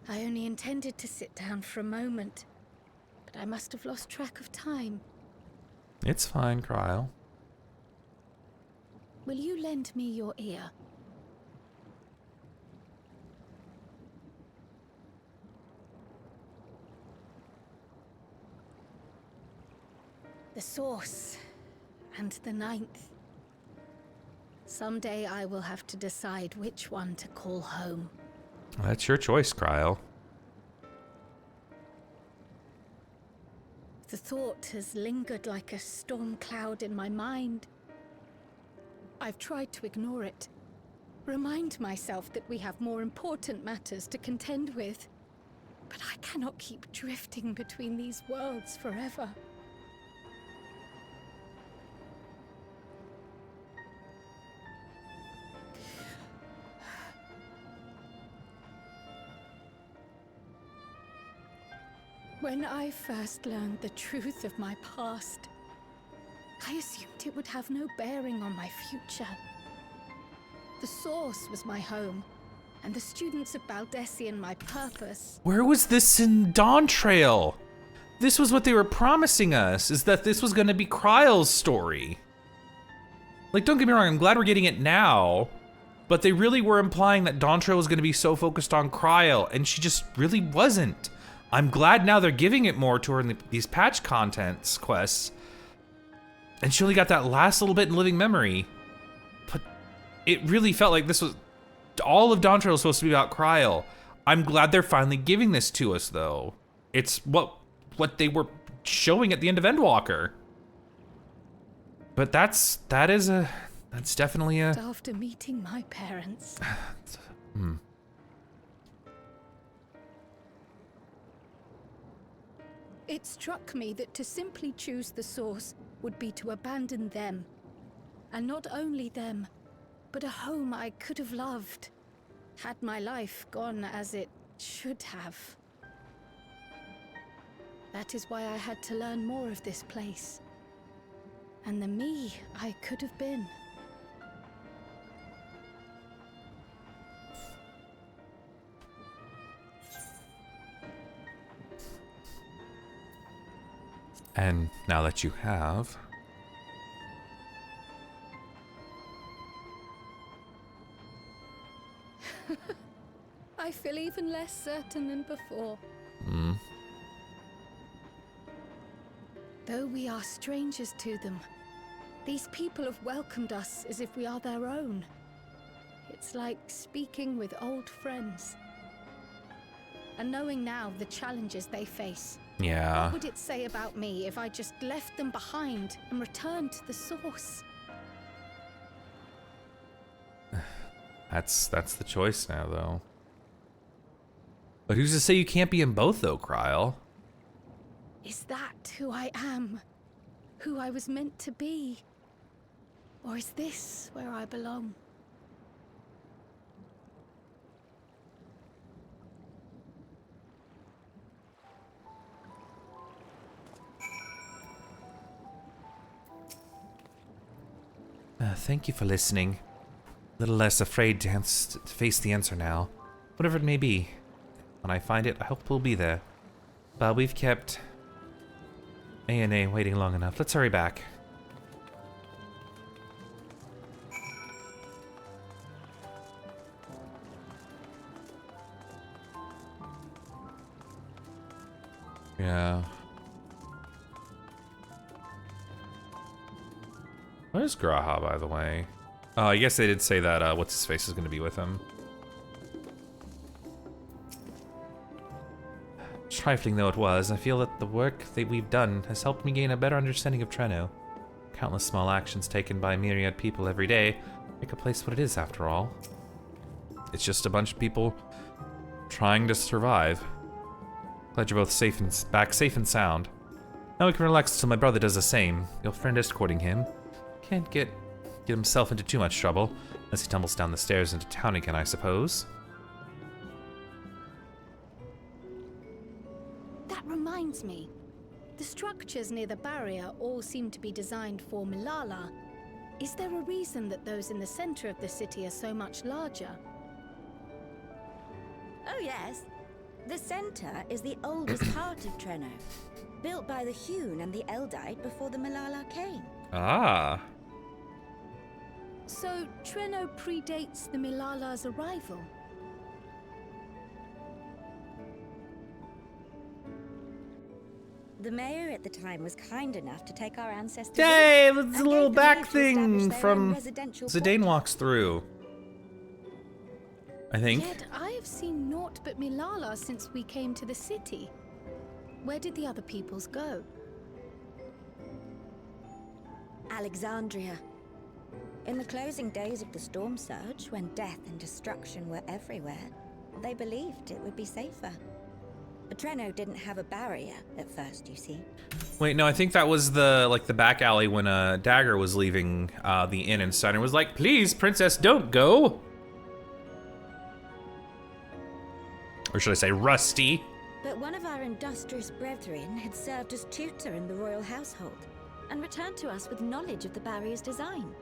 I only intended to sit down for a moment, but I must have lost track of time. It's fine, Cryle. Will you lend me your ear? The source and the ninth. Someday I will have to decide which one to call home. That's your choice, Cryle. The thought has lingered like a storm cloud in my mind. I've tried to ignore it. Remind myself that we have more important matters to contend with. But I cannot keep drifting between these worlds forever. When I first learned the truth of my past, I assumed it would have no bearing on my future. The source was my home, and the students of Baldessian my purpose. Where was this in Dawntrail? This was what they were promising us, is that this was gonna be Cryle's story. Like, don't get me wrong, I'm glad we're getting it now, But they really were implying that Dawntrail was going to be so focused on Cryle, and she just really wasn't. I'm glad now they're giving it more to her in these patch contents quests. And she only got that last little bit in living memory. But it really felt like this was... all of Dawntrail was supposed to be about Cryle. I'm glad they're finally giving this to us, though. It's what they were showing at the end of Endwalker. But that's definitely a... After meeting my parents. It struck me that to simply choose the source would be to abandon them. And not only them, but a home I could have loved, had my life gone as it should have. That is why I had to learn more of this place. And the me I could have been. And now that you have... I feel even less certain than before. Though we are strangers to them, these people have welcomed us as if we are their own. It's like speaking with old friends. And knowing now the challenges they face. Yeah. What would it say about me if I just left them behind and returned to the source? That's the choice now, though. But who's to say you can't be in both, though, Cryle? Is that who I am? Who I was meant to be? Or is this where I belong? Thank you for listening. A little less afraid to face the answer now. Whatever it may be. When I find it, I hope we'll be there. But we've kept A&A waiting long enough. Let's hurry back. Yeah. Where's Graha, by the way? Oh, I guess they did say that, what's-his-face is going to be with him. Trifling though it was, I feel that the work that we've done has helped me gain a better understanding of Treno. Countless small actions taken by myriad people every day make a place what it is, after all. It's just a bunch of people trying to survive. Glad you're both safe and sound. Now we can relax till my brother does the same. Your friend escorting him. Can't get himself into too much trouble as he tumbles down the stairs into town again, I suppose. That reminds me. The structures near the barrier all seem to be designed for Milala. Is there a reason that those in the center of the city are so much larger? Oh yes. The center is the oldest part of Treno, built by the Hewn and the Eldite before the Milala came. Ah. So Treno predates the Milala's arrival? The mayor at the time was kind enough to take our ancestors. Yay! That's a little back thing from Zidane walks through. I think. Yet I have seen naught but Milala since we came to the city. Where did the other peoples go? Alexandria. In the closing days of the Storm Surge, when death and destruction were everywhere, they believed it would be safer. But Treno didn't have a barrier at first, you see. Wait, no, I think that was the back alley when Dagger was leaving the inn and Steiner was like, "Please, princess, don't go." Or should I say Rusty? But one of our industrious brethren had served as tutor in the royal household and returned to us with knowledge of the barrier's design.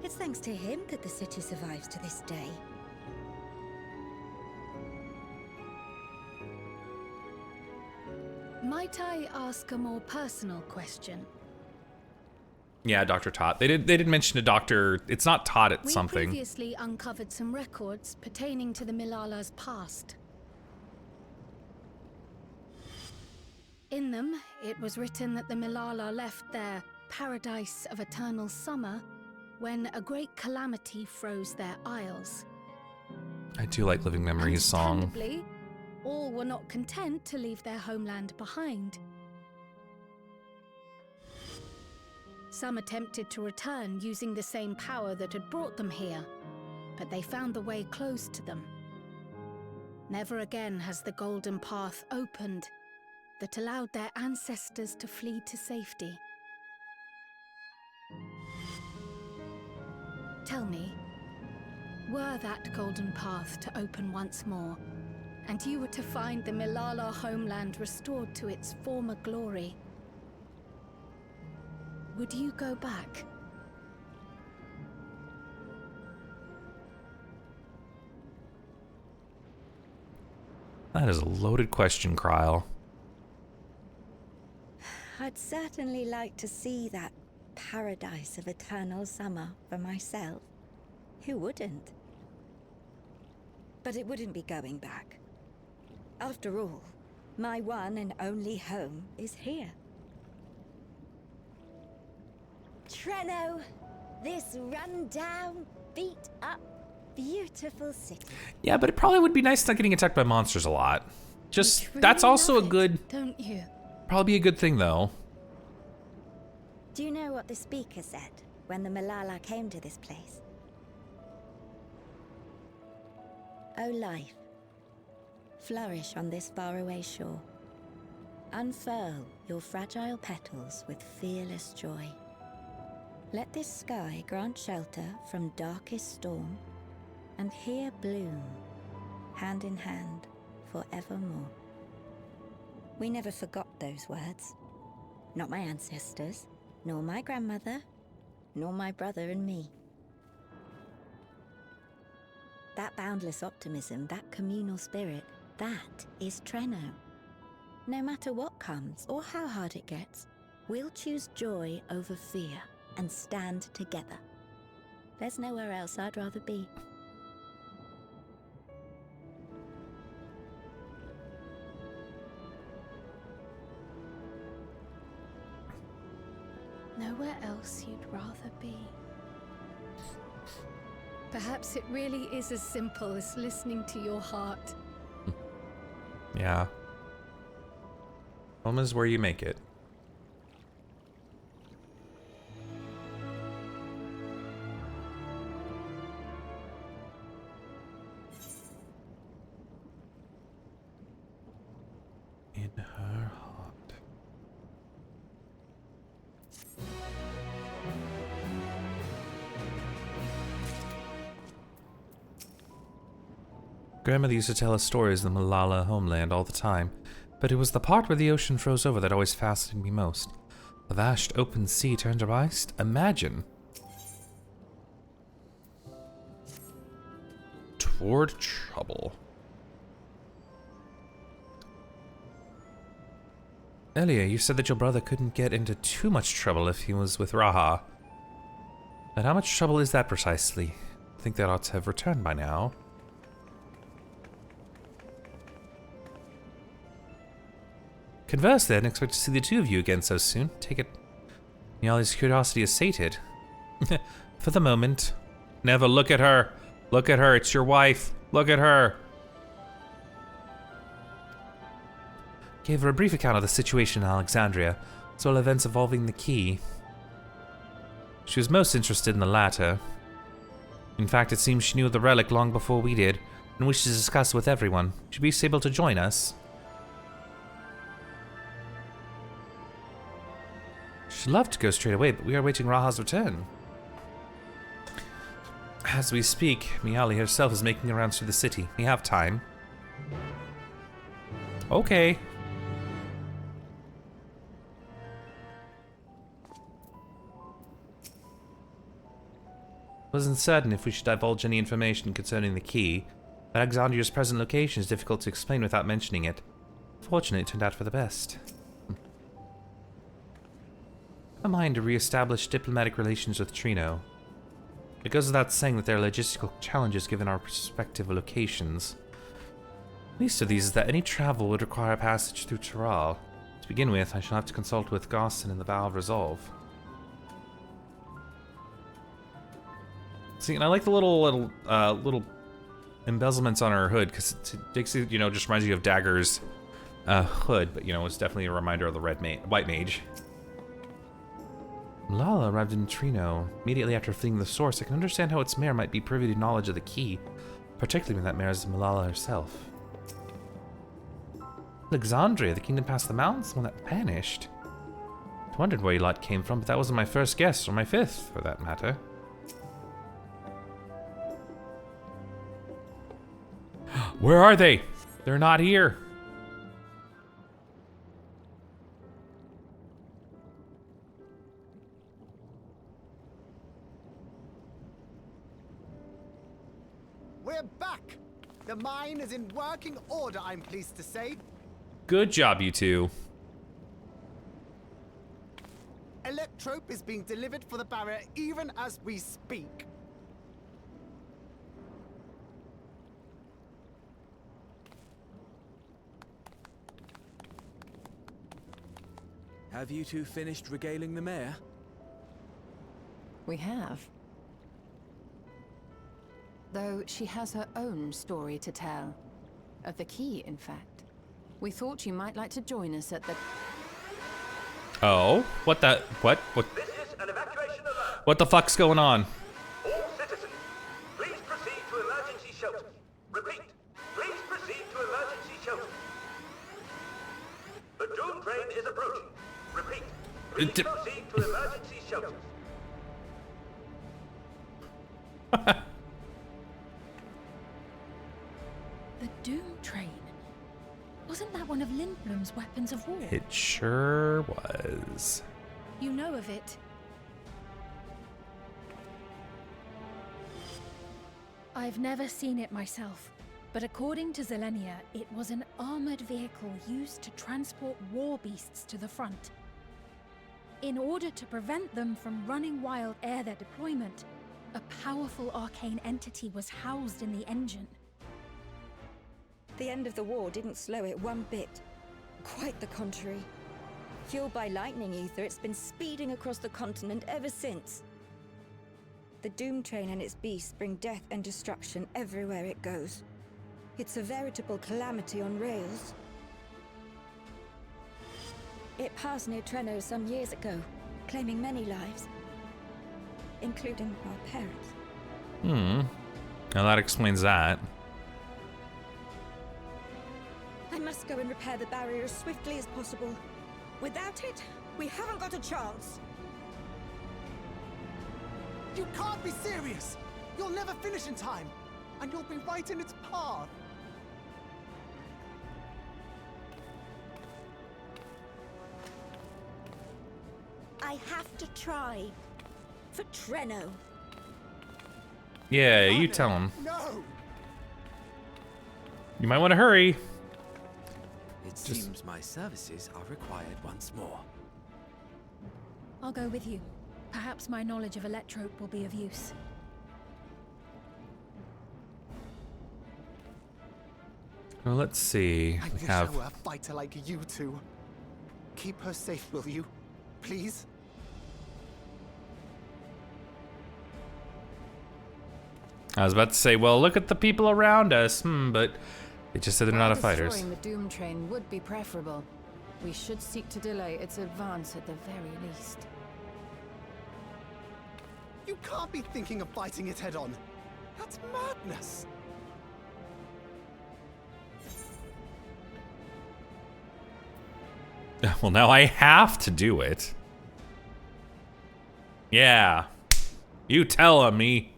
It's thanks to him that the city survives to this day. Might I ask a more personal question? Yeah, Dr. Tot. They did mention a doctor. It's not Tot, it's We something. previously uncovered some records pertaining to the Milala's past. In them, it was written that the Milala left their paradise of eternal summer when a great calamity froze their isles. I do like Living Memories song. Understandably, all were not content to leave their homeland behind. Some attempted to return using the same power that had brought them here, but they found the way closed to them. Never again has the golden path opened that allowed their ancestors to flee to safety. Tell me, were that golden path to open once more, and you were to find the Milala homeland restored to its former glory, would you go back? That is a loaded question, Kryle. I'd certainly like to see that paradise of eternal summer for myself. Who wouldn't? But it wouldn't be going back. After all, my one and only home is here. Treno, this run-down, beat-up, beautiful city. Yeah, but it probably would be nice not getting attacked by monsters a lot. Just, Really that's also a love good... it, don't you? Probably be a good thing, though. Do you know what the speaker said when the Milala came to this place? O life, flourish on this faraway shore. Unfurl your fragile petals with fearless joy. Let this sky grant shelter from darkest storm, and here bloom, hand in hand, forevermore. We never forgot those words. Not my ancestors, nor my grandmother, nor my brother and me. That boundless optimism, that communal spirit, that is Treno. No matter what comes or how hard it gets, we'll choose joy over fear and stand together. There's nowhere else I'd rather be. Nowhere else you'd rather be. Perhaps it really is as simple as listening to your heart. Yeah. Home is where you make it. In her heart. Grandmother used to tell us stories of the Milala homeland all the time, but it was the part where the ocean froze over that always fascinated me most. The vast open sea turned to ice. Imagine. Toward trouble. Earlier, you said that your brother couldn't get into too much trouble if he was with Raha. But how much trouble is that precisely? I think that ought to have returned by now. Converse then, expect to see the two of you again so soon. Take it. Nyali's curiosity is sated. For the moment. Never look at her. Look at her, it's your wife. Look at her. Gave her a brief account of the situation in Alexandria, as well as events involving the key. She was most interested in the latter. In fact, it seems she knew of the relic long before we did, and wished to discuss with everyone. Should be able to join us. She'd love to go straight away, but we are waiting Raha's return. As we speak, Miali herself is making rounds through the city. We have time. Okay. Wasn't certain if we should divulge any information concerning the key, but Alexandria's present location is difficult to explain without mentioning it. Fortunately, it turned out for the best. the mind to re-establish diplomatic relations with Trino. It goes without saying that there are logistical challenges given our respective locations. Least of these is that any travel would require a passage through Tiral. To begin with, I shall have to consult with Gossin in the Vow of Resolve. See, and I like the little embezzlements on her hood, because it, you know, just reminds you of Dagger's hood, but, you know, it's definitely a reminder of the white mage. Malala arrived in Trino immediately after fleeing the source. I can understand how its mayor might be privy to knowledge of the key, particularly when that mayor is Malala herself. Alexandria, the kingdom past the mountains, the one that vanished. I wondered where your lot came from, but that wasn't my first guess, or my fifth, for that matter. Where are they? They're not here. We're back! The mine is in working order, I'm pleased to say. Good job, you two. Electrope is being delivered for the barrier even as we speak. Have you two finished regaling the mayor? We have. Though she has her own story to tell. Of the key, in fact. We thought you might like to join us at the... Oh, what the... What? This is an evacuation alert. What the fuck's going on? All citizens, please proceed to emergency shelters. Repeat, please proceed to emergency shelters. The Doom train is approaching. Repeat, please proceed to emergency shelters. The Doom train. Wasn't that one of Lindblom's weapons of war? It sure was. You know of it. I've never seen it myself, but according to Zelenia, it was an armored vehicle used to transport war beasts to the front. In order to prevent them from running wild ere their deployment, a powerful arcane entity was housed in the engine. The end of the war didn't slow it one bit. Quite the contrary. Fueled by lightning ether, it's been speeding across the continent ever since. The Doom train and its beasts bring death and destruction everywhere it goes. It's a veritable calamity on rails. It passed near Treno some years ago, claiming many lives, including our parents. Now that explains that. I must go and repair the barrier as swiftly as possible. Without it, we haven't got a chance. You can't be serious! You'll never finish in time, and you'll be right in its path. I have to try. For Treno. Yeah, you tell him. No! You might want to hurry. It seems my services are required once more. I'll go with you. Perhaps my knowledge of Electrope will be of use. Well, let's see. I wish I were a fighter like you two. Keep her safe, will you? Please? I was about to say, well, look at the people around us, but they just said they're not fighters. Destroying the Doom train would be preferable. We should seek to delay its advance at the very least. You can't be thinking of fighting it head on. That's madness. Well, now I have to do it. Yeah. You tell him, me.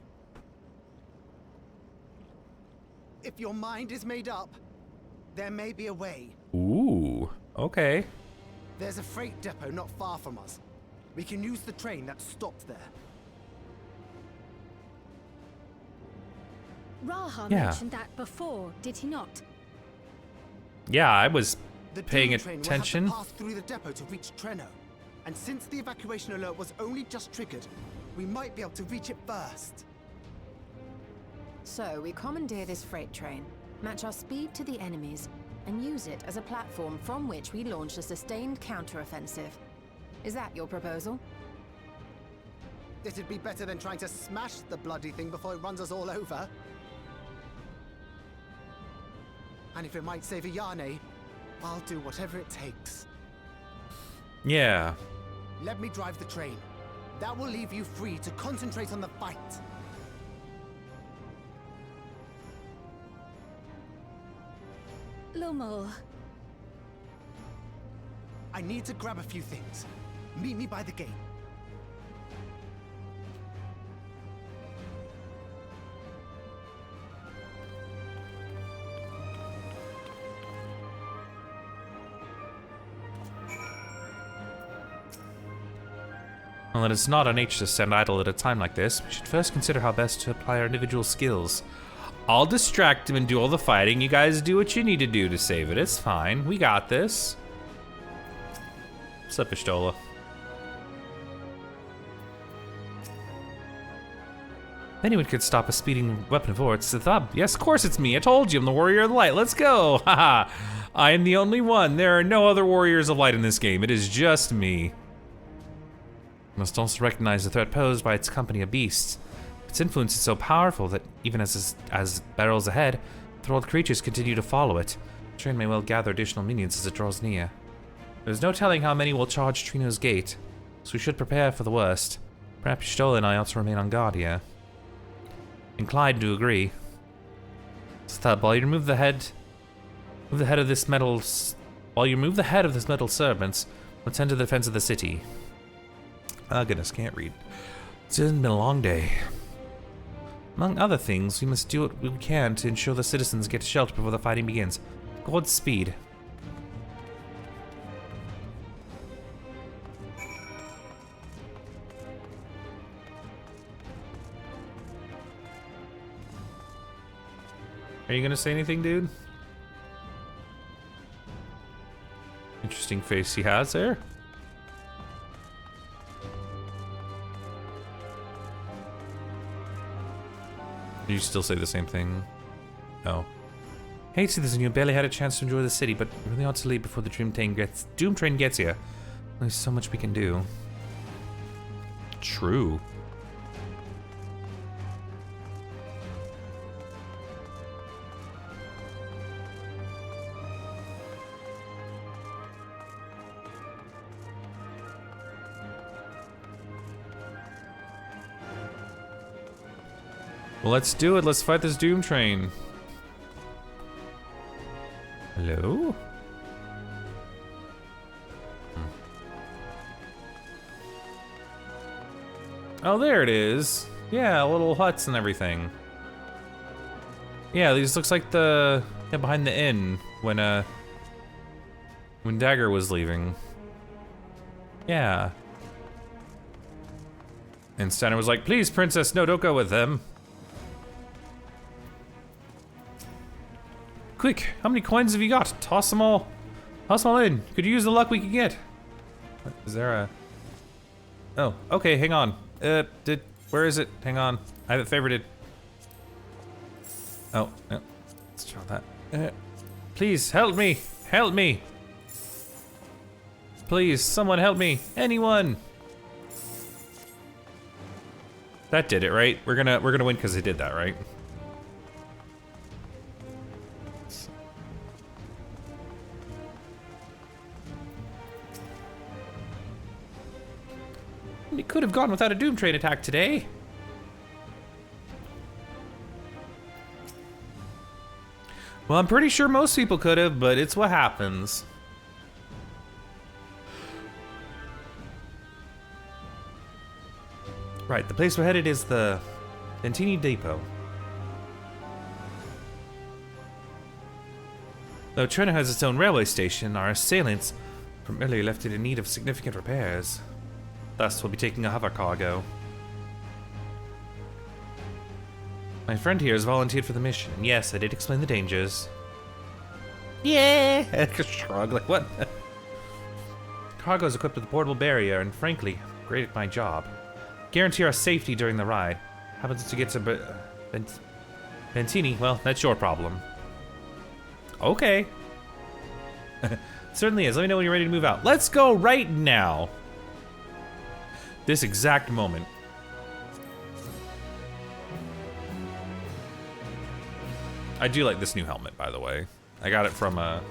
If your mind is made up, there may be a way. Ooh, okay. There's a freight depot not far from us. We can use the train that stopped there. Raha Yeah. mentioned that before, did he not? Yeah, I was The paying Doom train attention. will have to pass through the depot to reach Treno. And since the evacuation alert was only just triggered, we might be able to reach it first. So, we commandeer this freight train, match our speed to the enemy's, and use it as a platform from which we launch a sustained counteroffensive. Is that your proposal? It'd be better than trying to smash the bloody thing before it runs us all over. And if it might save Ayane, I'll do whatever it takes. Yeah. Let me drive the train. That will leave you free to concentrate on the fight. Lumo. I need to grab a few things. Meet me by the gate. Well, it is not our nature to stand idle at a time like this. We should first consider how best to apply our individual skills. I'll distract him and do all the fighting. You guys do what you need to do to save it. It's fine. We got this. What's up, Pistola? Anyone could stop a speeding weapon of war. It's the thub. Yes, of course it's me. I told you I'm the warrior of the light. Let's go. Haha. I am the only one. There are no other warriors of light in this game. It is just me. Must also recognize the threat posed by its company of beasts. Its influence is so powerful that even as barrels ahead, enthralled creatures continue to follow it. The train may well gather additional minions as it draws near. There's no telling how many will charge Trino's gate, so we should prepare for the worst. Perhaps Stola and I ought to remain on guard here. Inclined to agree. Stub, while you remove the head of this metal serpents, we'll tend to the defense of the city. Oh goodness, can't read. It's been a long day. Among other things, we must do what we can to ensure the citizens get shelter before the fighting begins. Godspeed. Are you gonna say anything, dude? Interesting face he has there. You still say the same thing? Oh. Hey, citizen, you barely had a chance to enjoy the city, but you really ought to leave before the Doom Train gets here. There's so much we can do. True. Well, let's do it. Let's fight this Doom Train. Hello? Oh, there it is. Yeah, little huts and everything. Yeah, these looks like the behind the inn when Dagger was leaving. Yeah. And Steiner was like, "Please, princess, no, don't go with them." Quick, how many coins have you got? Toss them all in. Could you use the luck we could get? What, is there a... Oh, okay, hang on. Where is it? Hang on. I have it favorited. Oh, no. Let's try that. Please, help me. Help me. Please, someone help me. Anyone. That did it, right? We're gonna win because it did that, right? We could have gone without a Doom Train attack today. Well, I'm pretty sure most people could have, but it's what happens. Right, the place we're headed is the Ventini Depot. Though Treno has its own railway station, our assailants from earlier left it in need of significant repairs. Thus, we'll be taking a hover cargo. My friend here has volunteered for the mission. Yes, I did explain the dangers. Yeah! Shrug, like what? Cargo is equipped with a portable barrier and, frankly, great at my job. Guarantee our safety during the ride. Happens to get to Bentini, well, that's your problem. Okay. Certainly is. Let me know when you're ready to move out. Let's go right now. This exact moment. I do like this new helmet, by the way. I got it from a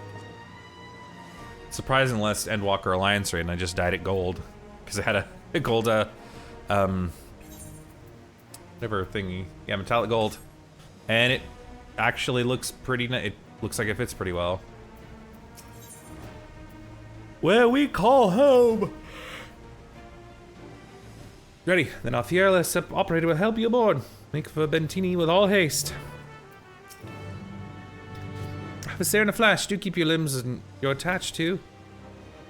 surprising less Endwalker Alliance raid, and I just dyed it gold because it had a gold, whatever thingy, yeah, metallic gold, and it actually looks pretty. It looks like it fits pretty well. Where we call home. Ready? Then our fearless operator will help you aboard. Make for Bentini with all haste. Have a stare in a flash. Do keep your limbs and you're attached to.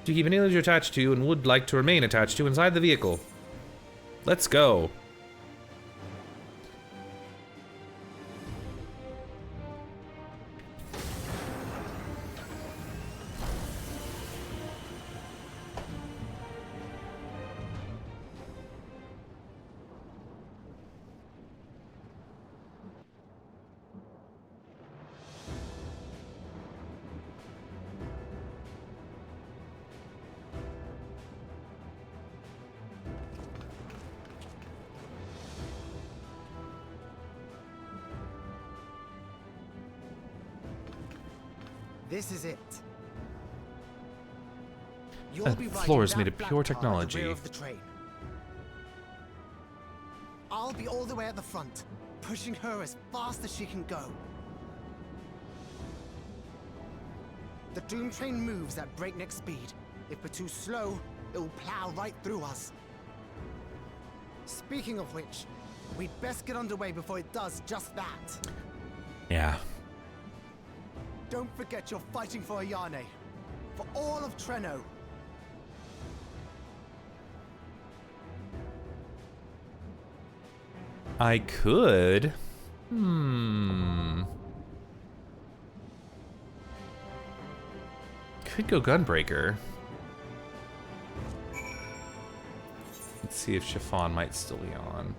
Do keep any limbs you're attached to and would like to remain attached to inside the vehicle. Let's go. This is it. The floor is made of pure technology. Of the train. I'll be all the way at the front, pushing her as fast as she can go. The Doom train moves at breakneck speed. If we're too slow, it will plow right through us. Speaking of which, we'd best get underway before it does just that. Yeah. Don't forget you're fighting for Ayane. For all of Treno. I could. Could go Gunbreaker. Let's see if Chiffon might still be on.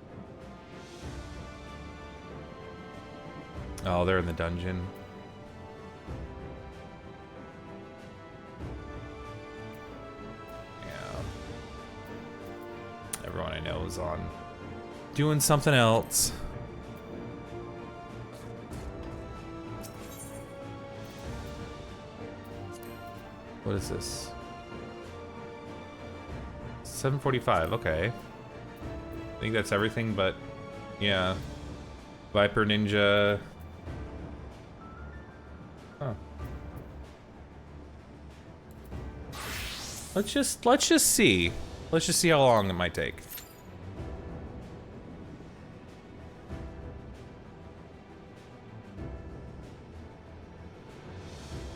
Oh, they're in the dungeon. Everyone I know is on doing something else. What is this? 7:45, okay. I think that's everything, but yeah. Viper Ninja. Huh. Let's just see. Let's just see how long it might take.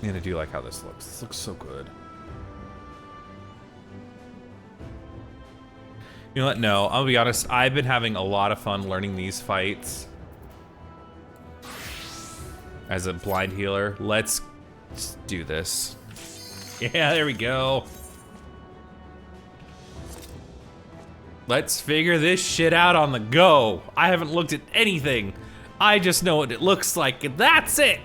And I do like how this looks. This looks so good. You know what? No, I'll be honest. I've been having a lot of fun learning these fights as a blind healer. Let's do this. Yeah, there we go. Let's figure this shit out on the go. I haven't looked at anything. I just know what it looks like, and that's it.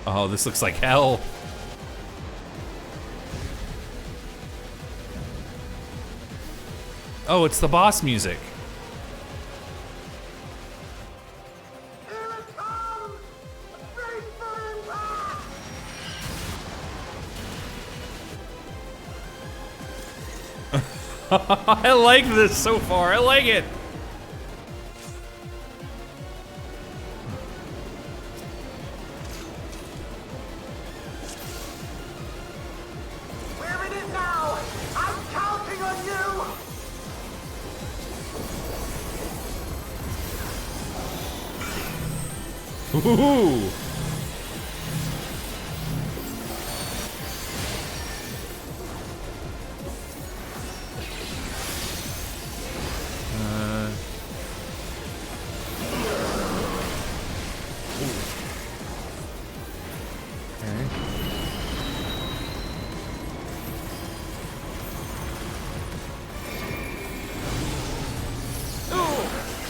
Oh, this looks like hell. Oh, it's the boss music. I like this so far. I like it. Where it is now! I'm counting on you! Ooh.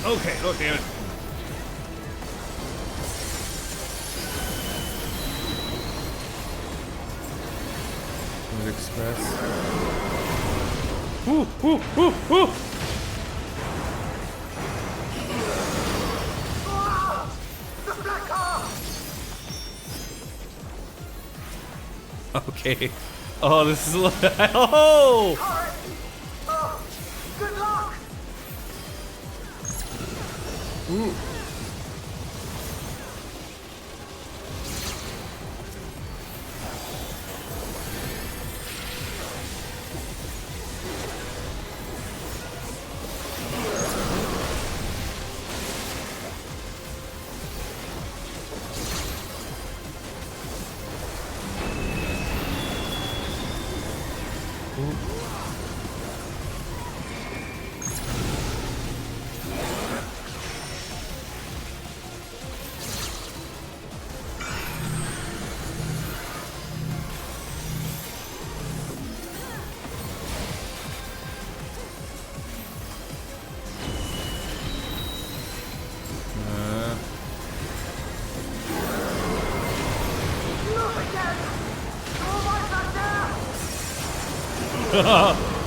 Okay, oh damn it. Food Express. Woo, woo, woo, woo! Okay. Oh, this is oh! Good luck! Ooh.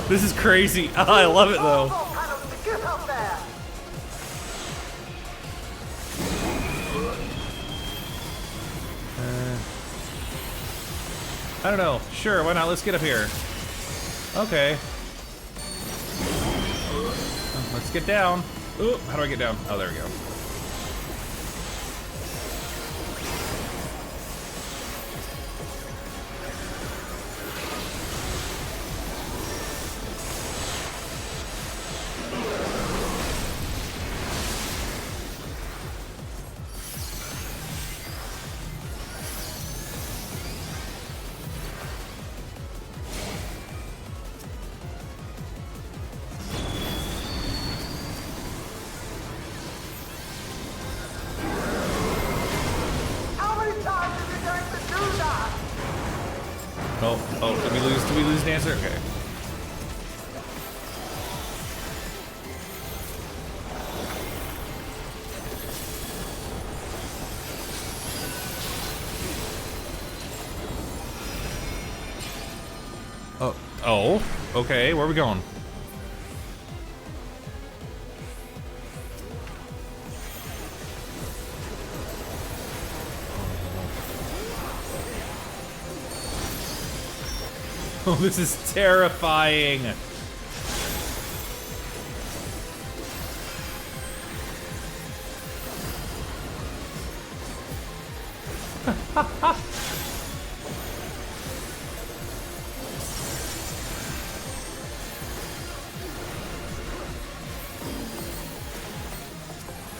This is crazy. Oh, I love it though. I don't know. Sure, why not? Let's get up here. Okay. Let's get down. Ooh, how do I get down? Oh, there we go. Oh, did we lose Dancer? Okay. Oh, okay, where are we going? Oh, this is terrifying.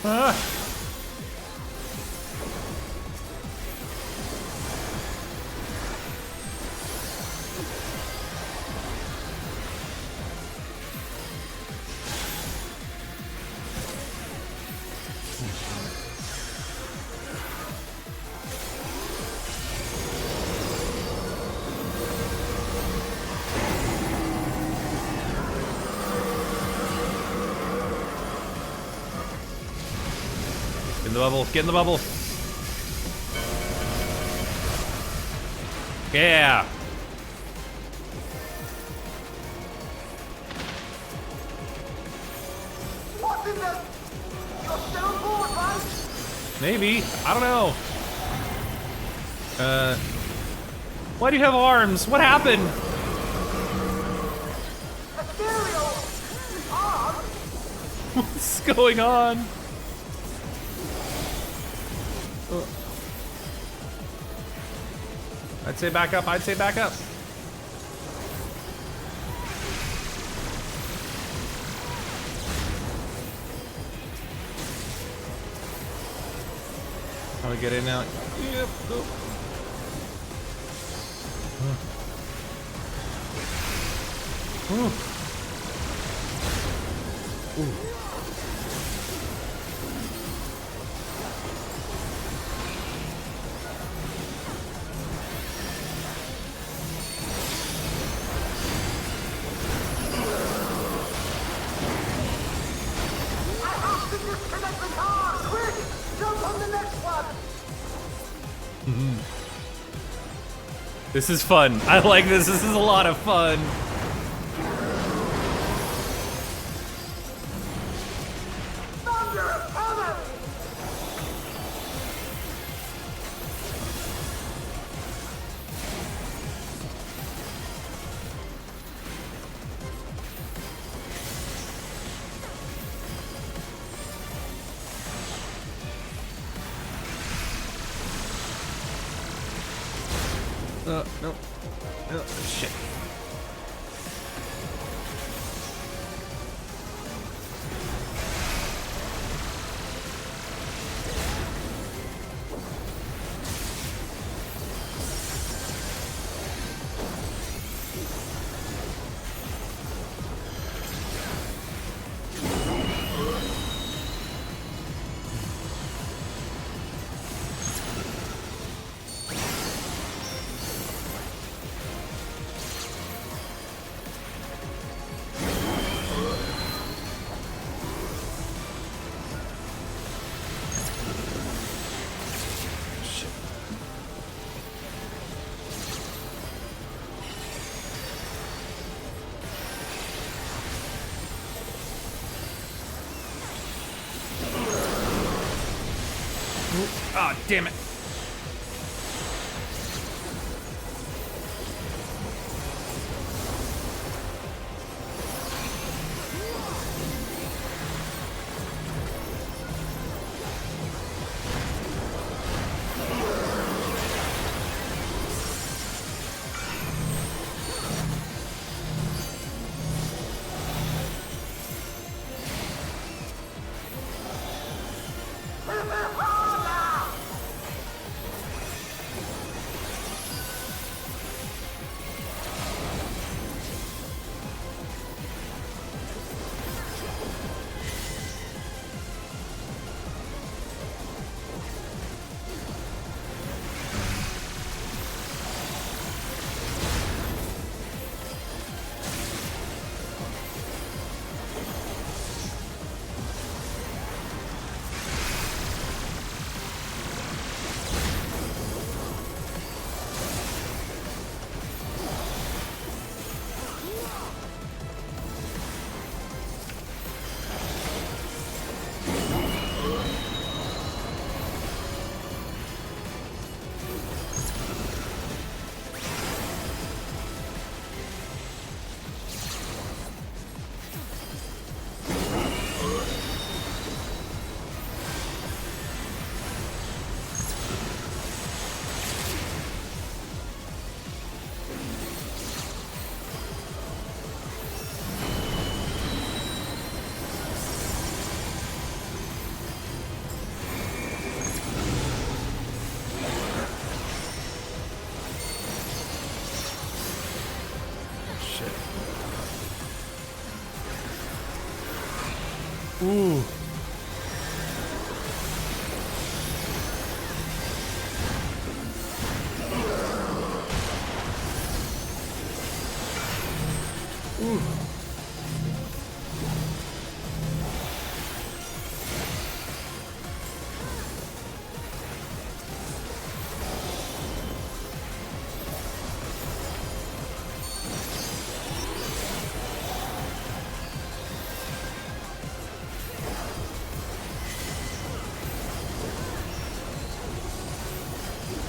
Ah. Get in the bubble, get in the bubble. Yeah. What's in there? You're still on board, right? Maybe. I don't know. Why do you have arms? What happened? Ethereal arms? What's going on? I'd say back up, I'd say back up. How do we get in now? Yep, go. Ooh. Ooh. This is fun. I like this. This is a lot of fun. No. Oh, shit. Ah, damn it. Ooh. Ooh.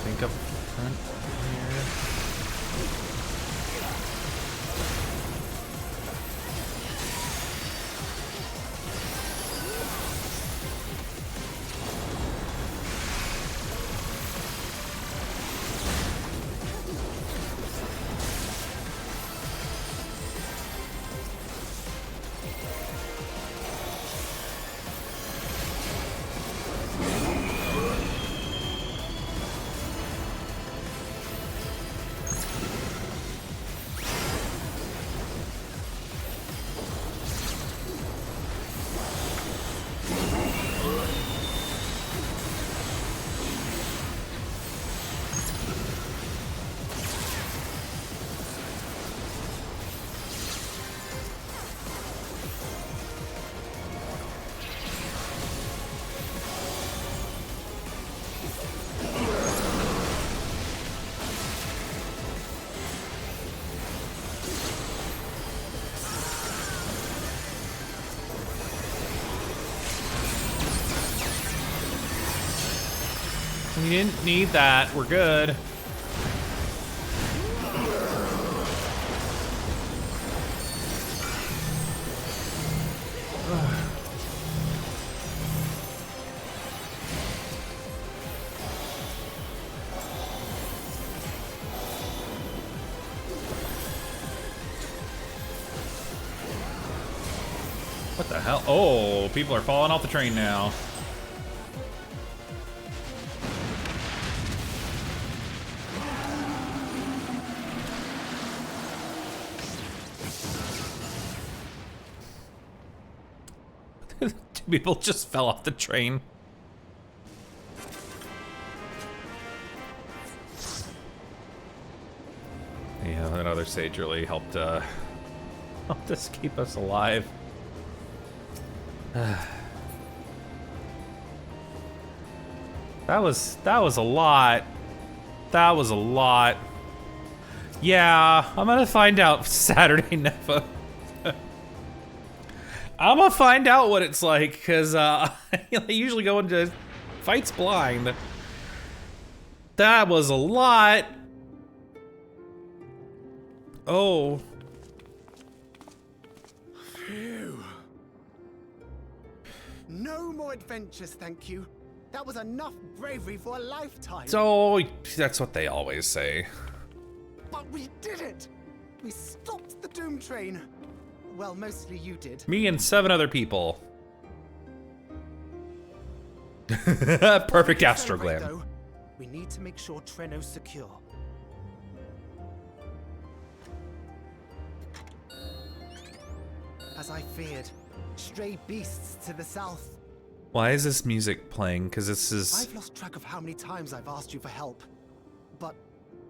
Think up front here. You didn't need that. We're good. What the hell? Oh, people are falling off the train now. Two people just fell off the train. Yeah, that other sage really helped helped us keep us alive. That was a lot. That was a lot. Yeah, I'm gonna find out Saturday, Neva. I'm gonna find out what it's like, because I usually go into fights blind. That was a lot. Oh. Phew. No more adventures, thank you. That was enough bravery for a lifetime. So, that's what they always say. But we did it! We stopped the Doom Train. Well, mostly you did. Me and 7 other people. Perfect astroglam. Though, we need to make sure Treno's secure. As I feared, stray beasts to the south. Why is this music playing? Because this is... I've lost track of how many times I've asked you for help, but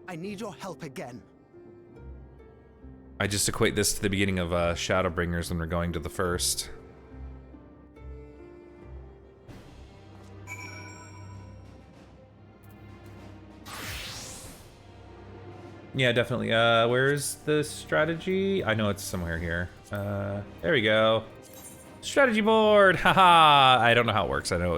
I need your help again. I just equate this to the beginning of Shadowbringers when we're going to the first. Yeah, definitely. Where's the strategy? I know it's somewhere here. There we go. Strategy board! Haha! I don't know how it works. I know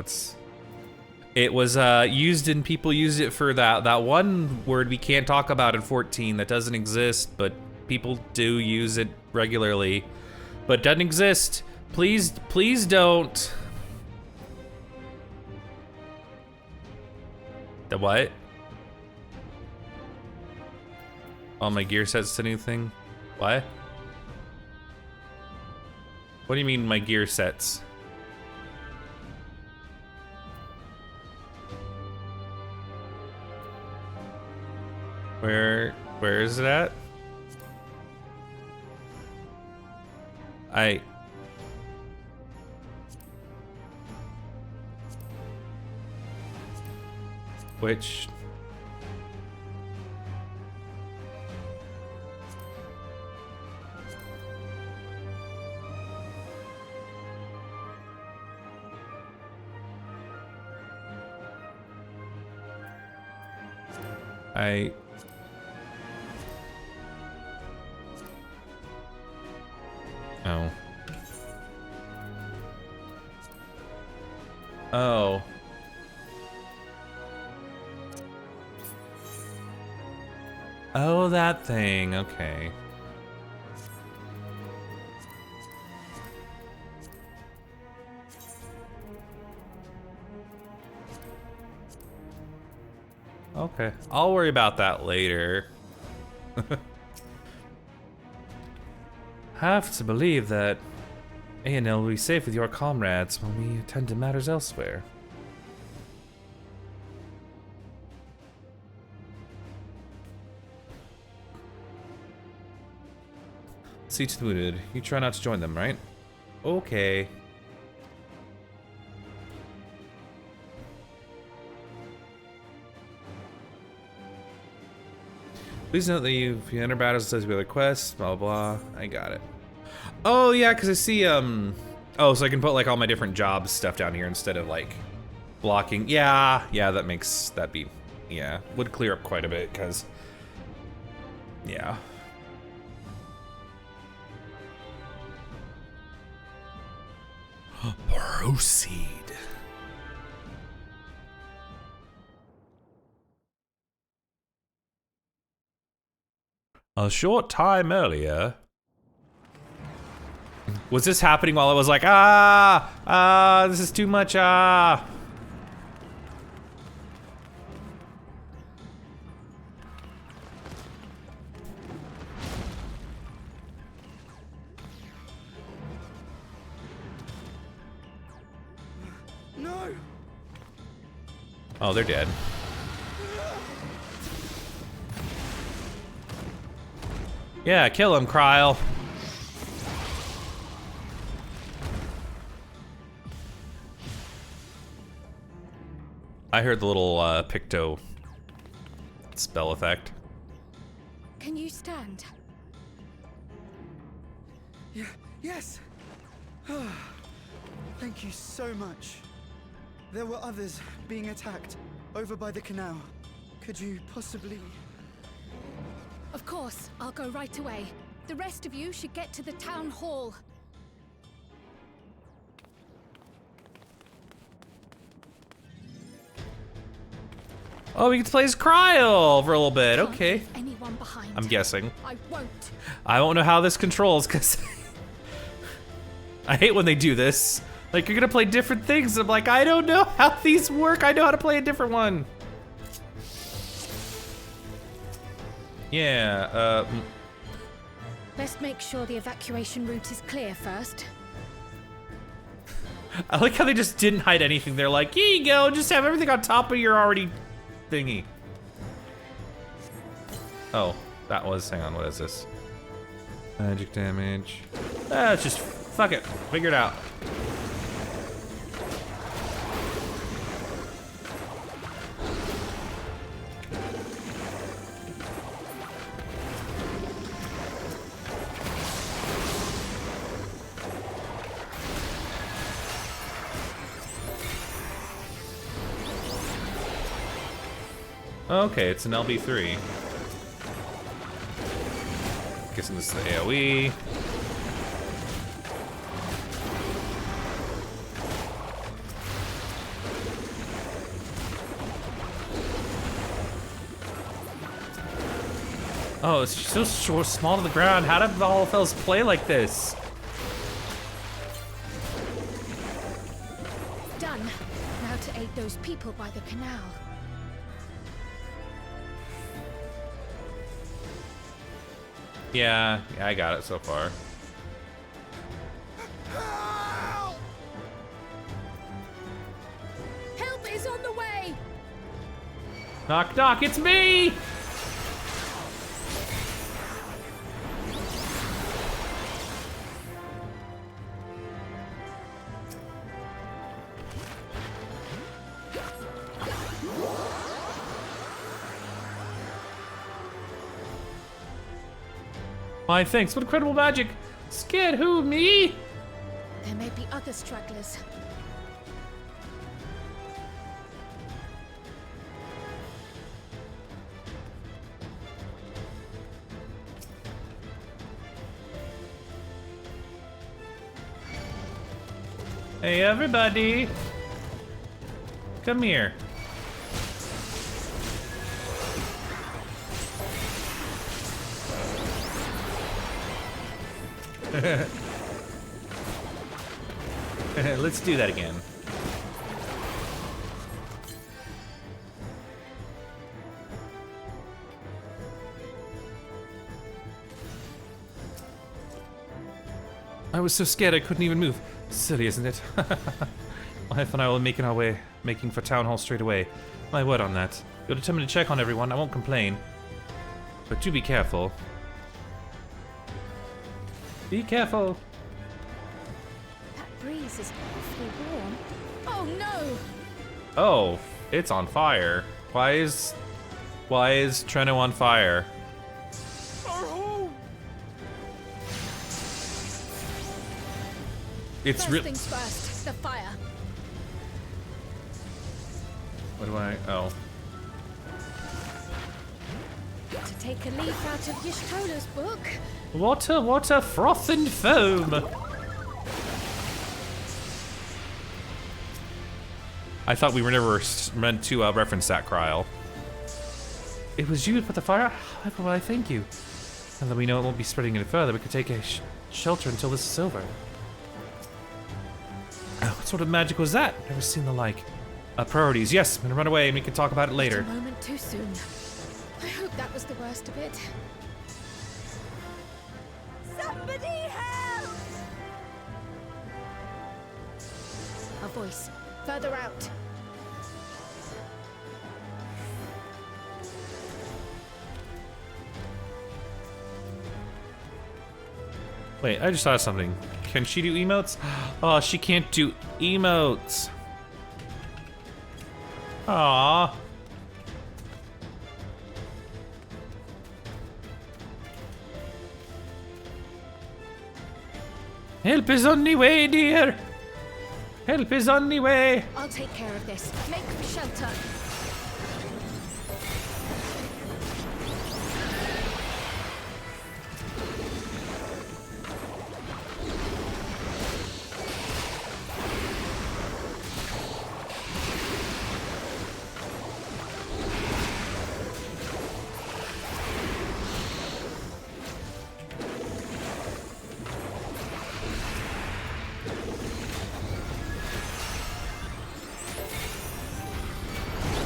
it was used and people used it for that one word we can't talk about in 14 that doesn't exist, but people do use it regularly. But doesn't exist. Please don't. The what? All my gear sets to anything? What? What do you mean my gear sets? Where is it at? Which? Oh. Oh. Oh, that thing. Okay. Okay. I'll worry about that later. Have to believe that A&L will be safe with your comrades when we attend to matters elsewhere. See to the wounded. You try not to join them, right? Okay. Please note that if you enter battles, it says other quests, blah, blah, blah. I got it. Oh, yeah, because I see, oh, so I can put, like, all my different jobs stuff down here instead of, like, blocking. Yeah, that makes, yeah, would clear up quite a bit, because, yeah. Proceed. A short time earlier. Was this happening while I was like, this is too much, No! Oh, they're dead. Yeah, kill him, Kryle. I heard the little Picto spell effect. Can you stand? Yeah, yes! Thank you so much. There were others being attacked over by the canal. Could you possibly... Of course, I'll go right away. The rest of you should get to the town hall. Oh, we get to play as Kryle for a little bit. Okay. Anyone behind. I'm guessing. I won't. I won't know how this controls because I hate when they do this. Like, you're gonna play different things. I'm like, I don't know how these work. I know how to play a different one. Yeah, Best make sure the evacuation route is clear first. I like how they just didn't hide anything. They're like, here you go, just have everything on top of your already thingy. Oh, that was, hang on, what is this? Magic damage. It's just, fuck it, figure it out. Okay, it's an LB3. Guessing this is the AoE. Oh, it's so short, small to the ground. How did the Hall of Fells play like this? Done. Now to aid those people by the canal. Yeah, I got it so far. Help is on the way! Knock, knock, it's me! My thanks, what incredible magic! Scared who, me? There may be other stragglers. Hey everybody! Come here. Let's do that again. I was so scared I couldn't even move. Silly, isn't it? Life and I will be making for Town Hall straight away. My word on that. You're determined to check on everyone, I won't complain. But do be careful. Be careful. That breeze is awfully warm. Oh no! Oh, it's on fire. Why is Treno on fire? It's First things first, the fire. What do I? Oh. To take a leaf out of Y'shtola's book. Water, froth and foam. I thought we were never meant to reference that, Kryle. It was you who put the fire? Why, thank you. Now that we know it won't be spreading any further, we could take a shelter until this is over. What sort of magic was that? Never seen the like. Priorities. Yes, I'm gonna run away and we can talk about it later. Just a moment too soon. I hope that was the worst of it. Somebody help! A voice. Further out. Wait, I just saw something. Can she do emotes? Oh, she can't do emotes. Aww. Help is on the way, dear. Help is on the way. I'll take care of this. Make for shelter.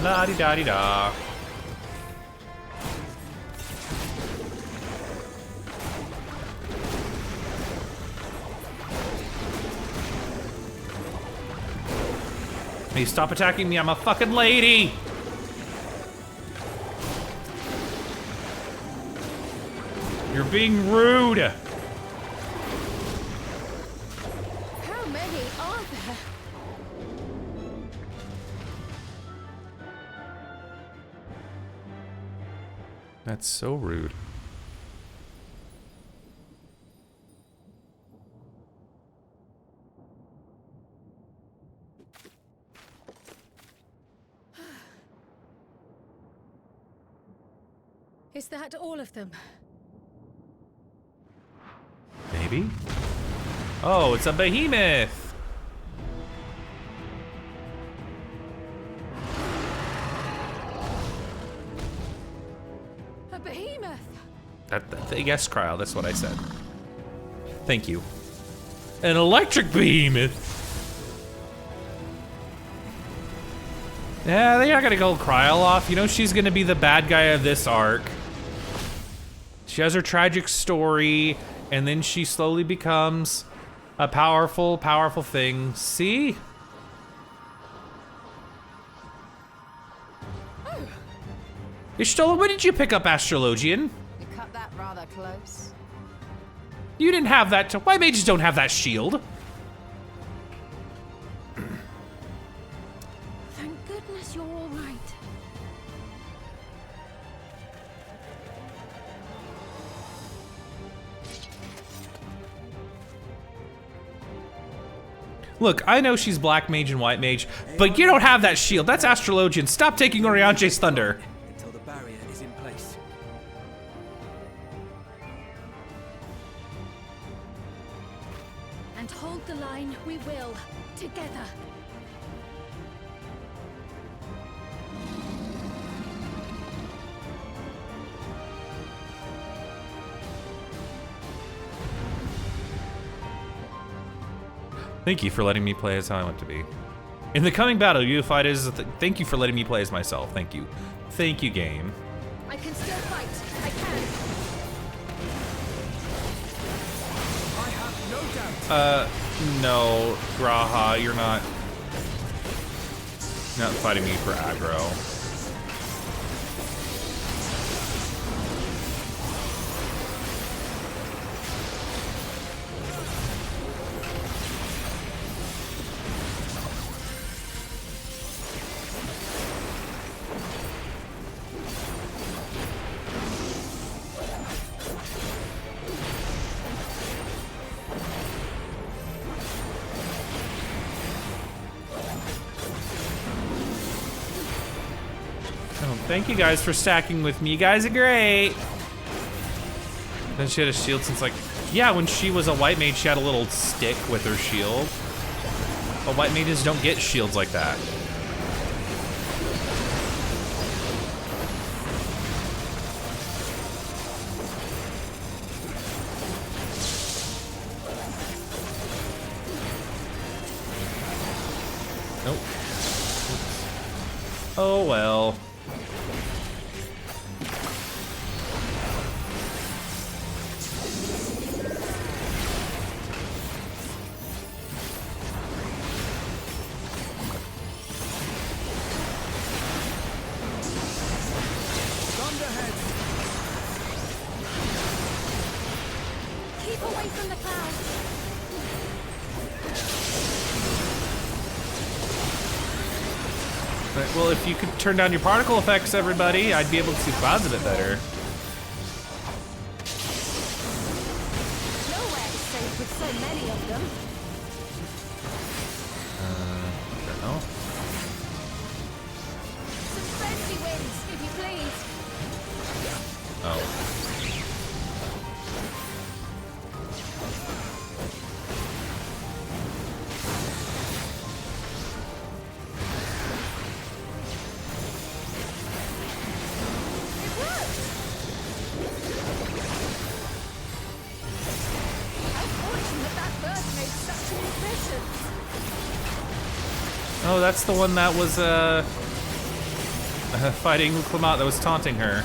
La-di-da-di-da. Hey, stop attacking me, I'm a fucking lady! You're being rude! How many are there? That's so rude. Is that all of them? Maybe? Oh, it's a behemoth! A behemoth! Yes, Cryo, that's what I said. Thank you. An electric behemoth! Yeah, they are gonna go Cryo off. You know she's gonna be the bad guy of this arc. She has her tragic story, and then she slowly becomes a powerful, powerful thing. See? Oh. Ishtola, when did you pick up Astrologian? You cut that rather close. You didn't have that. White mages don't have that shield. Thank goodness you're all right. Look, I know she's black mage and white mage, but you don't have that shield. That's Astrologian. Stop taking Oriante's thunder. Until the barrier is in place. And hold the line, we will. Together. Thank you for letting me play as how I want to be. In the coming battle, unified is. Thank you for letting me play as myself. Thank you. Thank you, game. I can still fight. I can. I have no doubt. No, Graha, you're not fighting me for aggro. Thank you guys for stacking with me. You guys are great. Then she had a shield since like, yeah, when she was a white mage, she had a little stick with her shield. But white mages don't get shields like that. Nope. Oh well. Keep away from the clouds. Right, well, if you could turn down your particle effects, everybody, I'd be able to see clouds a bit better. Nowhere is safe with so many of them. I don't know. Some friendly winds, if you please. Oh. Oh, that's the one that was fighting Clement that was taunting her.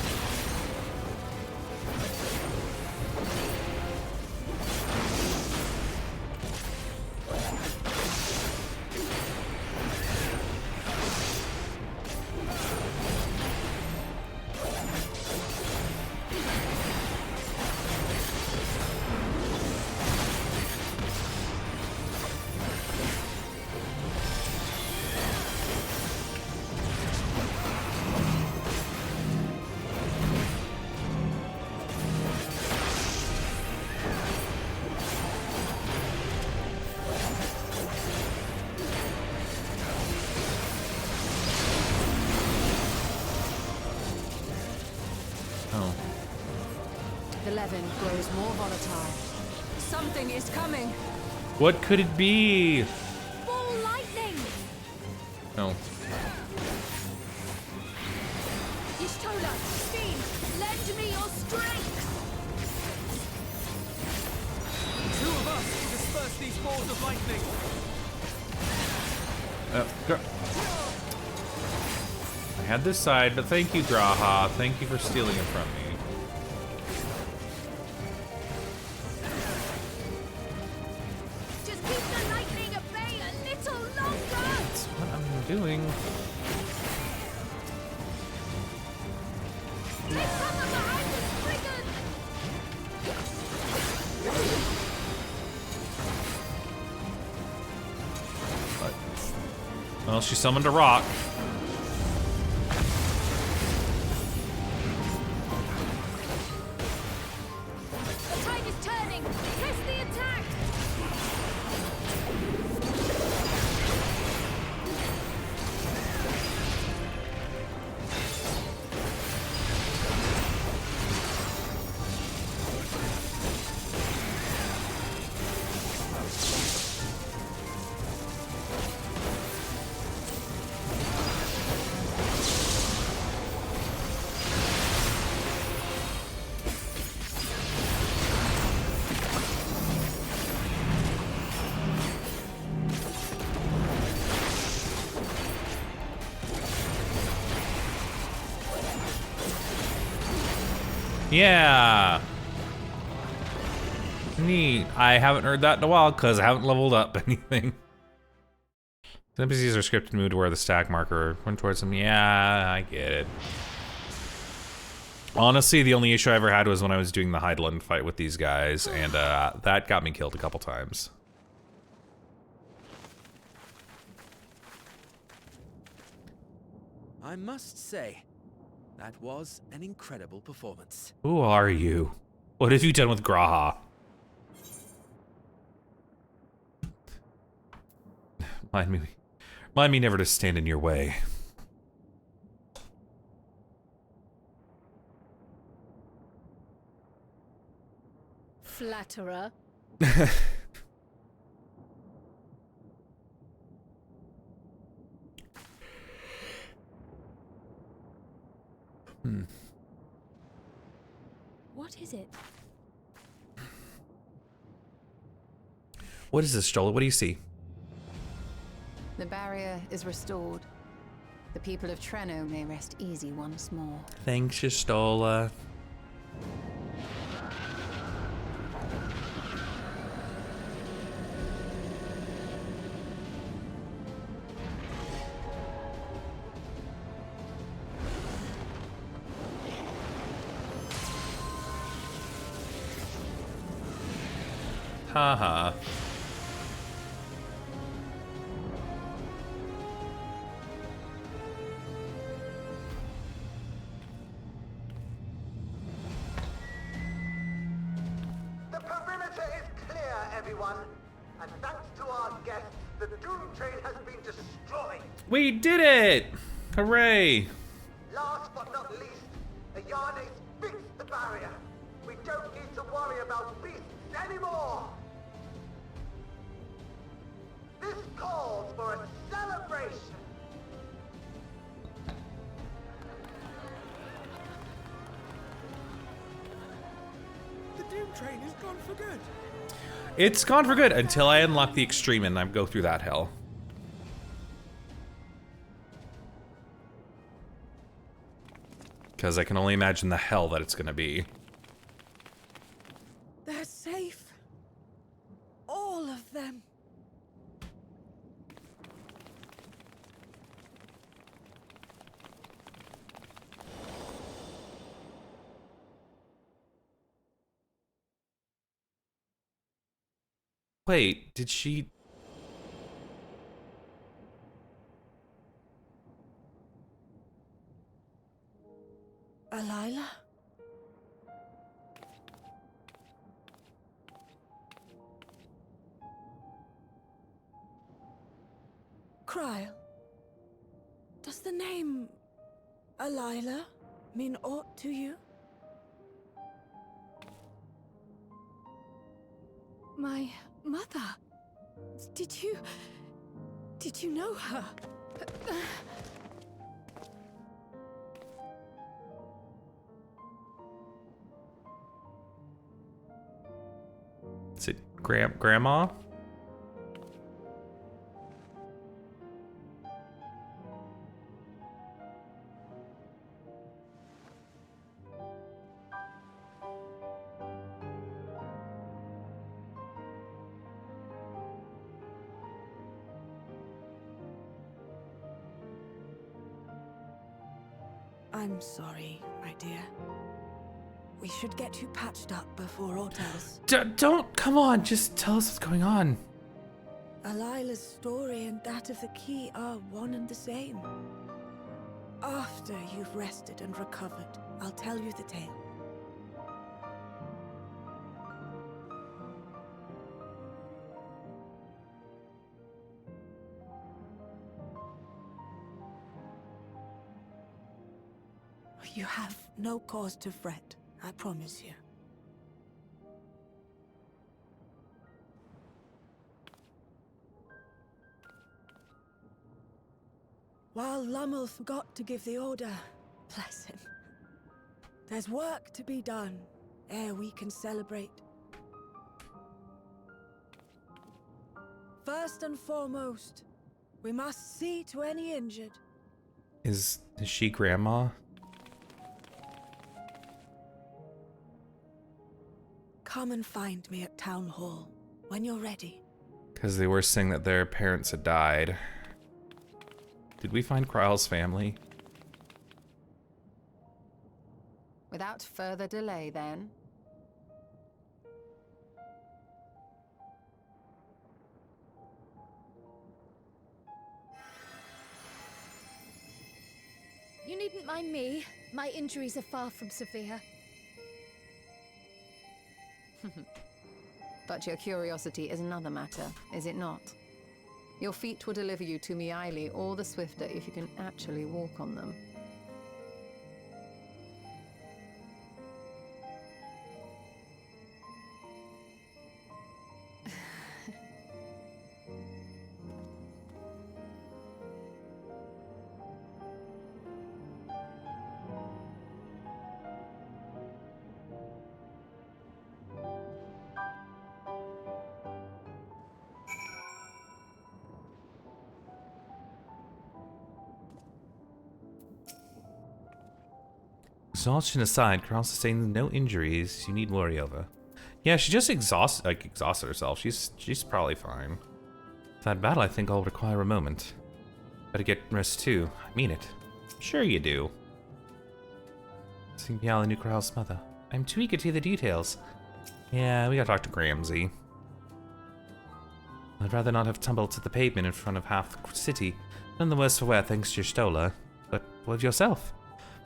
The levin grows more volatile. Something is coming. What could it be? Ball lightning! Oh. Y'shtola, Steam, lend me your strength! Two of us can disperse these balls of lightning. I had this side, but thank you, Graha. Thank you for stealing it from me. Just keep the lightning at bay a little longer! That's what I'm doing. They come from behind the brigand! Well, she summoned a rock. The tide is turning! Press the attack! Yeah. Neat. I haven't heard that in a while because I haven't leveled up anything. The NPCs are scripted to move to where the stack marker went towards them. Yeah, I get it. Honestly, the only issue I ever had was when I was doing the Heidland fight with these guys, and that got me killed a couple times. I must say, that was an incredible performance. Who are you? What have you done with Graha? Mind me never to stand in your way. Flatterer. What is it? What is this, Joel? What do you see? The barrier is restored. The people of Treno may rest easy once more. Thanks, Shistola. Haha. The perimeter is clear, everyone. And thanks to our guests, the Dawntrail has been destroyed. We did it! Hooray! Last but not least, Ayane fixed the barrier. We don't need to worry about beasts anymore. This calls for a celebration. The Dawntrail is gone for good. It's gone for good until I unlock the extreme and I go through that hell. Because I can only imagine the hell that it's gonna be. They're safe. All of them. Wait, did she... Alila? Kryl, does the name Alila mean aught to you? My mother? Did you know her? Is it Grandma? I'm sorry, my dear. We should get you patched up before aught else. Don't, come on, just tell us what's going on. Alila's story and that of the key are one and the same. After you've rested and recovered, I'll tell you the tale. You have no cause to fret, I promise you. While Lummel forgot to give the order, bless him, there's work to be done ere we can celebrate. First and foremost, we must see to any injured. Is she Grandma? Come and find me at Town Hall when you're ready. Because they were saying that their parents had died. Did we find Kryl's family? Without further delay, then. You needn't mind me. My injuries are far from severe. But your curiosity is another matter, is it not? Your feet will deliver you to Miaili all the swifter if you can actually walk on them. Exhaustion aside, Carl sustained no injuries you need worry over. Yeah, she just exhausted herself. She's probably fine. That battle, I think, will require a moment. Better get rest too. I mean it. Sure you do. Seeing Miala knew Carl's mother. I'm too eager to hear the details. Yeah, we gotta talk to Gramsy. I'd rather not have tumbled to the pavement in front of half the city. None the worse for wear, thanks to your Stola. But what of yourself?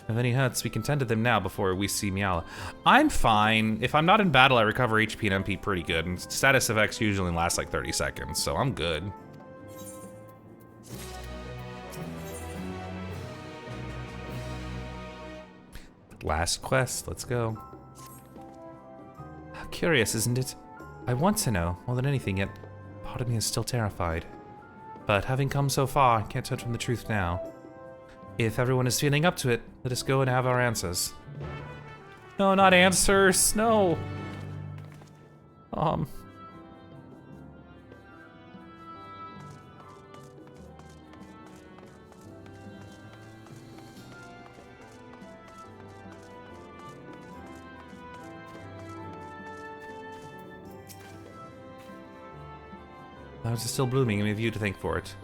If any hurts, we can tend to them now before we see Miala. I'm fine. If I'm not in battle, I recover HP and MP pretty good, and status effects usually last like 30 seconds, so I'm good. Last quest, let's go. Curious, isn't it? I want to know, more than anything, yet part of me is still terrified. But having come so far, I can't turn from the truth now. If everyone is feeling up to it, let us go and have our answers. No, not answers, no. Flowers are still blooming, and we have you to thank for it.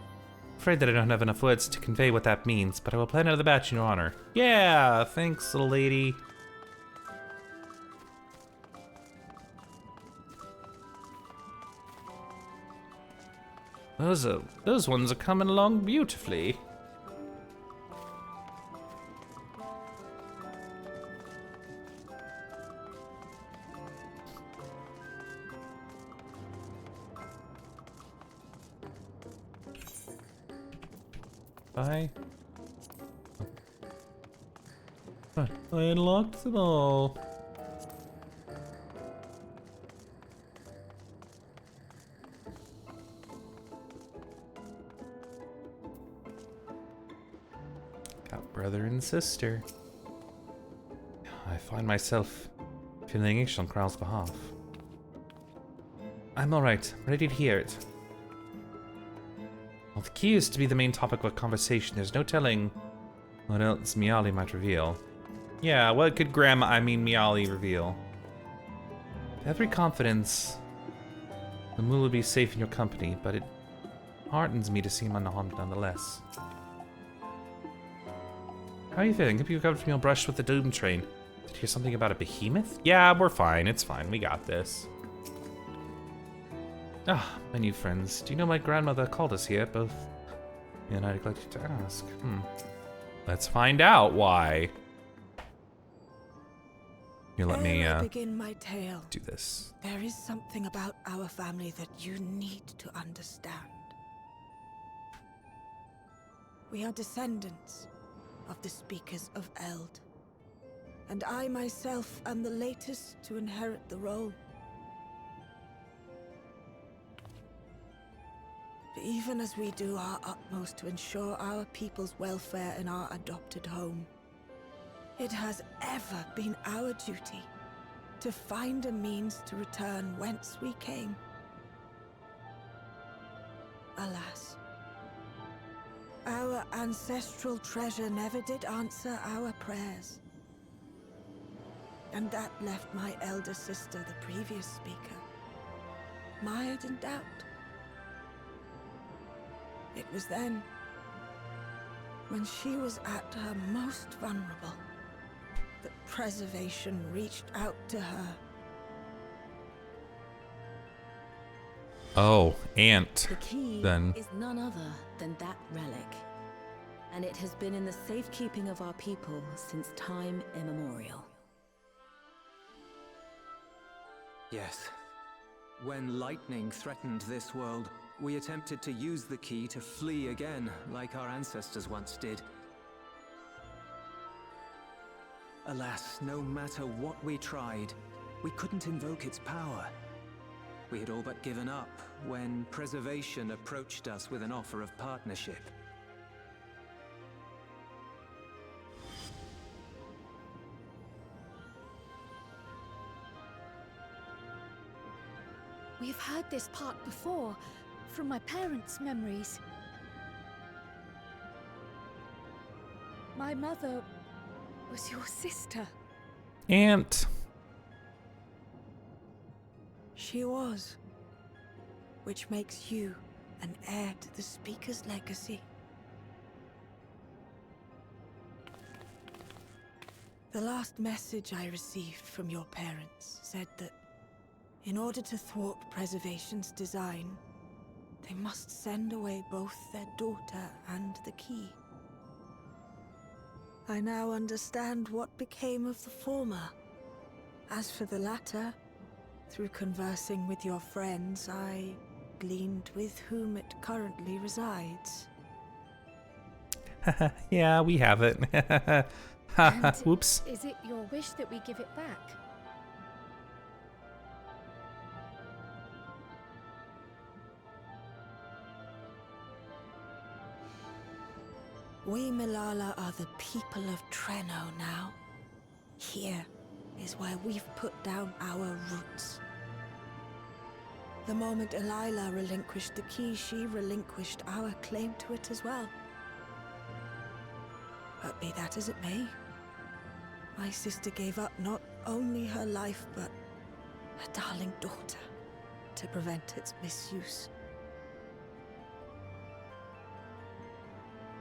Afraid that I don't have enough words to convey what that means, but I will plan another batch in your honor. Yeah, thanks, little lady. Those ones are coming along beautifully. Bye. I unlocked them all. Got brother and sister. I find myself feeling anxious on Kral's behalf. I'm alright, ready to hear it. Well, the key is to be the main topic of conversation. There's no telling what else Miali might reveal. Yeah, what could Miali reveal? With every confidence, the Mool will be safe in your company, but it heartens me to see him unharmed nonetheless. How are you feeling? Hope you recovered from your brush with the Doom Train. Did you hear something about a behemoth? Yeah, we're fine. It's fine. We got this. Ah, my new friends. Do you know my grandmother called us here? Both me and I neglected to ask. Let's find out why. You let me begin my tale. Do this. There is something about our family that you need to understand. We are descendants of the speakers of Eld, and I myself am the latest to inherit the role. Even as we do our utmost to ensure our people's welfare in our adopted home, it has ever been our duty to find a means to return whence we came. Alas, our ancestral treasure never did answer our prayers. And that left my elder sister, the previous speaker, mired in doubt. It was then, when she was at her most vulnerable, that preservation reached out to her. Oh, Aunt. The key then is none other than that relic, and it has been in the safekeeping of our people since time immemorial. Yes. When lightning threatened this world, we attempted to use the key to flee again, like our ancestors once did. Alas, no matter what we tried, we couldn't invoke its power. We had all but given up when Preservation approached us with an offer of partnership. We've heard this part before, from my parents' memories. My mother was your sister. Aunt. She was. Which makes you an heir to the Speaker's legacy. The last message I received from your parents said that in order to thwart Preservation's design, they must send away both their daughter and the key. I now understand what became of the former. As for the latter, through conversing with your friends, I gleaned with whom it currently resides. Yeah, we have it. And Whoops. is it your wish that we give it back? We Milala are the people of Treno now. Here is where we've put down our roots. The moment Elila relinquished the key, she relinquished our claim to it as well. But be that as it may, my sister gave up not only her life, but her darling daughter to prevent its misuse.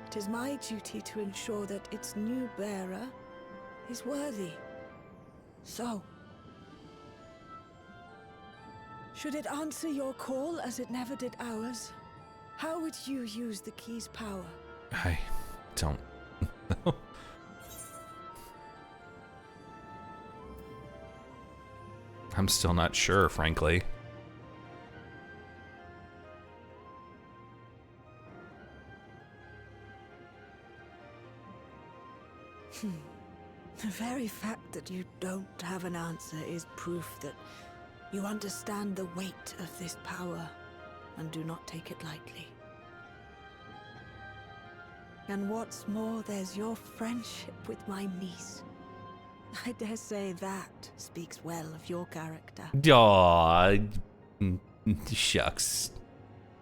It is my duty to ensure that its new bearer is worthy. So, should it answer your call as it never did ours, how would you use the key's power? I don't know. I'm still not sure, frankly. The very fact that you don't have an answer is proof that you understand the weight of this power and do not take it lightly. And what's more, there's your friendship with my niece. I dare say that speaks well of your character. Aw, shucks.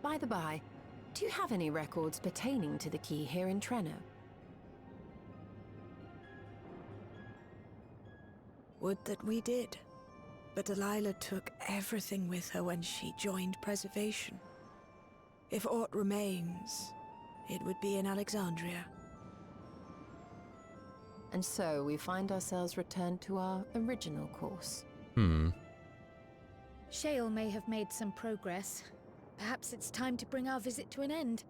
By the by, do you have any records pertaining to the key here in Treno? Would that we did. But Delilah took everything with her when she joined Preservation. If aught remains, it would be in Alexandria. And so we find ourselves returned to our original course. Shale may have made some progress. Perhaps it's time to bring our visit to an end.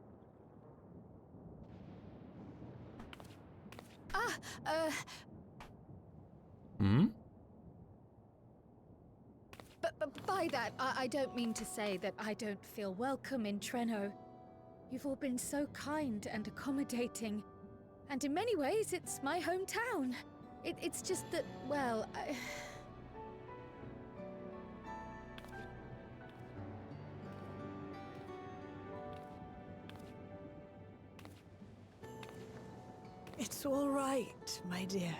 But by that, I don't mean to say that I don't feel welcome in Treno. You've all been so kind and accommodating. And in many ways, it's my hometown. It's just that, well, It's all right, my dear.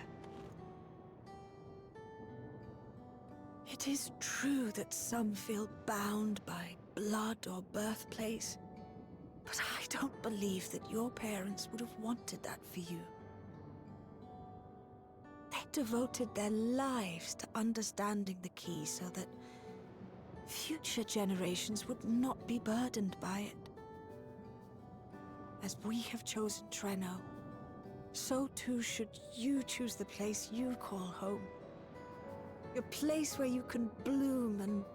It is true that some feel bound by blood or birthplace, but I don't believe that your parents would have wanted that for you. They devoted their lives to understanding the key so that future generations would not be burdened by it. As we have chosen Treno, so too should you choose the place you call home. A place where you can bloom and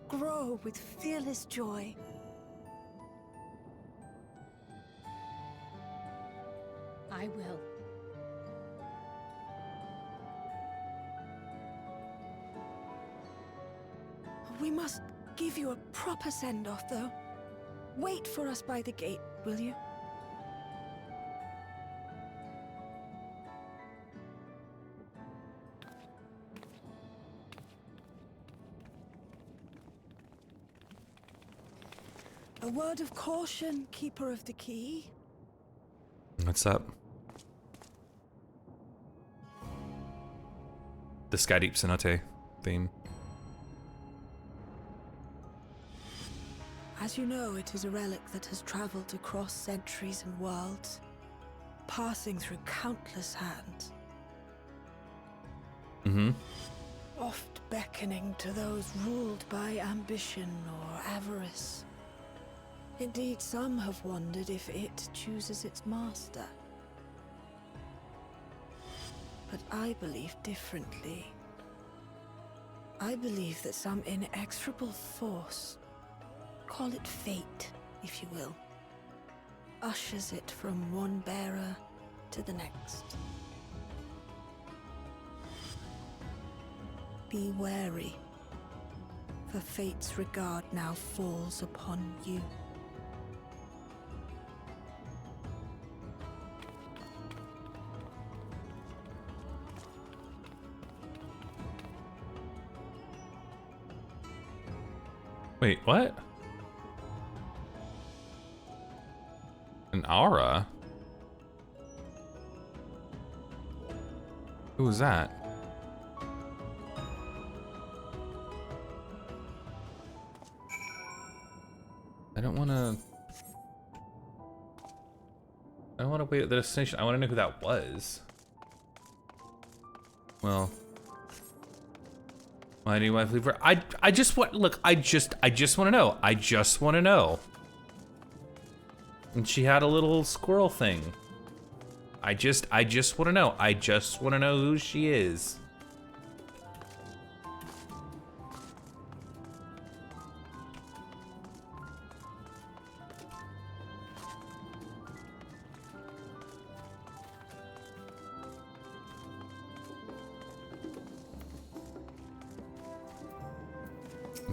grow with fearless joy. I will. We must give you a proper send-off, though. Wait for us by the gate, will you? A word of caution, Keeper of the Key. What's up? The Sky Deep Cenote theme. As you know, it is a relic that has traveled across centuries and worlds, passing through countless hands. Mm-hmm. Oft beckoning to those ruled by ambition or avarice. Indeed, some have wondered if it chooses its master. But I believe differently. I believe that some inexorable force, call it fate, if you will, ushers it from one bearer to the next. Be wary, for fate's regard now falls upon you. Wait, what? An aura? Who was that? I don't want to wait at the destination. I want to know who that was. Well, why do you want to leave her? I just want, look, I just want to know. I just want to know. And she had a little squirrel thing. I just want to know. I just want to know who she is.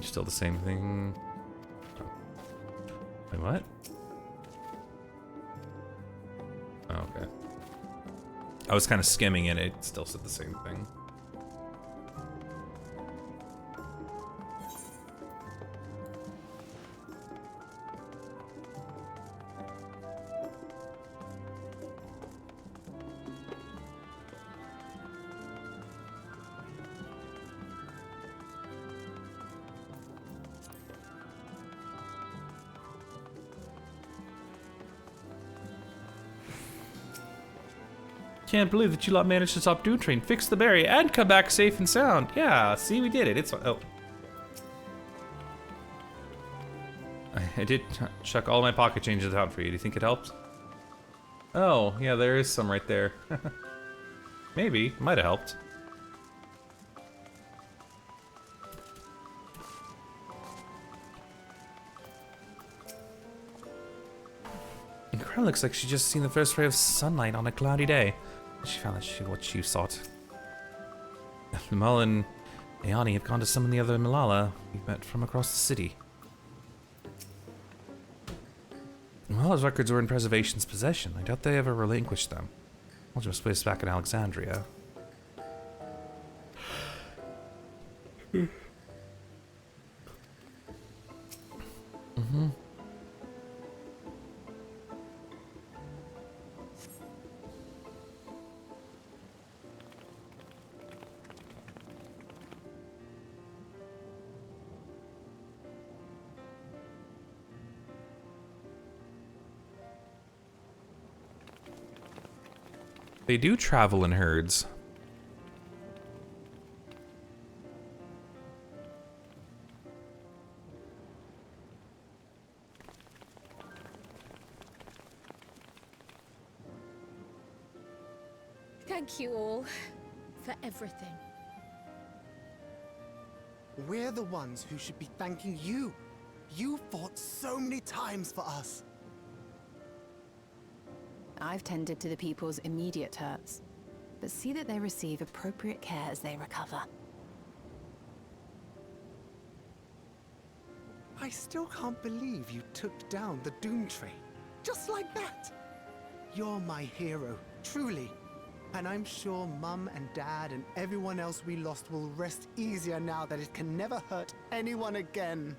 Still the same thing. Wait, what? Oh, okay. I was kind of skimming it. It still said the same thing. Can't believe that you lot managed to stop Dawntrail, fix the barrier, and come back safe and sound. Yeah, see, we did it. It's oh. I did chuck all my pocket changes out for you. Do you think it helps? Oh, yeah, there is some right there. Maybe, might have helped. It kind of looks like she just seen the first ray of sunlight on a cloudy day. She found that what she sought. Mal and Ayani have gone to summon the other Malala we met from across the city. Malala's records were in Preservation's possession. I doubt they ever relinquished them. I'll just place back in Alexandria. Mm-hmm. They do travel in herds. Thank you all for everything. We're the ones who should be thanking you. You fought so many times for us. I've tended to the people's immediate hurts, but see that they receive appropriate care as they recover. I still can't believe you took down the Dawntrail. Just like that. You're my hero, truly. And I'm sure Mum and Dad and everyone else we lost will rest easier now that it can never hurt anyone again.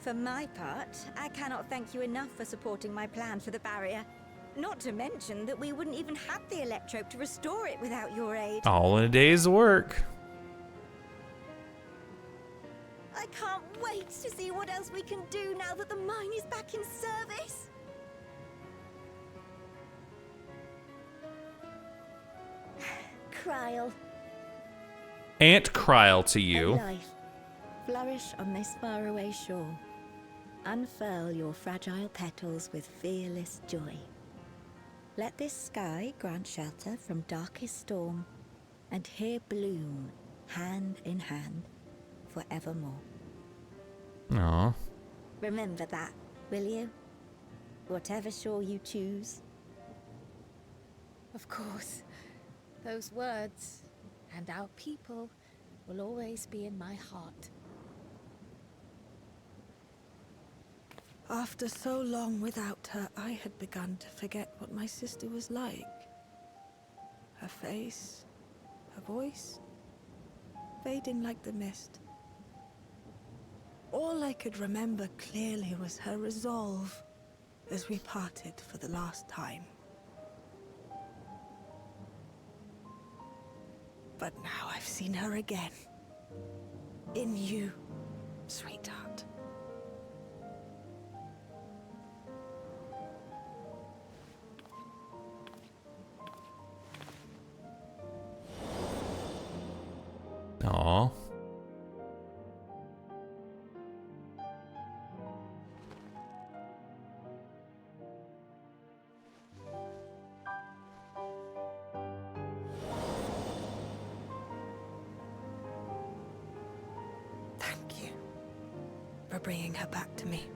For my part, I cannot thank you enough for supporting my plan for the barrier. Not to mention that we wouldn't even have the electrope to restore it without your aid. All in a day's work. I can't wait to see what else we can do now that the mine is back in service. Kryl. Aunt Kryl to A you. life. Flourish on this faraway shore. Unfurl your fragile petals with fearless joy. Let this sky grant shelter from darkest storm, and here bloom, hand in hand, forevermore. Aww. Remember that, will you? Whatever shore you choose. Of course. Those words and our people will always be in my heart. After so long without her, I had begun to forget what my sister was like. Her face, her voice, fading like the mist. All I could remember clearly was her resolve as we parted for the last time. But now I've seen her again. In you, sweetheart. Aww. Thank you for bringing her back to me.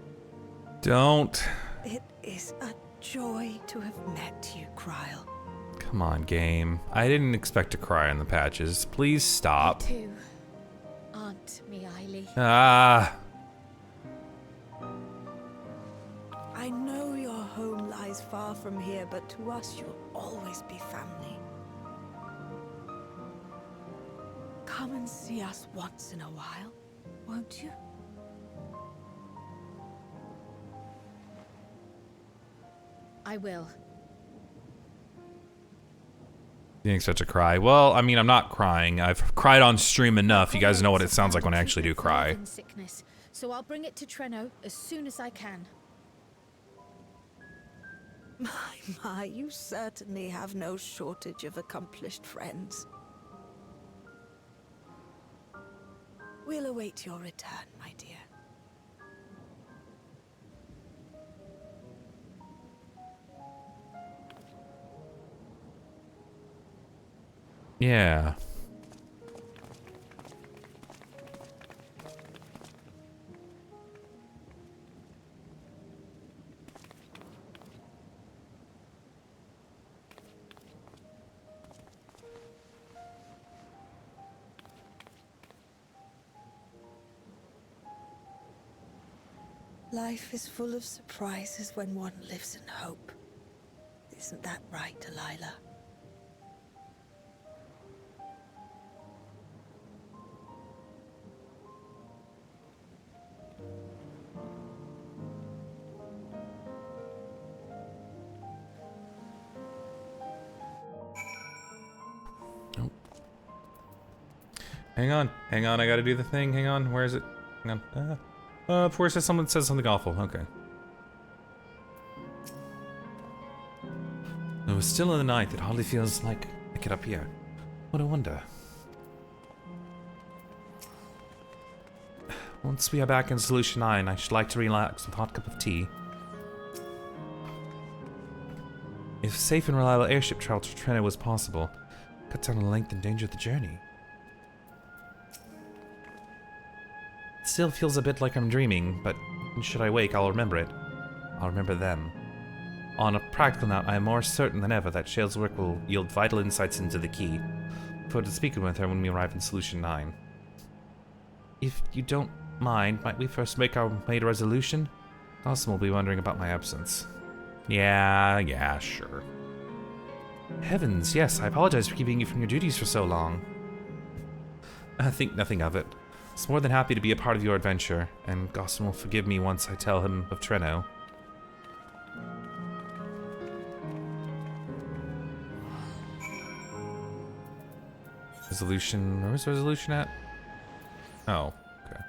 Don't. It is a joy to have met you, Kryl. Come on, game. I didn't expect to cry on the patches. Please stop. Me too, Aunt Mealy. Ah. I know your home lies far from here, but to us you'll always be family. Come and see us once in a while, won't you? I will. Didn't expect to cry. Well, I mean, I'm not crying. I've cried on stream enough. You guys know what it sounds like when I actually do cry. Sickness, so I'll bring it to Treno as soon as I can. My, you certainly have no shortage of accomplished friends. We'll await your return, my dear. Yeah. Life is full of surprises when one lives in hope. Isn't that right, Delilah? Hang on, I gotta do the thing. Hang on, where is it? Hang on. Of course, someone says something awful. Okay. It was still in the night. It hardly feels like I could appear. What a wonder. Once we are back in Solution 9, I should like to relax with a hot cup of tea. If safe and reliable airship travel to Treno was possible, cut down the length and danger of the journey. It still feels a bit like I'm dreaming, but should I wake, I'll remember it. I'll remember them. On a practical note, I am more certain than ever that Shale's work will yield vital insights into the key. I look forward to speaking with her when we arrive in Solution 9. If you don't mind, might we first make our made resolution? Dawson will be wondering about my absence. Yeah, sure. Heavens, yes, I apologize for keeping you from your duties for so long. I think nothing of it. I was more than happy to be a part of your adventure, and Dawson will forgive me once I tell him of Treno. Resolution... Where was resolution at? Oh, okay.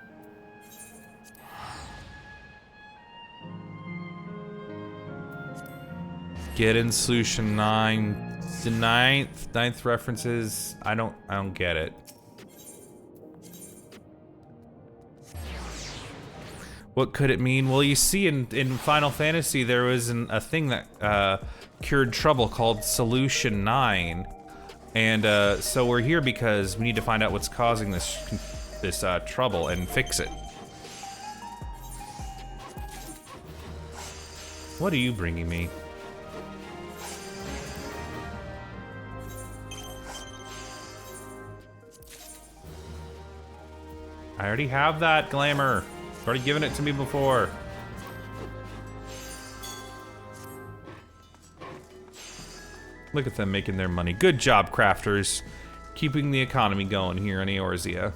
Get in Solution 9 The ninth references. I don't get it. What could it mean? Well, you see, in Final Fantasy, there was a thing that cured trouble called Solution 9, and so we're here because we need to find out what's causing this trouble and fix it. What are you bringing me? I already have that glamour. You've already given it to me before. Look at them making their money. Good job, crafters. Keeping the economy going here in Eorzea.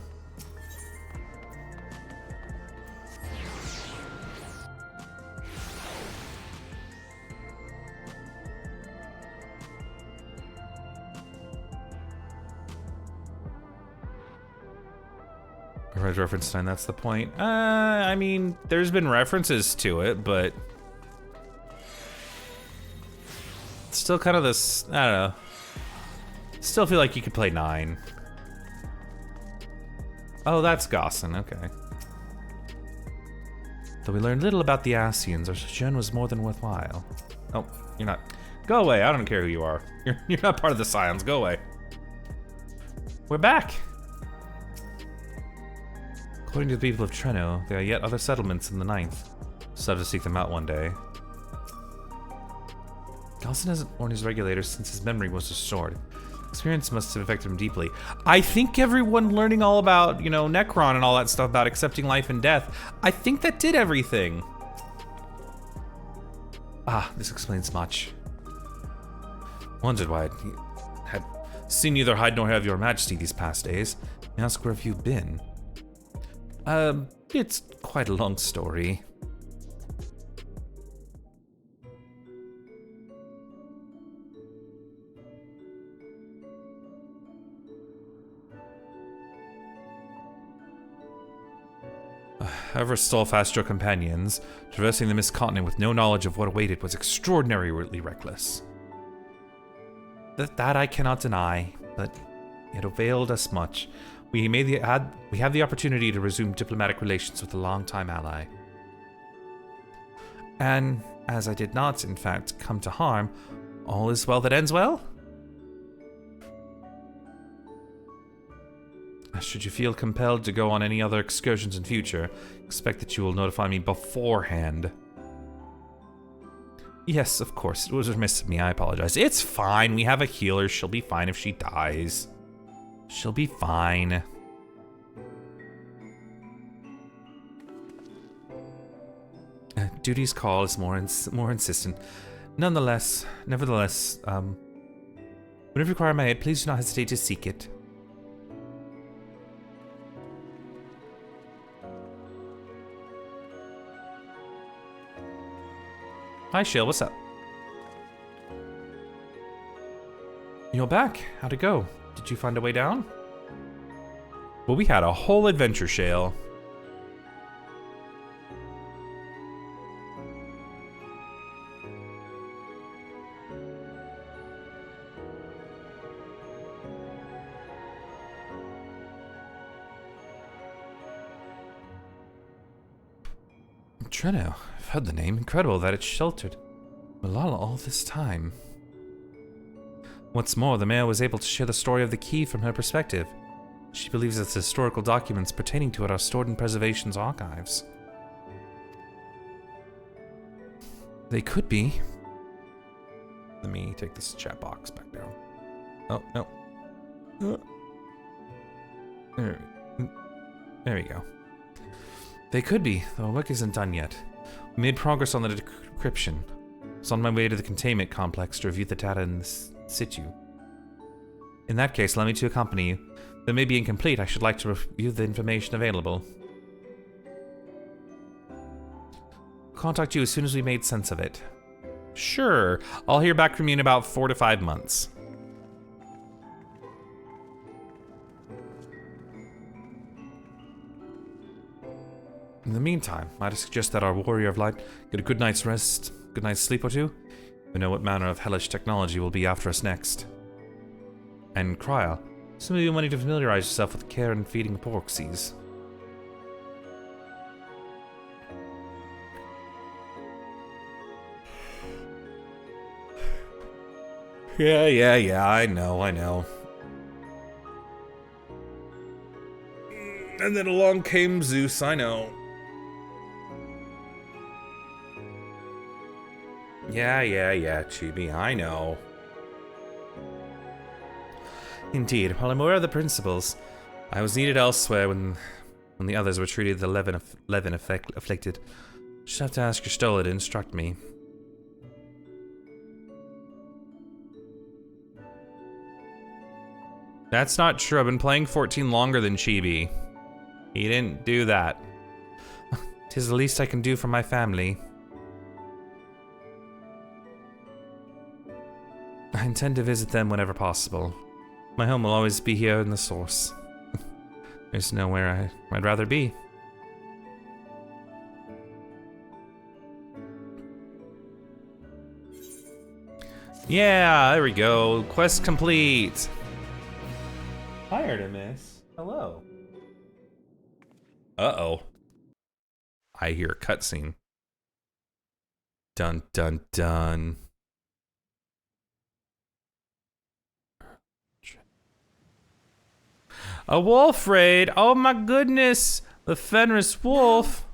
Reference 9, that's the point. I mean, there's been references to it, but it's still kind of this, I don't know. Still feel like you could play 9. Oh, that's Gossin, okay. Though we learned little about the Ascians, our sojourn was more than worthwhile. Oh, you're not. Go away, I don't care who you are. You're not part of the Scions, go away. We're back. According to the people of Treno, there are yet other settlements in the 9th. So have to seek them out one day. Gossin hasn't warned his regulators since his memory was restored. Experience must have affected him deeply. I think everyone learning all about, you know, Necron and all that stuff about accepting life and death, I think that did everything. Ah, this explains much. Wondered why I had seen neither hide nor have your majesty these past days. May I ask where have you been? It's quite a long story. However steadfast your companions, traversing the Mist Continent with no knowledge of what awaited was extraordinarily reckless. That I cannot deny, but it availed us much. We have the opportunity to resume diplomatic relations with a longtime ally. And as I did not, in fact, come to harm, all is well that ends well? Should you feel compelled to go on any other excursions in future, expect that you will notify me beforehand. Yes, of course, it was remiss of me, I apologize. It's fine, we have a healer, she'll be fine if she dies. She'll be fine. Duty's call is more insistent. Nevertheless, whenever you require my aid, please do not hesitate to seek it. Hi, Shale, what's up? You're back. How'd it go? Did you find a way down? Well, we had a whole adventure, Shale. Treno, I've heard the name. Incredible that it's sheltered Malala all this time. What's more, the mayor was able to share the story of the key from her perspective. She believes that the historical documents pertaining to it are stored in Preservation's archives. They could be. Let me take this chat box back down. Oh, no. There we go. They could be, though work isn't done yet. We made progress on the decryption. I was on my way to the containment complex to review the data in situ. In that case, allow me to accompany you. Though it may be incomplete, I should like to review the information available. Contact you as soon as we made sense of it. Sure, I'll hear back from you in about 4 to 5 months. In the meantime, might I suggest that our warrior of light get a good night's rest, good night's sleep or two? We know what manner of hellish technology will be after us next. And Cryle, some of you might need to familiarize yourself with care and feeding porksies. Yeah, I know. And then along came Zeus, I know. Yeah, Chibi, I know. Indeed, while I'm aware of the principles, I was needed elsewhere when the others were treated the Levin afflicted. Just have to ask your Stola to instruct me. That's not true. I've been playing 14 longer than Chibi. He didn't do that. 'Tis the least I can do for my family. I intend to visit them whenever possible. My home will always be here in the source. There's nowhere I'd rather be. Yeah, there we go. Quest complete. Hi, Artemis. Hello. Uh-oh. I hear a cutscene. Dun, dun, dun. A wolf raid! Oh my goodness! The Fenris wolf!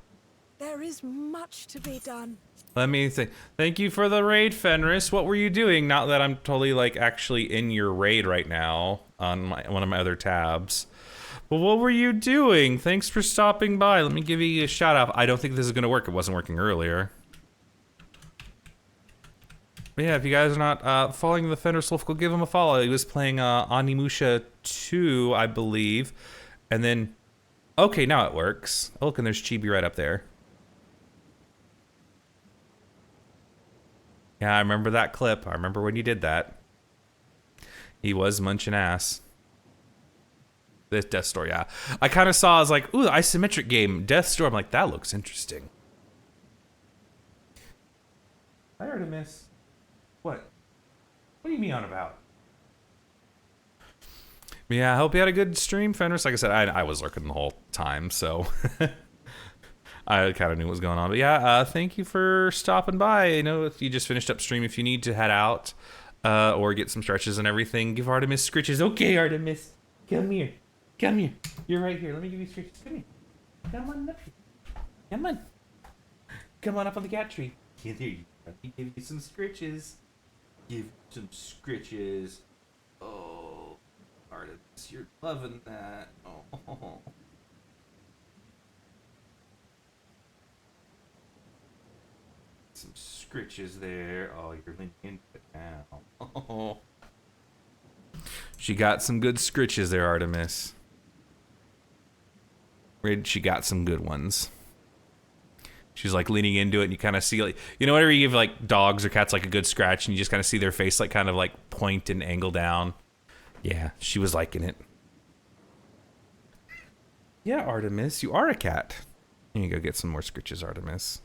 There is much to be done. Let me think. Thank you for the raid, Fenris. What were you doing? Not that I'm totally, like, actually in your raid right now on one of my other tabs. But what were you doing? Thanks for stopping by. Let me give you a shout out. I don't think this is gonna work. It wasn't working earlier. But yeah, if you guys are not following the Fenris Wolf, go give him a follow. He was playing Onimusha 2, I believe. And then, okay, now it works. Oh, look, and there's Chibi right up there. Yeah, I remember that clip. I remember when you did that. He was munching ass. This Death's Door, yeah. I kind of saw, I was like, ooh, the isometric game, Death's Door. I'm like, that looks interesting. I heard a miss. What? What do you mean on about? Yeah, I hope you had a good stream, Fenris. Like I said, I was lurking the whole time, so I kind of knew what was going on. But yeah, thank you for stopping by. You know, if you just finished up stream, if you need to head out or get some stretches and everything, give Artemis scritches. Okay, Artemis, come here. Come here. You're right here. Let me give you scritches. Come here. Come on up here. Come on. Come on up on the cat tree. Yeah, there you go. Let me give you some scritches. Give some scritches. Oh, Artemis, you're loving that. Oh. Some scritches there. Oh, you're leaning into it now. Oh. She got some good scritches there, Artemis. She got some good ones. She's like leaning into it, and you kind of see, like, you know, whenever you give like dogs or cats like a good scratch, and you just kind of see their face like kind of like point and angle down. Yeah, she was liking it. Yeah, Artemis, you are a cat. Here you go, get some more scritches, Artemis.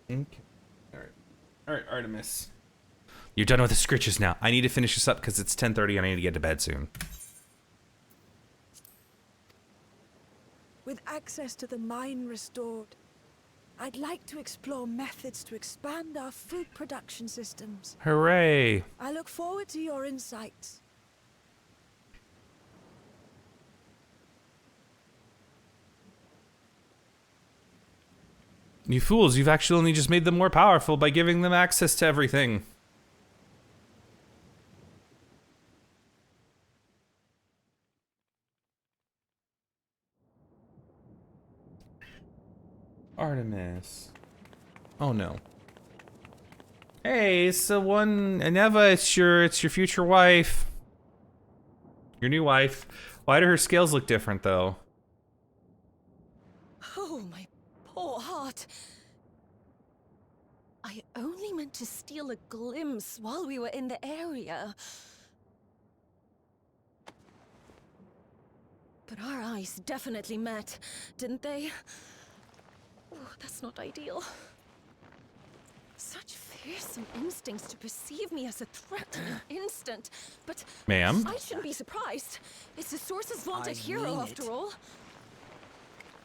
Okay. All right, Artemis. You're done with the scritches now. I need to finish this up because it's 10:30 and I need to get to bed soon. With access to the mine restored, I'd like to explore methods to expand our food production systems. Hooray! I look forward to your insights. You fools, you've actually only just made them more powerful by giving them access to everything. Artemis. Oh no. Hey, it's the one, Aneva, it's your future wife. Your new wife. Why do her scales look different though? Oh, my poor heart. I only meant to steal a glimpse while we were in the area. But our eyes definitely met, didn't they? Oh, that's not ideal. Such fearsome instincts to perceive me as a threat in an instant. But Ma'am? I shouldn't be surprised. It's the Source's vaunted hero, mean after it. all.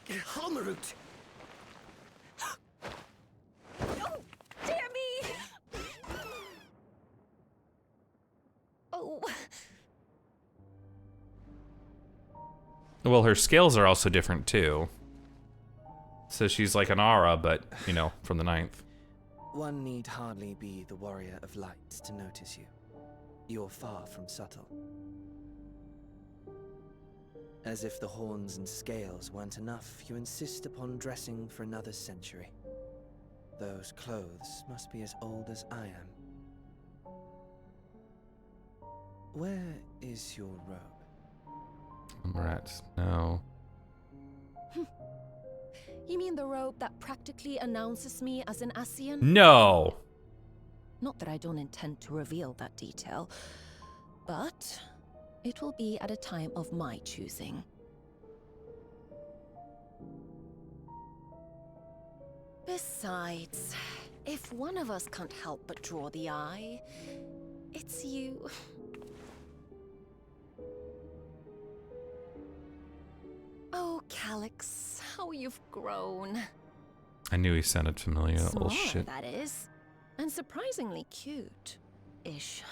Halmarut! Oh, dear me! Oh. Well, her scales are also different too. So she's like an Aura, but, you know, from the 9th. One need hardly be the warrior of light to notice you. You're far from subtle. As if the horns and scales weren't enough, you insist upon dressing for another century. Those clothes must be as old as I am. Where is your robe? Rats, no. You mean the robe that practically announces me as an Ascian? No! Not that I don't intend to reveal that detail, but it will be at a time of my choosing. Besides, if one of us can't help but draw the eye, it's you. Oh, Calyx, how you've grown. I knew he sounded familiar. Smaller, Oh shit. that is. And surprisingly cute-ish.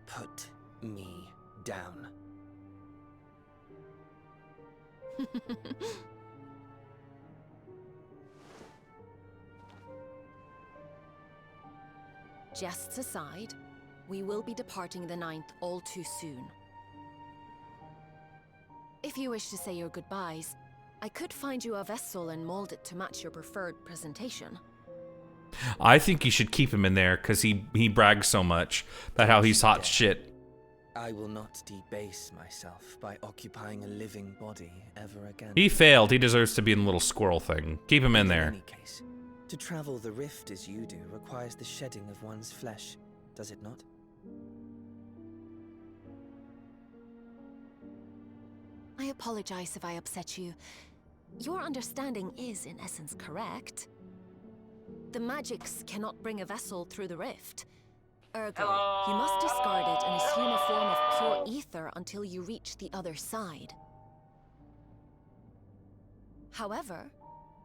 Put me down. Jests aside, we will be departing the 9th all too soon. If you wish to say your goodbyes, I could find you a vessel and mold it to match your preferred presentation. I think you should keep him in there because he brags so much about how he's hot shit. I will not debase myself by occupying a living body ever again. He failed. He deserves to be in the little squirrel thing. Keep him in there. In any case, to travel the rift as you do requires the shedding of one's flesh, does it not? I apologize if I upset you. Your understanding is, in essence, correct. The magics cannot bring a vessel through the rift. Ergo, you must discard it and assume a form of pure ether until you reach the other side. However,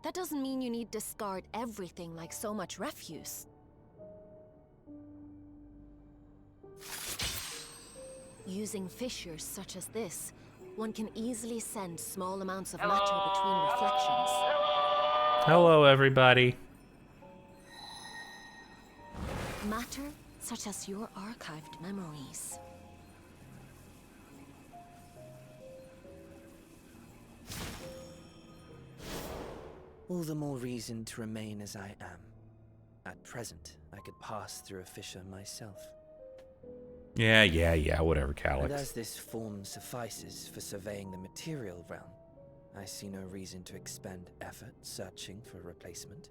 that doesn't mean you need discard everything like so much refuse. Using fissures such as this, one can easily send small amounts of matter between reflections. Hello, everybody. Matter such as your archived memories. All the more reason to remain as I am. At present, I could pass through a fissure myself. Yeah, whatever, And Calyx. as this form suffices for surveying the material realm, I see no reason to expend effort searching for a replacement.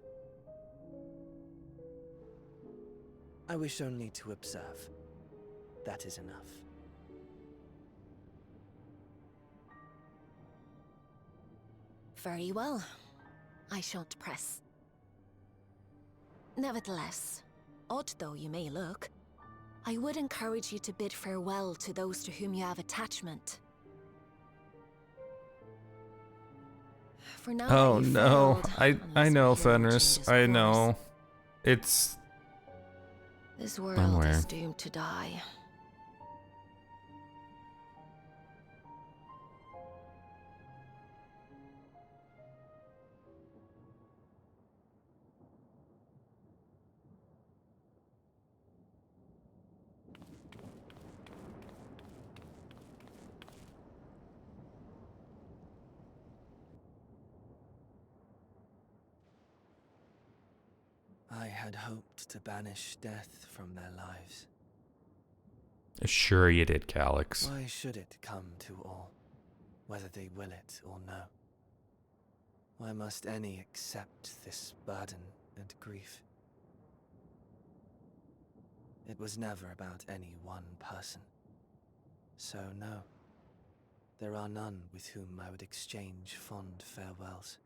I wish only to observe. That is enough. Very well. I shan't press. Nevertheless, odd though you may look, I would encourage you to bid farewell to those to whom you have attachment. For now, Oh you no. failed, I know, unless my hero Fenris. changes I course. know. It's... This world Unaware. is doomed to die. I had hoped to banish death from their lives. Sure you did, Calyx. Why should it come to all, whether they will it or no? Why must any accept this burden and grief? It was never about any one person. So no, there are none with whom I would exchange fond farewells.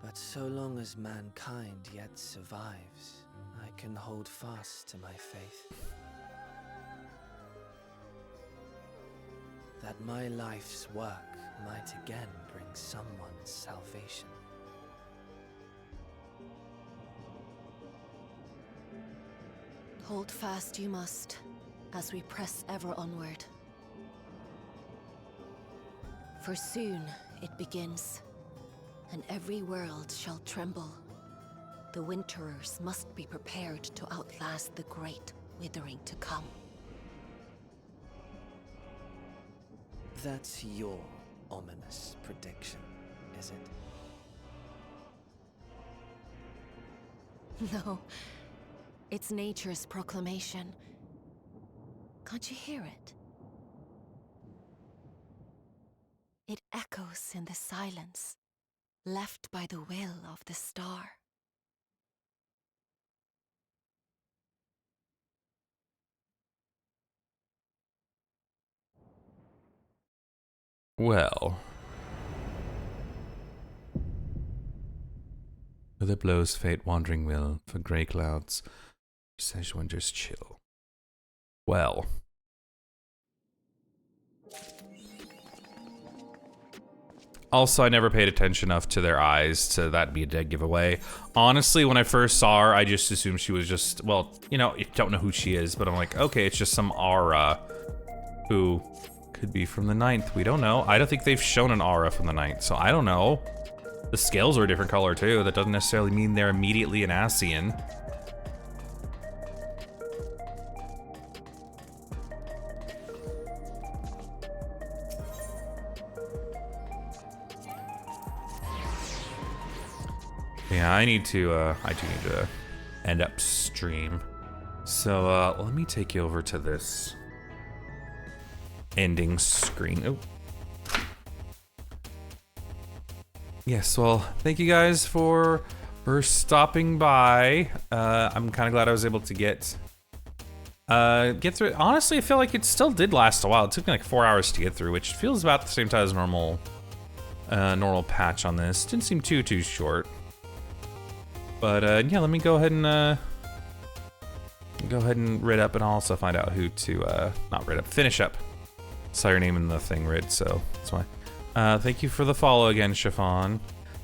But so long as mankind yet survives, I can hold fast to my faith. That my life's work might again bring someone's salvation. Hold fast you must, as we press ever onward. For soon it begins, and every world shall tremble. The Winterers must be prepared to outlast the great withering to come. That's your ominous prediction, is it? No, it's nature's proclamation. Can't you hear it? It echoes in the silence, left by the will of the star. Well. Whither blows fate wandering will, for grey clouds, sedge winters chill. Well. Also, I never paid attention enough to their eyes to that be a dead giveaway. Honestly, when I first saw her, I just assumed she was just, well, you know, you don't know who she is, but I'm like, okay, it's just some aura who could be from the 9th. We don't know. I don't think they've shown an aura from the 9th, so I don't know. The scales are a different color too. That doesn't necessarily mean they're immediately an Ascian. Yeah, I do need to end up stream. So let me take you over to this ending screen. Oh. Yes, well, thank you guys for stopping by. I'm kind of glad I was able to get through it. Honestly, I feel like it still did last a while. It took me like 4 hours to get through, which feels about the same time as normal patch on this. Didn't seem too short. But yeah, let me go ahead and rid up, and I'll also find out who to not rid up, finish up. Saw your name in the thing, Rid, so that's why. Thank you for the follow again, Chiffon.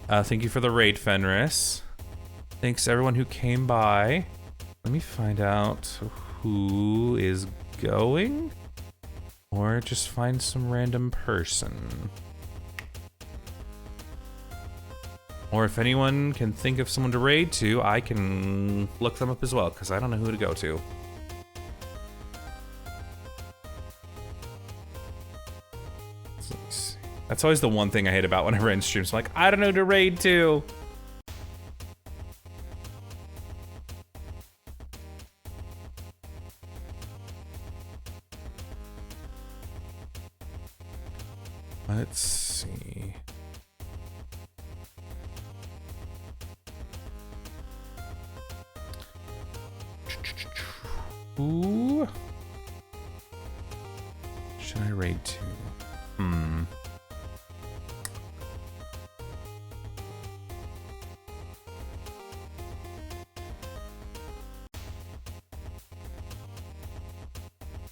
Thank you for the raid, Fenris. Thanks everyone who came by. Let me find out who is going, or just find some random person. Or if anyone can think of someone to raid to, I can look them up as well, because I don't know who to go to. That's always the one thing I hate about whenever I end streams. I'm like, I don't know who to raid to. Let's see. Who should I raid to?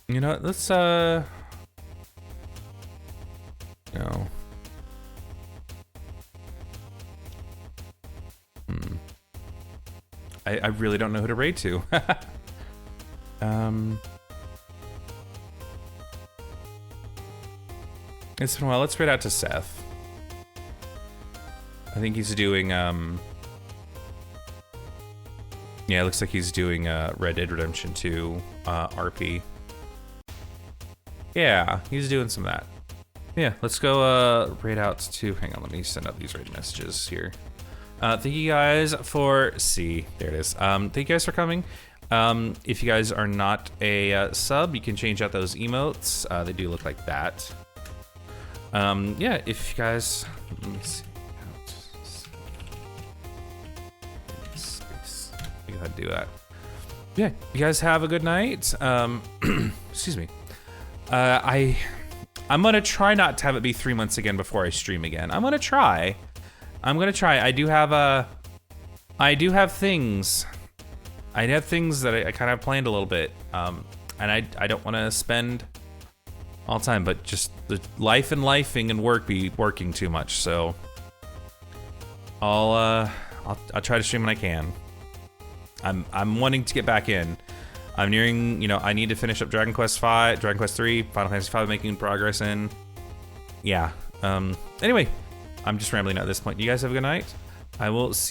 You know what, let's no. I really don't know who to raid to. It's been a while. Let's raid out to Seth. I think he's doing yeah, it looks like he's doing Red Dead Redemption 2 RP. Yeah, he's doing some of that. Yeah, let's go raid out to, hang on, let me send out these raid messages here. Thank you guys for, there it is. Thank you guys for coming. If you guys are not a sub, you can change out those emotes. They do look like that. Yeah, if you guys, let me see. go ahead and do that. Yeah, you guys have a good night. Excuse me. I'm gonna try not to have it be 3 months again before I stream again. I'm gonna try. I do have things. I have things that I kind of planned a little bit. And I don't want to spend all the time, but just the life and lifing and work be working too much. So I'll try to stream when I can. I'm wanting to get back in. I'm nearing, you know, I need to finish up Dragon Quest 3, Final Fantasy 5, making progress in. Yeah. Anyway, I'm just rambling at this point. You guys have a good night. I will see